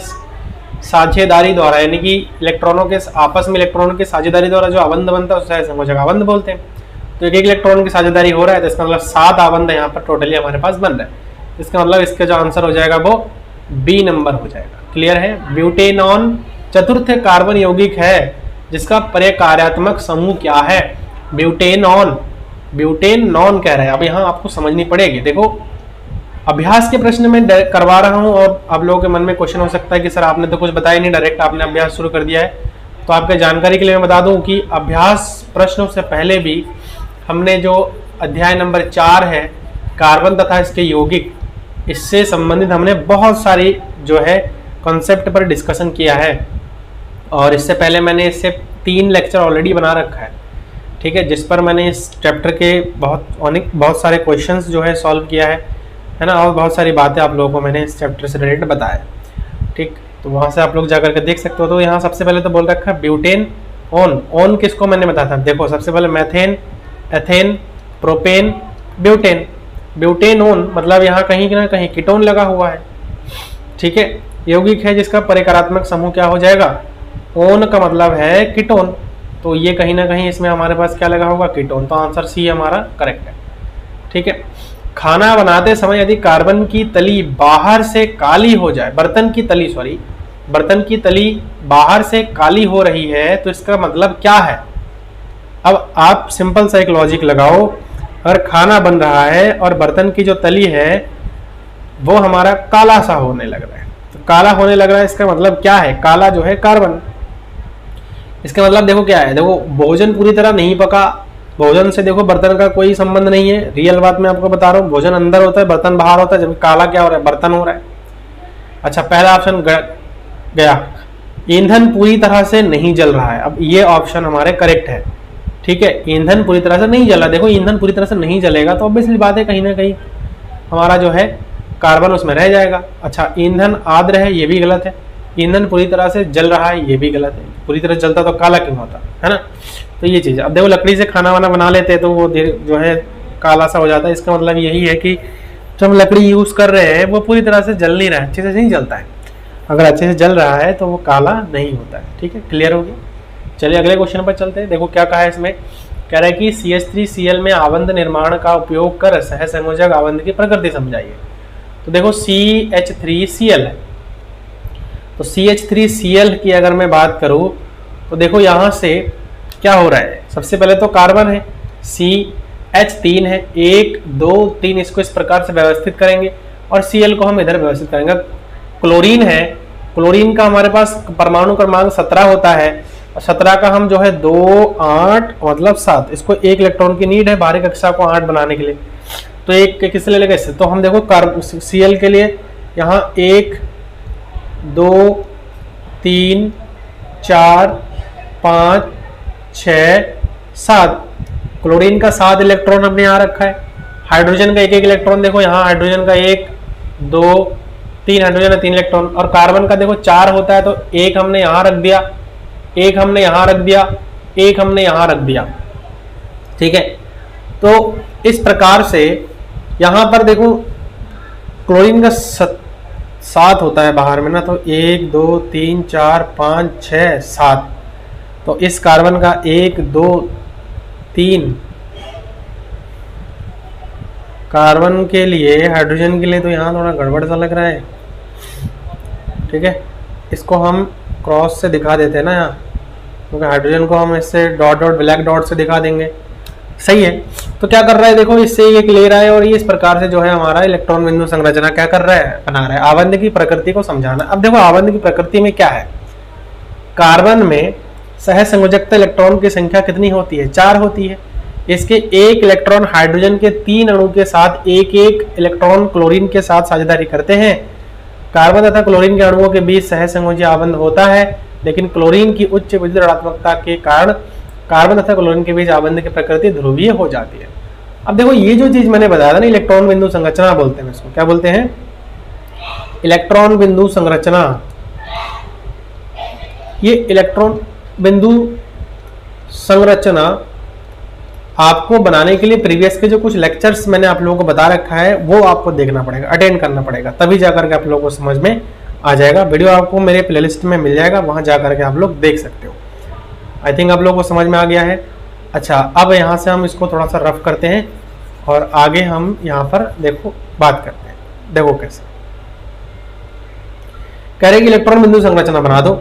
साझेदारी द्वारा, यानी कि इलेक्ट्रॉनों के आपस में इलेक्ट्रॉनों की साझेदारी द्वारा जो आबंध बनता है उसे संयोजक आबंध बोलते हैं। तो एक इलेक्ट्रॉन की साझेदारी हो रहा है, तो इसका मतलब 7 आबंध यहाँ पर टोटली हमारे पास बन रहा है। इसका मतलब इसका जो आंसर हो जाएगा वो बी नंबर हो जाएगा। क्लियर है। ब्यूटेनॉन चतुर्थ कार्बन यौगिक है जिसका प्रकार्यात्मक समूह क्या है, ब्यूटेनॉन। ब्यूटेनॉन कह रहा है। अब यहाँ आपको समझनी पड़ेगी। देखो अभ्यास के प्रश्न में करवा रहा हूँ और आप लोगों के मन में क्वेश्चन हो सकता है कि सर आपने तो कुछ बताया नहीं, डायरेक्ट आपने अभ्यास शुरू कर दिया है। तो आपके जानकारी के लिए मैं बता दूं कि अभ्यास प्रश्नों से पहले भी हमने जो अध्याय नंबर 4 है कार्बन तथा इसके यौगिक, इससे संबंधित हमने बहुत सारी जो है कॉन्सेप्ट पर डिस्कशन किया है। और इससे पहले मैंने इससे 3 लेक्चर ऑलरेडी बना रखा है, ठीक है, जिस पर मैंने इस चैप्टर के बहुत सारे क्वेश्चंस जो है सॉल्व किया है ना, और बहुत सारी बातें आप लोगों को मैंने इस चैप्टर से रिलेटेड बताया। ठीक, तो वहाँ से आप लोग जाकर के देख सकते हो। तो यहाँ सबसे पहले तो बोल रखा है ब्यूटेन ऑन। ऑन किसको मैंने बताया था, देखो सबसे पहले methane, ethane, propane, butane. Butane on मतलब यहाँ कहीं ना कहीं कीटोन लगा हुआ है। ठीक है, यौगिक है जिसका परिकारात्मक समूह क्या हो जाएगा, ओन का मतलब है कीटोन। तो ये कहीं ना कहीं इसमें हमारे पास क्या लगा होगा, कीटोन। तो आंसर सी हमारा करेक्ट है। ठीक है, खाना बनाते समय यदि कार्बन की तली बाहर से काली हो जाए, बर्तन की तली बाहर से काली हो रही है, तो इसका मतलब क्या है। अब आप सिंपल सा एक लॉजिक लगाओ, अगर खाना बन रहा है और बर्तन की जो तली है वो हमारा काला सा होने लग रहा है, तो काला होने लग रहा है इसका मतलब क्या है, काला जो है कार्बन। इसका मतलब देखो क्या है, देखो भोजन पूरी तरह नहीं पका, भोजन से देखो बर्तन का कोई संबंध नहीं है। रियल बात मैं आपको बता रहा हूँ, भोजन अंदर होता है बर्तन बाहर होता है, जब काला क्या हो रहा है, बर्तन हो रहा है। अच्छा, पहला ऑप्शन गया, ईंधन पूरी तरह से नहीं जल रहा है। अब ये ऑप्शन हमारे करेक्ट है। ठीक है, ईंधन पूरी तरह से नहीं जला। देखो ईंधन पूरी तरह से नहीं जलेगा तो ऑब्वियसली बात है कहीं ना कहीं हमारा जो है कार्बन उसमें रह जाएगा। अच्छा, ईंधन आर्द्र है, ये भी गलत है। ईंधन पूरी तरह से जल रहा है, ये भी गलत है। पूरी तरह जलता तो काला क्यों होता है ना। तो ये चीज़, अब देखो लकड़ी से खाना वाना बना लेते हैं तो वो जो है काला सा हो जाता है। इसका मतलब यही है कि जो हम लकड़ी यूज़ कर रहे हैं वो पूरी तरह से जल नहीं रहा है, अच्छे से नहीं जलता है। अगर अच्छे से जल रहा है तो वो काला नहीं होता है। ठीक है, क्लियर हो गया। चलिए अगले क्वेश्चन पर चलते हैं। देखो क्या कहा है इसमें, कह रहा है कि CH3Cl में आबंध निर्माण का उपयोग कर सहसंयोजक आबंध की प्रकृति समझाइए। तो देखो CH3Cl है, तो CH3Cl की अगर मैं बात करूं तो देखो यहाँ से क्या हो रहा है, सबसे पहले तो कार्बन है, CH3 है, 1 2 3, इसको इस प्रकार से व्यवस्थित करेंगे और Cl को हम इधर व्यवस्थित करेंगे। क्लोरीन है, क्लोरीन का हमारे पास परमाणु क्रमांक 17 होता है और 17 का हम जो है 2 8 मतलब 7, इसको 1 इलेक्ट्रॉन की नीड है बाहरी कक्षा को 8 बनाने के लिए। तो एक किससे ले लेगा, इससे। तो हम देखो Cl के लिए यहाँ 1 2 3 4 5 6 7, क्लोरीन का 7 इलेक्ट्रॉन हमने यहाँ रखा है। हाइड्रोजन का 1 1 इलेक्ट्रॉन, देखो यहाँ हाइड्रोजन का 1 2 3 हाइड्रोजन है 3 इलेक्ट्रॉन, और कार्बन का देखो 4 होता है, तो 1 हमने यहाँ रख दिया, 1 हमने यहाँ रख दिया, 1 हमने यहाँ रख दिया। ठीक है, तो इस प्रकार से यहाँ पर देखो क्लोरीन का 7 होता है बाहर में ना, तो 1 2 3 4 5 6 7, तो इस कार्बन का 1 2 3 कार्बन के लिए, हाइड्रोजन के लिए तो यहाँ थोड़ा गड़बड़ सा लग रहा है। ठीक है, इसको हम क्रॉस से दिखा देते हैं ना यहाँ, क्योंकि हाइड्रोजन को हम इससे डॉट डॉट ब्लैक डॉट से दिखा देंगे। सही है, तो क्या कर रहा है, देखो इससे एक ले रहा है और ये इस प्रकार से जो है हमारा इलेक्ट्रॉन बिंदु संरचना क्या कर रहा है, बना रहा है। आबंध की प्रकृति को समझाना। अब देखो आबंध की प्रकृति में क्या है, कार्बन में सहसंयोजकता इलेक्ट्रॉन की संख्या कितनी होती है, 4 होती है। इसके 1 इलेक्ट्रॉन हाइड्रोजन के 3 अणु के साथ 1 1 इलेक्ट्रॉन क्लोरीन के साथ साझेदारी करते हैं। कार्बन तथा क्लोरीन के अणुओं के बीच सहसंयोजी आबंध होता है, लेकिन क्लोरीन की उच्च विद्युत ऋणात्मकता के कारण कार्बन तथा क्लोरीन के बीच आबंध की प्रकृति ध्रुवीय हो जाती है। अब देखो ये जो चीज मैंने बताया था ना, इलेक्ट्रॉन बिंदु संरचना बोलते हैं इसको, क्या बोलते हैं, इलेक्ट्रॉन बिंदु संरचना, ये इलेक्ट्रॉन बिंदु संरचना आपको बनाने के लिए प्रीवियस के जो कुछ लेक्चर्स मैंने आप लोगों को बता रखा है वो आपको देखना पड़ेगा, अटेंड करना पड़ेगा, तभी जाकर के आप लोगों को समझ में आ जाएगा। वीडियो आपको मेरे प्लेलिस्ट में मिल जाएगा, वहां जाकर के आप लोग देख सकते हो। आई थिंक आप लोगों को समझ में आ गया है। अच्छा, अब यहाँ से हम इसको थोड़ा सा रफ करते हैं और आगे हम यहाँ पर देखो बात करते हैं। देखो कैसे कह रहे कि इलेक्ट्रॉन बिंदु संरचना बना दो।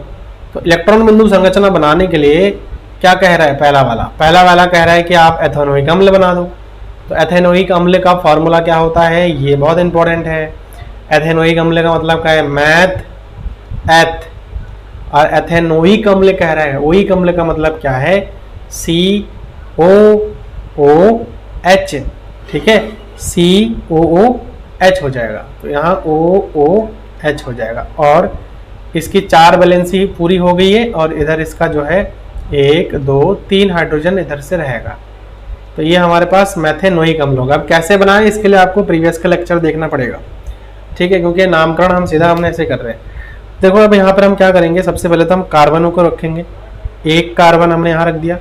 तो इलेक्ट्रॉन बिंदु संरचना बनाने के लिए क्या कह रहा है, पहला वाला कह रहा है कि आप एथेनोइक अम्ल बना दो। तो एथेनोइक अम्ल का फॉर्मूला क्या होता है, ये बहुत इंपॉर्टेंट है। एथेनोइक अम्ल का मतलब क्या है, मैथ एथ, और एथेनोइक अम्ल कह रहा है, ओइक अम्ल का मतलब क्या है, COOH, ठीक है, COOH हो जाएगा। तो यहाँ OOH हो जाएगा और इसकी 4 वैलेंसी पूरी हो गई है और इधर इसका जो है 1 2 3 हाइड्रोजन इधर से रहेगा। तो ये हमारे पास मेथेनोइक अम्ल होगा। अब कैसे बनाएं, इसके लिए आपको प्रीवियस का लेक्चर देखना पड़ेगा, ठीक है, क्योंकि नामकरण हम सीधा हमने ऐसे कर रहे हैं। देखो अब यहाँ पर हम क्या करेंगे, सबसे पहले तो हम कार्बनों को रखेंगे। एक कार्बन हमने यहाँ रख दिया,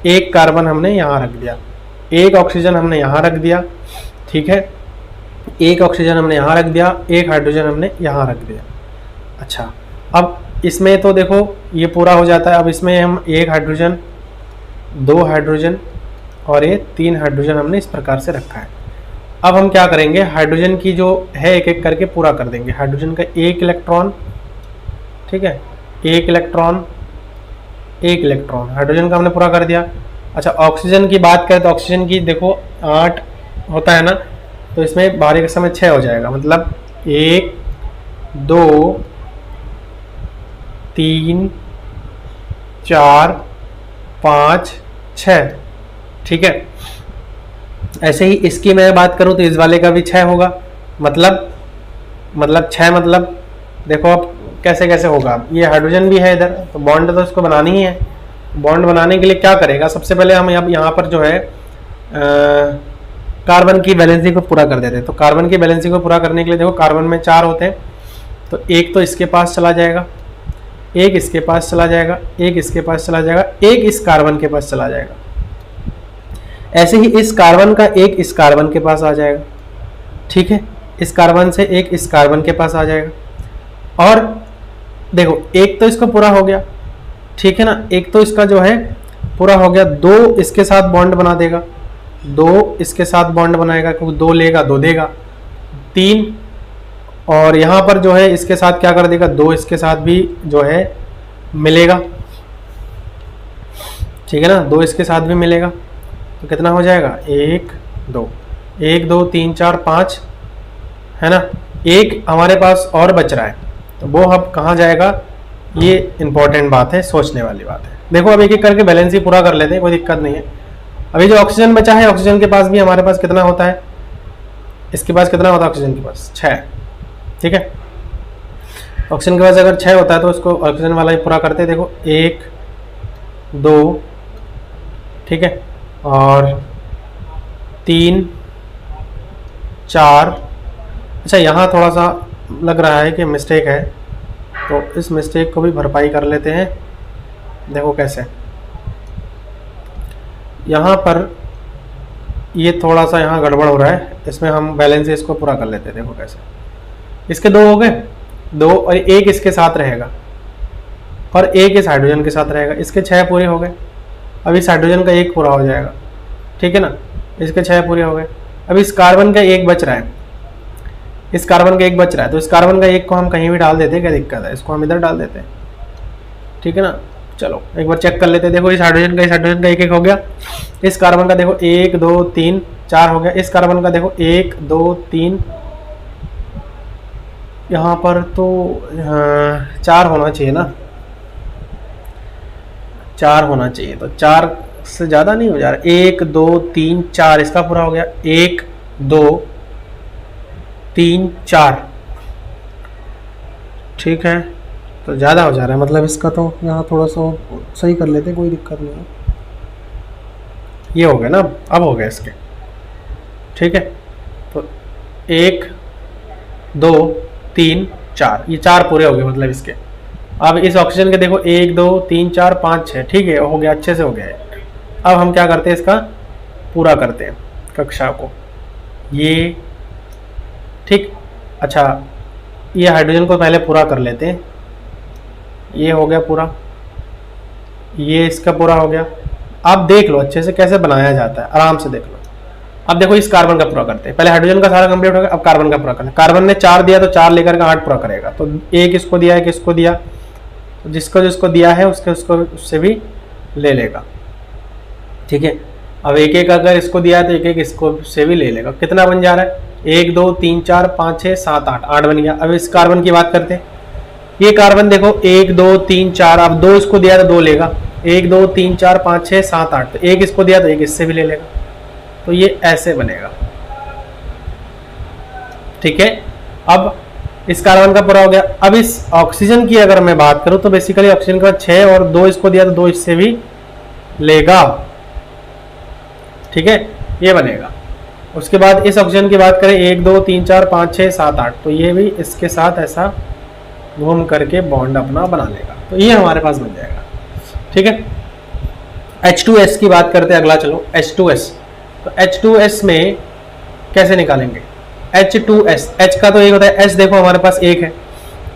एक कार्बन हमने यहाँ रख दिया, एक ऑक्सीजन हमने यहाँ रख दिया, ठीक है, एक ऑक्सीजन हमने यहाँ रख दिया, एक हाइड्रोजन हमने यहाँ रख दिया। अच्छा, अब इसमें तो देखो ये पूरा हो जाता है। अब इसमें हम 1 हाइड्रोजन, 2 हाइड्रोजन और ये 3 हाइड्रोजन हमने इस प्रकार से रखा है। अब हम क्या करेंगे, हाइड्रोजन की जो है एक एक करके पूरा कर देंगे। हाइड्रोजन का 1 इलेक्ट्रॉन, ठीक है, 1 इलेक्ट्रॉन, 1 इलेक्ट्रॉन हाइड्रोजन का हमने पूरा कर दिया। अच्छा, ऑक्सीजन की बात करें तो ऑक्सीजन की देखो 8 होता है ना, तो इसमें बाहरी के समय 6 हो जाएगा। मतलब 1 2 3 4 5 6, ठीक है। ऐसे ही इसकी मैं बात करूं तो इस वाले का भी 6 होगा। मतलब 6 मतलब देखो अब कैसे कैसे होगा। ये हाइड्रोजन भी है इधर, तो बॉन्ड तो इसको बनानी ही है। बॉन्ड बनाने के लिए क्या करेगा, सबसे पहले हम यहाँ पर जो है कार्बन की वैलेंसी को पूरा कर देते हैं। तो कार्बन की वैलेंसी को पूरा करने के लिए देखो कार्बन में 4 होते हैं, तो एक तो इसके पास चला जाएगा, एक इसके पास चला जाएगा, एक इसके पास चला जाएगा, एक इस कार्बन के पास चला जाएगा। ऐसे ही इस कार्बन का एक इस कार्बन के पास आ जाएगा, ठीक है, इस कार्बन से एक इस कार्बन के पास आ जाएगा। और देखो एक तो इसका पूरा हो गया, ठीक है ना, एक तो इसका जो है पूरा हो गया। 2 इसके साथ बॉन्ड बना देगा, 2 इसके साथ बॉन्ड बनाएगा, क्योंकि 2 लेगा 2 देगा, 3 और यहाँ पर जो है इसके साथ क्या कर देगा, 2 इसके साथ भी जो है मिलेगा, ठीक है ना, 2 इसके साथ भी मिलेगा। तो कितना हो जाएगा, 1 2 1 2 3 4 5, है ना। एक हमारे पास और बच रहा है, तो वो अब कहाँ जाएगा, ये इंपॉर्टेंट बात है, सोचने वाली बात है। देखो अब एक एक करके बैलेंस ही पूरा कर लेते हैं, कोई दिक्कत नहीं है। अभी जो ऑक्सीजन बचा है, ऑक्सीजन के पास भी हमारे पास कितना होता है, इसके पास कितना होता है, ऑक्सीजन के पास 6, ठीक है। ऑक्सीजन के पास अगर 6 होता है तो उसको ऑक्सीजन वाला ही पूरा करते हैं। देखो 1 2, ठीक है, और 3 4। अच्छा, यहाँ थोड़ा सा लग रहा है कि मिस्टेक है, तो इस मिस्टेक को भी भरपाई कर लेते हैं। देखो कैसे, यहाँ पर ये थोड़ा सा यहाँ गड़बड़ हो रहा है, इसमें हम बैलेंस इसको पूरा कर लेते हैं। देखो कैसे, इसके 2 हो गए, 2 और 1 इसके साथ रहेगा और 1 इस हाइड्रोजन के साथ रहेगा। इसके 6 पूरे हो गए। अब इस हाइड्रोजन का 1 पूरा हो जाएगा, ठीक है ना, इसके 6 पूरे हो गए। अब इस कार्बन का 1 बच रहा है, इस कार्बन का 1 बच रहा है, तो इस कार्बन का 1 को हम कहीं भी डाल देते हैं, क्या दिक्कत है, इसको हम इधर डाल देते हैं, ठीक है ना। चलो एक बार चेक कर लेते हैं। देखो इस हाइड्रोजन का 1 1 हो गया, इस कार्बन का देखो 1 2 3 4 हो गया, इस कार्बन का देखो 1 2 3, यहाँ पर तो 4 होना चाहिए ना, 4 होना चाहिए, तो 4 से ज़्यादा नहीं हो जा रहा। 1 2 3 4 इसका पूरा हो गया, 1 2 3 4, ठीक है, तो ज़्यादा हो जा रहा है, मतलब इसका तो यहाँ थोड़ा सा सही कर लेते, कोई दिक्कत नहीं है। ये हो गया ना, अब हो गया इसके, ठीक है। तो 1 2 3 4, ये 4 पूरे हो गए मतलब इसके। अब इस ऑक्सीजन के देखो 1 2 3 4 5 6, ठीक है, हो गया, अच्छे से हो गया है। अब हम क्या करते हैं, इसका पूरा करते हैं कक्षा को, ये ठीक। अच्छा, ये हाइड्रोजन को पहले पूरा कर लेते हैं, ये हो गया पूरा, ये इसका पूरा हो गया। आप देख लो अच्छे से कैसे बनाया जाता है, आराम से देख लो। अब देखो इस कार्बन का पूरा करते हैं, पहले हाइड्रोजन का सारा कंप्लीट हो गया, अब कार्बन का पूरा करते हैं। कार्बन ने 4 दिया तो 4 लेकर का 8 पूरा करेगा, तो एक इसको दिया, एक इसको दिया, तो जिसको जिसको दिया है उसको उससे भी ले लेगा, ठीक है। अब एक एक अगर इसको दिया है तो एक एक इसको से भी ले लेगा। कितना बन जा रहा है, 1 2 3 4 5 6 7 8, 8 बन गया। अब इस कार्बन की बात करते हैं, ये कार्बन देखो 1 2 3 4, अब 2 इसको दिया तो 2 लेगा, 1 2 3 4 5 6 7 8, तो एक इसको दिया तो एक इससे भी ले लेगा, तो ये ऐसे बनेगा, ठीक है। अब इस कार्बन का पूरा हो गया। अब इस ऑक्सीजन की अगर मैं बात करूं तो बेसिकली ऑक्सीजन का 6 और 2 इसको दिया तो 2 इससे भी लेगा, ठीक है, ये बनेगा। उसके बाद इस ऑक्सीजन की बात करें 1 2 3 4 5 6 7 8, तो ये भी इसके साथ ऐसा घूम करके बॉन्ड अपना बना लेगा, तो ये हमारे पास बन जाएगा, ठीक है। H2S की बात करते हैं अगला, चलो H2S। तो H2S में कैसे निकालेंगे, H2S, H का तो एक होता है, H देखो हमारे पास एक है,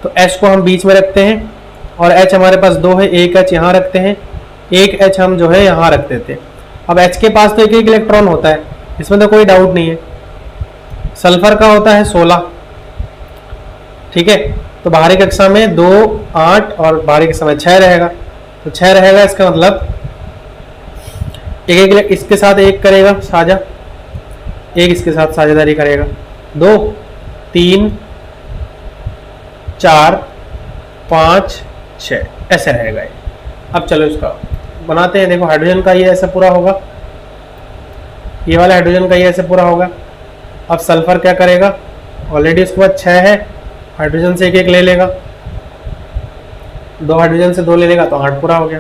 तो H को हम बीच में रखते हैं, और H हमारे पास 2 है, एक H यहाँ रखते हैं, एक H हम जो है यहाँ रख देते हैं। अब H के पास तो एक एक इलेक्ट्रॉन होता है, इसमें तो कोई डाउट नहीं है। सल्फर का होता है 16, ठीक है, तो बाहरी कक्षा में 2 8 और बाहरी कक्षा में 6 रहेगा, तो 6 रहेगा, इसका मतलब एक एक इसके साथ एक करेगा साझा, एक इसके साथ साझेदारी करेगा, 2 3 4 5 6 ऐसे रहेगा ये। अब चलो इसका बनाते हैं, देखो हाइड्रोजन का ये ऐसे पूरा होगा, ये वाला हाइड्रोजन का ये ऐसे पूरा होगा। अब सल्फर क्या करेगा, ऑलरेडी उसके बाद 6 है, हाइड्रोजन से एक एक ले लेगा, 2 हाइड्रोजन से 2 ले लेगा, तो 8 पूरा हो गया।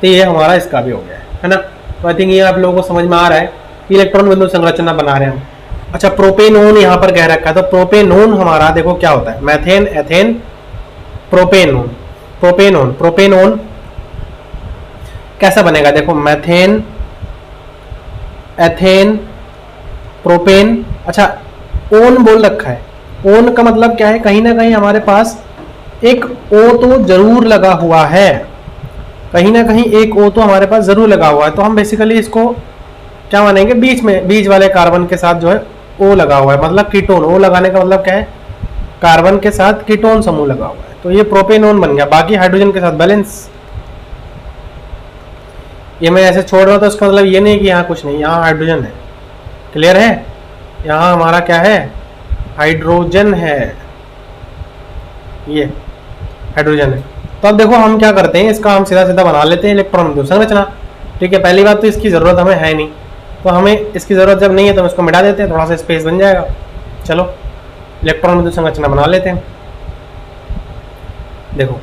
तो ये हमारा इसका भी हो गया है ना। तो आई थिंक ये आप लोगों को समझ में आ रहा है, इलेक्ट्रॉन बिंदु संरचना बना रहे हैं हम। अच्छा, प्रोपेनोन यहाँ पर कह रखा है, तो प्रोपेनोन हमारा देखो क्या होता है, methane ethane propanone. Propanone propanone कैसा बनेगा, देखो मैथेन एथेन प्रोपेन। अच्छा, ओन बोल रखा है, ओन का मतलब क्या है, कहीं ना कहीं हमारे पास एक ओ तो जरूर लगा हुआ है, कहीं ना कहीं एक ओ तो हमारे पास जरूर लगा हुआ है, तो हम बेसिकली इसको क्या मानेंगे, बीच में बीच वाले कार्बन के साथ जो है ओ लगा हुआ है, मतलब कीटोन। ओ लगाने का मतलब क्या है, कार्बन के साथ कीटोन समूह लगा हुआ है, तो ये प्रोपेनोन बन गया। बाकी हाइड्रोजन के साथ बैलेंस, ये मैं ऐसे छोड़ रहा हूं तो इसका मतलब ये नहीं कि यहाँ कुछ नहीं, यहाँ हाइड्रोजन है, क्लियर है, यहाँ हमारा क्या है, हाइड्रोजन है, ये हाइड्रोजन है। तो अब देखो हम क्या करते हैं, इसका हम सीधा सीधा बना लेते हैं इलेक्ट्रॉन बिंदु संरचना, ठीक है। पहली बात तो इसकी ज़रूरत हमें है नहीं, तो हमें इसकी ज़रूरत जब नहीं है तो हम इसको मिटा देते हैं, थोड़ा सा स्पेस बन जाएगा। चलो इलेक्ट्रॉन बिंदु संरचना बना लेते हैं। देखो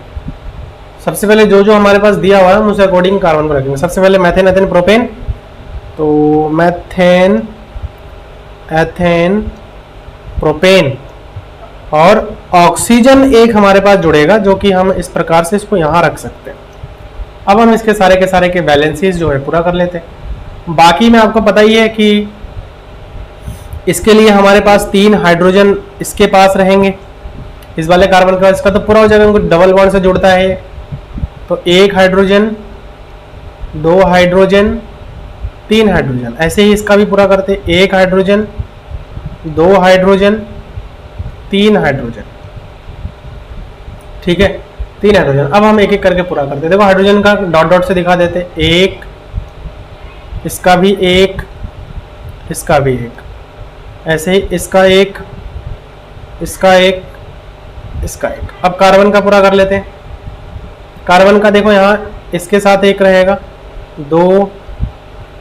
सबसे पहले जो जो हमारे पास दिया हुआ है हम उसे अकॉर्डिंग कार्बन को रखेंगे। सबसे पहले मैथेन एथेन प्रोपेन, तो मैथेन एथेन प्रोपेन, और ऑक्सीजन एक हमारे पास जुड़ेगा जो कि हम इस प्रकार से इसको यहाँ रख सकते हैं। अब हम इसके सारे के सारे के बैलेंसेस जो है पूरा कर लेते हैं। बाकी में आपको पता ही है कि इसके लिए हमारे पास 3 हाइड्रोजन इसके पास रहेंगे, इस वाले कार्बन के पास, इसका तो पूरा हो जाएगा, इनको डबल बॉन्ड से जुड़ता है, तो 1 हाइड्रोजन 2 हाइड्रोजन 3 हाइड्रोजन, ऐसे ही इसका भी पूरा करते, 1 हाइड्रोजन 2 हाइड्रोजन 3 हाइड्रोजन, ठीक है, 3 हाइड्रोजन। अब हम एक एक करके पूरा करते, देखो हाइड्रोजन का डॉट डॉट से दिखा देते, 1, इसका भी 1, इसका भी 1, ऐसे ही इसका 1, इसका 1, इसका 1। अब कार्बन का पूरा कर लेते हैं। कार्बन का देखो यहाँ इसके साथ 1 रहेगा, 2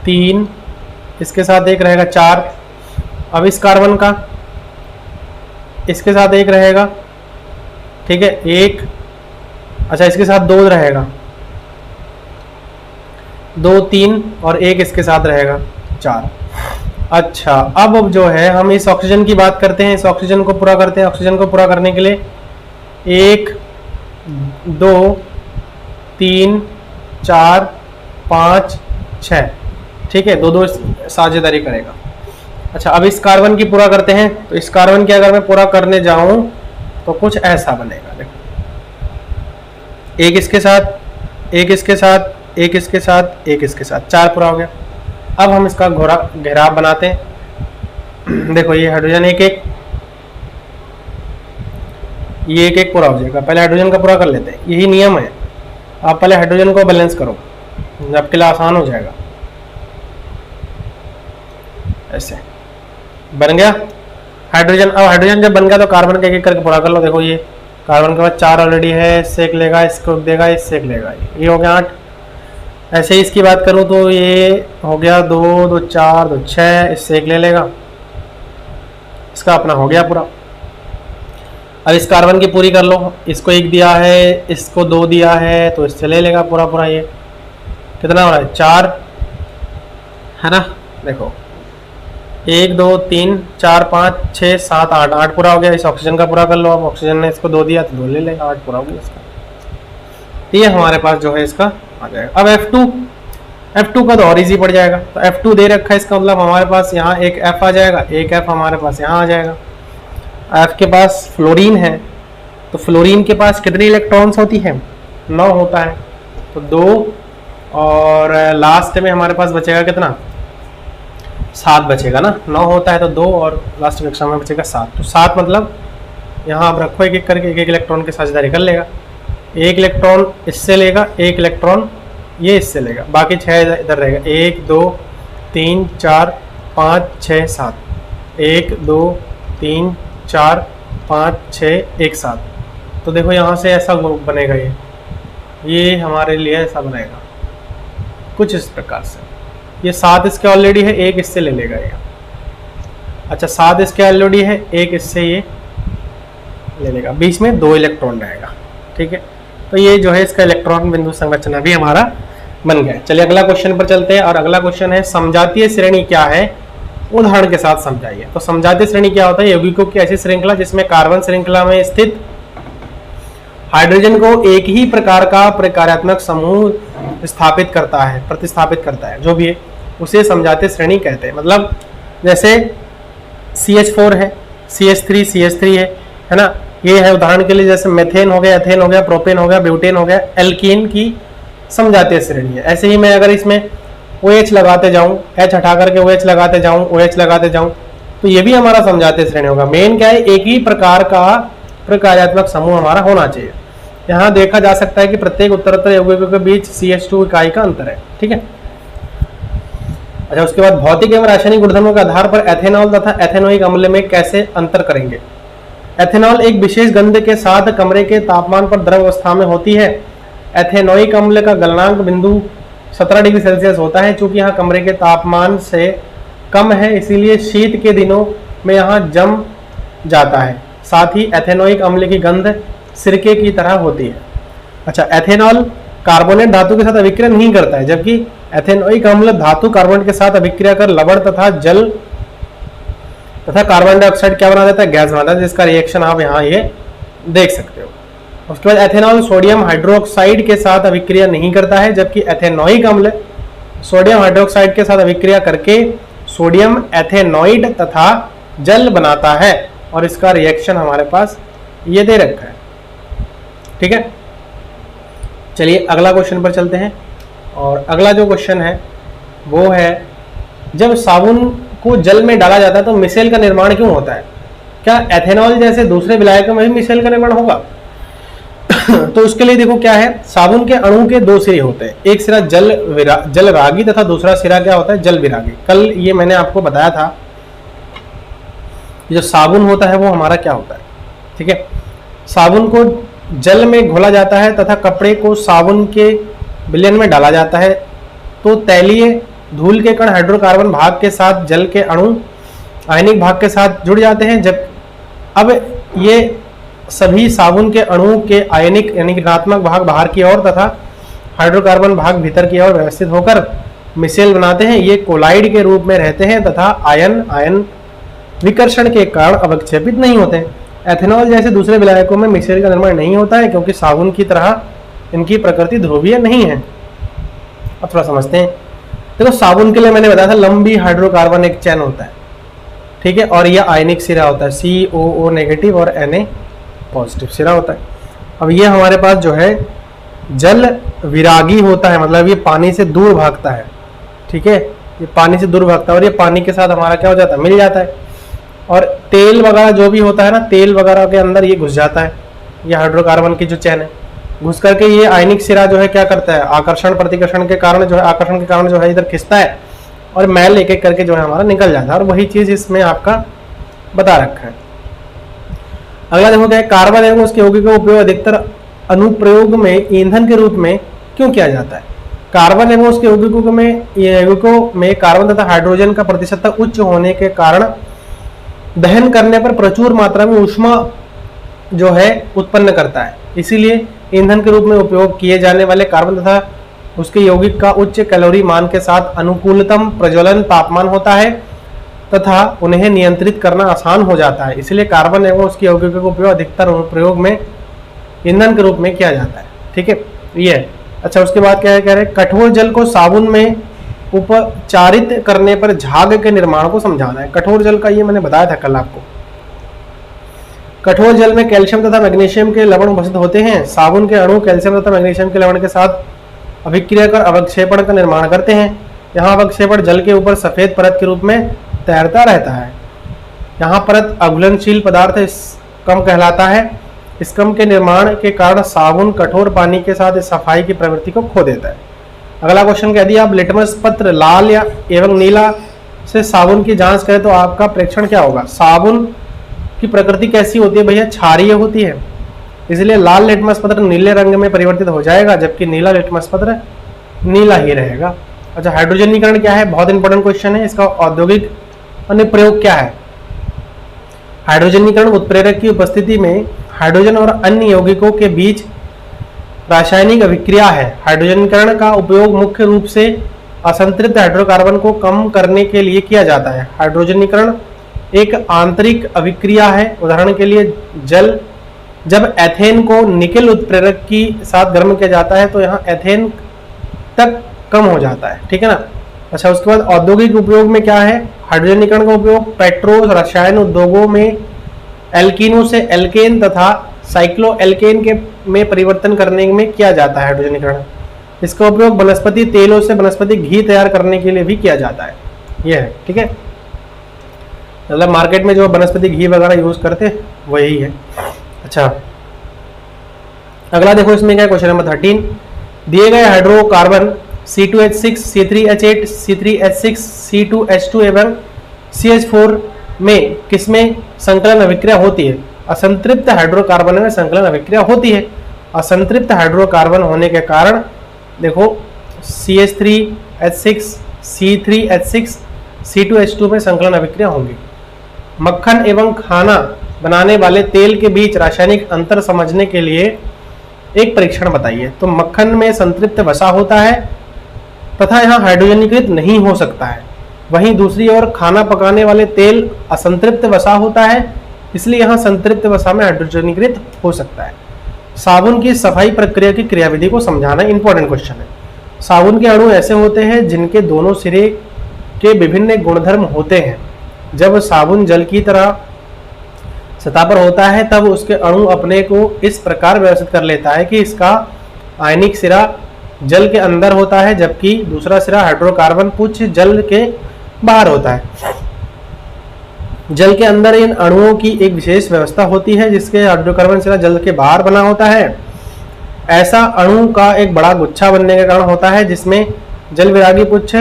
3, इसके साथ 1 रहेगा, 4। अब इस कार्बन का इसके साथ 1 रहेगा, ठीक है, 1, अच्छा इसके साथ 2 रहेगा, 2 3 और 1 इसके साथ रहेगा, 4। अच्छा, अब जो है हम इस ऑक्सीजन की बात करते हैं, इस ऑक्सीजन को पूरा करते हैं। ऑक्सीजन को पूरा करने के लिए 1 2 3 4 5 6, ठीक है, दो दो साझेदारी करेगा। अच्छा, अब इस कार्बन की पूरा करते हैं, तो इस कार्बन की अगर मैं पूरा करने जाऊं तो कुछ ऐसा बनेगा। देखो, एक इसके साथ, एक इसके साथ, एक इसके साथ, एक इसके साथ, 4 पूरा हो गया। अब हम इसका घेराव बनाते हैं। देखो, ये हाइड्रोजन एक एक, ये एक एक पूरा हो जाएगा। पहले हाइड्रोजन का पूरा कर लेते हैं, यही नियम है। आप पहले हाइड्रोजन को बैलेंस करो, आपके लिए आसान हो जाएगा। ऐसे बन गया हाइड्रोजन। अब हाइड्रोजन जब बन गया तो कार्बन का एक एक करके पूरा कर लो। देखो, ये कार्बन के बाद 4 ऑलरेडी है, इससे एक लेगा, इसको देगा, इससे एक लेगा, ये हो गया 8। ऐसे ही इसकी बात करूं तो ये हो गया 2 2 4 2 6, इससे एक ले लेगा, इसका अपना हो गया पूरा। अब इस कार्बन की पूरी कर लो, इसको 1 दिया है, इसको 2 दिया है, तो इससे ले लेगा पूरा पूरा। ये कितना हो रहा है? 4 है ना। देखो, 1 2 3 4 5 6 7 8, 8 पूरा हो गया। इस ऑक्सीजन का पूरा कर लो। अब ऑक्सीजन ने इसको 2 दिया तो 2 ले लेगा, 8 पूरा हो गया इसका। ये हमारे पास जो है इसका आ जाएगा। अब F2 का तो और इजी पड़ जाएगा। तो F2 दे रखा है, इसका मतलब हमारे पास यहाँ एक F आ जाएगा, एक F हमारे पास यहाँ आ जाएगा। F के पास फ्लोरीन है, तो फ्लोरीन के पास कितनी इलेक्ट्रॉन्स होती है? 9 होता है, तो 2, और लास्ट में हमारे पास बचेगा कितना? 7 बचेगा ना। 9 होता है तो 2, और लास्ट कक्षा में बचेगा 7। तो 7 मतलब यहाँ आप रखो, एक एक करके एक एक इलेक्ट्रॉन की साझेदारी कर लेगा। 1 इलेक्ट्रॉन इससे लेगा, 1 इलेक्ट्रॉन ये इससे लेगा, बाकी 6 इधर रहेगा। 1 2 3 4 5 6 7, 1 2 3 4 5 6 1 7। तो देखो, यहाँ से ऐसा बनेगा, ये हमारे लिए ऐसा बनेगा कुछ इस प्रकार से। ये 7 इसके ऑलरेडी है, 1 इससे ले लेगा ये। अच्छा, 7 इसके ऑलरेडी है, 1 इससे ये ले लेगा, बीच में 2 इलेक्ट्रॉन रहेगा, ठीक है। तो ये जो है इसका इलेक्ट्रॉन बिंदु संरचना भी हमारा बन गया। चलिए अगला क्वेश्चन पर चलते हैं, और अगला क्वेश्चन है समजातीय श्रेणी क्या है, उदाहरण के साथ समझाइए। तो समजातीय श्रेणी क्या होता है? यौगिकों की ऐसी श्रृंखला जिसमें कार्बन श्रृंखला में स्थित हाइड्रोजन को एक ही प्रकार का प्रकार्यात्मक समूह स्थापित करता है, प्रतिस्थापित करता है, जो भी है उसे समजातीय श्रेणी कहते हैं। मतलब जैसे CH4 है, CH3 है ना। ये है उदाहरण के लिए, जैसे मेथेन हो गया, एथेन हो गया, प्रोपेन हो गया, ब्यूटेन हो गया, एल्कीन की समजातीय श्रेणी है। ऐसे ही मैं अगर इसमें OH लगाते जाऊं, H हटा करके OH लगाते जाऊं, OH लगाते जाऊं, तो ये भी हमारा समजातीय श्रेणी होगा। मेन क्या है? एक ही प्रकार का प्रकार्यात्मक समूह हमारा होना चाहिए। यहाँ देखा जा सकता है कि प्रत्येक उत्तरोत्तर यौगिकों के बीच CH2 इकाई का अंतर है, ठीक है। अच्छा, उसके बाद भौतिक एवं रासायनिक गुणधर्मों के आधार पर एथेनॉल तथा एथेनोइक अम्ल में कैसे अंतर करेंगे? एथेनॉल एक विशेष गंध के साथ कमरे के तापमान पर द्रव अवस्था में होती है। एथेनोइक अम्ल का गलनांक बिंदु 17 डिग्री सेल्सियस होता है। चूंकि यहाँ कमरे के तापमान से कम है, इसीलिए शीत के दिनों में यहाँ जम जाता है। साथ ही एथेनोइक अम्ल की गंध सिरके की तरह होती है। अच्छा, एथेनॉल कार्बोनेट धातु के साथ अभिक्रिया नहीं करता है, जबकि एथेनोइक अम्ल धातु कार्बोनेट के साथ अभिक्रिया कर लवण तथा जल तथा कार्बन डाइऑक्साइड क्या बना देता है? गैस बना देता है, जिसका रिएक्शन आप यहाँ ये देख सकते हो। उसके बाद एथेनॉल सोडियम हाइड्रोक्साइड के साथ अभिक्रिया नहीं करता है, जबकि एथेनोइक अम्ल सोडियम हाइड्रोक्साइड के साथ अभिक्रिया करके सोडियम एथेनॉइड तथा जल बनाता है, और इसका रिएक्शन हमारे पास ये दे रखा है, ठीक है। चलिए अगला क्वेश्चन पर चलते हैं, और अगला जो क्वेश्चन है वो है, जब साबुन को जल में डाला जाता है तो मिसेल का निर्माण क्यों होता है? क्या एथेनॉल जैसे दूसरे विलायकों में भी मिसेल का निर्माण होगा? तो उसके लिए देखो क्या है, साबुन के अणु के 2 सिरे होते हैं, एक सिरा जल रागी तथा दूसरा सिरा क्या होता है? जल विरागी। कल ये मैंने आपको बताया था, जो साबुन होता है वो हमारा क्या होता है, ठीक है। साबुन को जल में घोला जाता है तथा कपड़े को साबुन के विलयन में डाला जाता है, तो तैलीय धूल के कण हाइड्रोकार्बन भाग के साथ जल के अणु आयनिक भाग के साथ जुड़ जाते हैं। जब अब ये सभी साबुन के अणु के आयनिक यानी ऋणात्मक भाग बाहर की ओर तथा हाइड्रोकार्बन भाग भीतर की ओर व्यवस्थित होकर मिसेल बनाते हैं, ये कोलाइड के रूप में रहते हैं तथा आयन विकर्षण के कारण अवक्षेपित नहीं होते। एथेनॉल जैसे दूसरे विलायकों में मिसेल का निर्माण नहीं होता है क्योंकि साबुन की तरह इनकी प्रकृति ध्रुवीय नहीं है। अब थोड़ा समझते हैं। देखो साबुन के लिए मैंने बताया था लंबी हाइड्रोकार्बन एक चैन होता है, ठीक है, और यह आयनिक सिरा होता है, COO नेगेटिव और Na पॉजिटिव सिरा होता है। अब ये हमारे पास जो है जल विरागी होता है, मतलब ये पानी से दूर भागता है, ठीक है, ये पानी से दूर भागता है और ये पानी के साथ हमारा क्या हो जाता है, मिल जाता है। और तेल वगैरह जो भी होता है ना, तेल वगैरह के अंदर ये घुस जाता है, ये हाइड्रोकार्बन की जो चैन है घुस करके ये आयनिक सिरा जो है क्या करता है, आकर्षण प्रतिकर्षण के कारण जो है, आकर्षण के कारण जो है इधर खिंचता है और मैल एक एक करके जो है हमारा निकल जाता है। और वही चीज इसमें आपका बता रखा है। अगला देखो क्या है, कार्बन एवं उसके यौगिक का उपयोग अधिकतर अनुप्रयोग में ईंधन के रूप में क्यों किया जाता है। कार्बन एवं उसके यौगिकों में कार्बन तथा हाइड्रोजन का प्रतिशत उच्च होने के कारण दहन करने पर प्रचुर मात्रा में ऊष्मा जो है उत्पन्न करता है। इसीलिए ईंधन के रूप में उपयोग किए जाने वाले कार्बन तथा उसके यौगिक का उच्च कैलोरी मान के साथ अनुकूलतम प्रज्वलन तापमान होता है तथा उन्हें नियंत्रित करना आसान हो जाता है। इसलिए कार्बन एवं उसके यौगिकों का उपयोग अधिकतर प्रयोग में ईंधन के रूप में किया जाता है, ठीक है, ये। अच्छा, उसके बाद क्या है, कह रहे कठोर जल को साबुन में उपचारित करने पर झाग के निर्माण को समझाना है। कठोर जल का ये मैंने बताया था कल आपको। कठोर जल में कैल्शियम तथा मैग्नीशियम के लवण उपस्थित होते हैं। साबुन के अणु कैल्शियम तथा मैग्नीशियम के लवण के साथ अभिक्रिया कर अवक्षेपण का निर्माण करते हैं। यहाँ अवक्षेपण जल के ऊपर सफेद परत के रूप में तैरता रहता है। यहाँ परत अघुलनशील पदार्थ स्कम कहलाता है। स्कम के निर्माण के कारण साबुन कठोर पानी के साथ सफाई की प्रवृत्ति को खो देता है। अगला क्वेश्चन, यदि आप लिटमस पत्र लाल या एवं नीला से साबुन की जांच करें तो आपका प्रेक्षण क्या होगा। साबुन की प्रकृति कैसी होती है भैया, क्षारीय होती है, इसलिए लाल लिटमस पत्र नीले रंग में परिवर्तित हो जाएगा जबकि नीला लिटमस पत्र नीला ही रहेगा। अच्छा, हाइड्रोजनीकरण क्या है, बहुत इंपॉर्टेंट क्वेश्चन है। इसका औद्योगिक अनुप्रयोग क्या है। हाइड्रोजनीकरण उत्प्रेरक की उपस्थिति में हाइड्रोजन और अन्य यौगिकों के बीच रासायनिक अभिक्रिया है। हाइड्रोजनीकरण का उपयोग मुख्य रूप से असंतृप्त हाइड्रोकार्बन को कम करने के लिए किया जाता है। हाइड्रोजनीकरण एक आंतरिक अभिक्रिया है। उदाहरण के लिए जब एथेन को निकेल उत्प्रेरक के साथ गर्म किया जाता है तो यहाँ एथेन तक कम हो जाता है, ठीक है ना। अच्छा, उसके बाद औद्योगिक उपयोग में क्या है, हाइड्रोजनीकरण का उपयोग पेट्रो रसायन उद्योगों में एल्कीनों से एल्केन तथा साइक्लो एल्केन के में परिवर्तन करने में किया जाता है। हाइड्रोजनीकरण इसका उपयोग वनस्पति तेलों से वनस्पति घी तैयार करने के लिए भी किया जाता है। यह है, ठीक है, मतलब मार्केट में जो वनस्पति घी वगैरह यूज करते हैं वही है। अच्छा, अगला देखो इसमें क्या है, क्वेश्चन नंबर 13, दिए गए hydrocarbon C2H6, C3H8, C3H6, C2H2 एवं CH4 में किसमें संकलन अभिक्रिया होती है। असंतृप्त हाइड्रोकार्बन में संकलन अभिक्रिया होती है। असंतृप्त हाइड्रोकार्बन होने के कारण देखो CH3H6, C3H6, C2H2 में संकलन अभिक्रिया होंगी। मक्खन एवं खाना बनाने वाले तेल के बीच रासायनिक अंतर समझने के लिए एक परीक्षण बताइए। तो मक्खन में संतृप्त वसा होता है तथा यहाँ हाइड्रोजनीकृत नहीं हो सकता है। वहीं दूसरी ओर खाना पकाने वाले तेल असंतृप्त वसा होता है, इसलिए यहाँ संतृप्त वसा में हाइड्रोजनीकृत हो सकता है। साबुन की सफाई प्रक्रिया की क्रियाविधि को समझाना इंपॉर्टेंट क्वेश्चन है। साबुन के अणु ऐसे होते हैं जिनके दोनों सिरे के विभिन्न गुणधर्म होते हैं। जब साबुन जल की तरह सतह पर होता है तब उसके अणु अपने को इस प्रकार व्यवस्थित कर लेता है कि इसका आयनिक सिरा जल के अंदर होता है जबकि दूसरा सिरा हाइड्रोकार्बन पुच्छ जल के बाहर होता है। जल के अंदर इन अणुओं की एक विशेष व्यवस्था होती है जिसके हाइड्रोकार्बन सिरा जल के बाहर बना होता है। ऐसा अणु का एक बड़ा गुच्छा बनने के कारण होता है जिसमें जल विरागी पुच्छ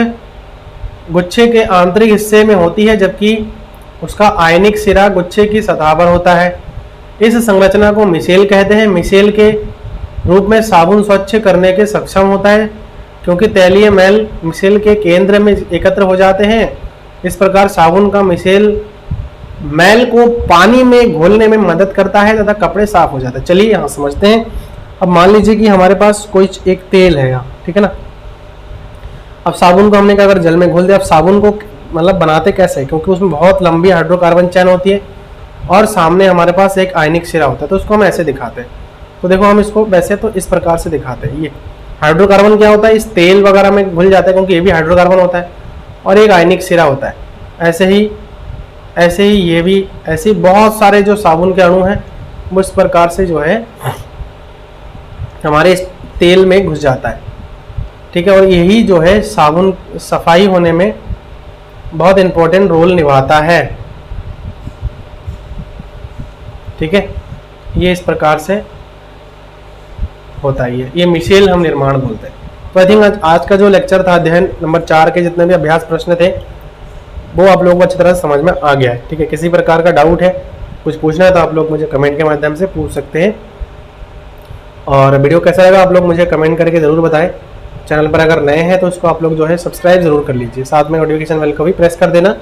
गुच्छे के आंतरिक हिस्से में होती है जबकि उसका आयनिक सिरा गुच्छे की सतह पर होता है। इस संरचना को मिसेल कहते हैं। मिसेल के रूप में साबुन स्वच्छ करने के सक्षम होता है क्योंकि तैलीय मैल मिसेल के केंद्र में एकत्र हो जाते हैं। इस प्रकार साबुन का मिसेल मैल को पानी में घोलने में मदद करता है तथा कपड़े साफ हो जाते हैं। चलिए यहाँ समझते हैं। अब मान लीजिए कि हमारे पास कोई एक तेल है यहाँ, ठीक है ना। अब साबुन को हमने क्या, अगर जल में घोल दिया, अब साबुन को मतलब बनाते कैसे, क्योंकि उसमें बहुत लंबी हाइड्रोकार्बन चैन होती है और सामने हमारे पास एक आयनिक सिरा होता है, तो उसको हम ऐसे दिखाते हैं। तो देखो हम इसको वैसे तो इस प्रकार से दिखाते हैं। ये हाइड्रोकार्बन क्या होता है, इस तेल वगैरह में घुल जाता है क्योंकि ये भी हाइड्रोकार्बन होता है, और एक आयनिक सिरा होता है। ऐसे ही ये भी, ऐसे ही बहुत सारे जो साबुन के अणु हैं वो इस प्रकार से जो है हमारे इस तेल में घुस जाता है, ठीक है। और यही जो है साबुन सफाई होने में बहुत इंपॉर्टेंट रोल निभाता है, ठीक है। ये इस प्रकार से होता है, ये मिशेल हम निर्माण बोलते हैं। तो आई थिंक आज का जो लेक्चर था, अध्ययन नंबर 4 के जितने भी अभ्यास प्रश्न थे वो आप लोगों को अच्छी तरह से समझ में आ गया है, ठीक है। किसी प्रकार का डाउट है, कुछ पूछना है तो आप लोग मुझे कमेंट के माध्यम से पूछ सकते हैं। और वीडियो कैसा लगा आप लोग मुझे कमेंट करके ज़रूर बताएं। चैनल पर अगर नए हैं तो इसको आप लोग जो है सब्सक्राइब ज़रूर कर लीजिए, साथ में नोटिफिकेशन बेल को भी प्रेस कर देना।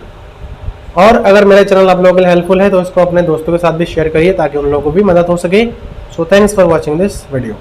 और अगर मेरा चैनल आप लोगों के लिए हेल्पफुल है तो इसको अपने दोस्तों के साथ भी शेयर करिए ताकि उन लोगों को भी मदद हो सके। So thanks for watching this video.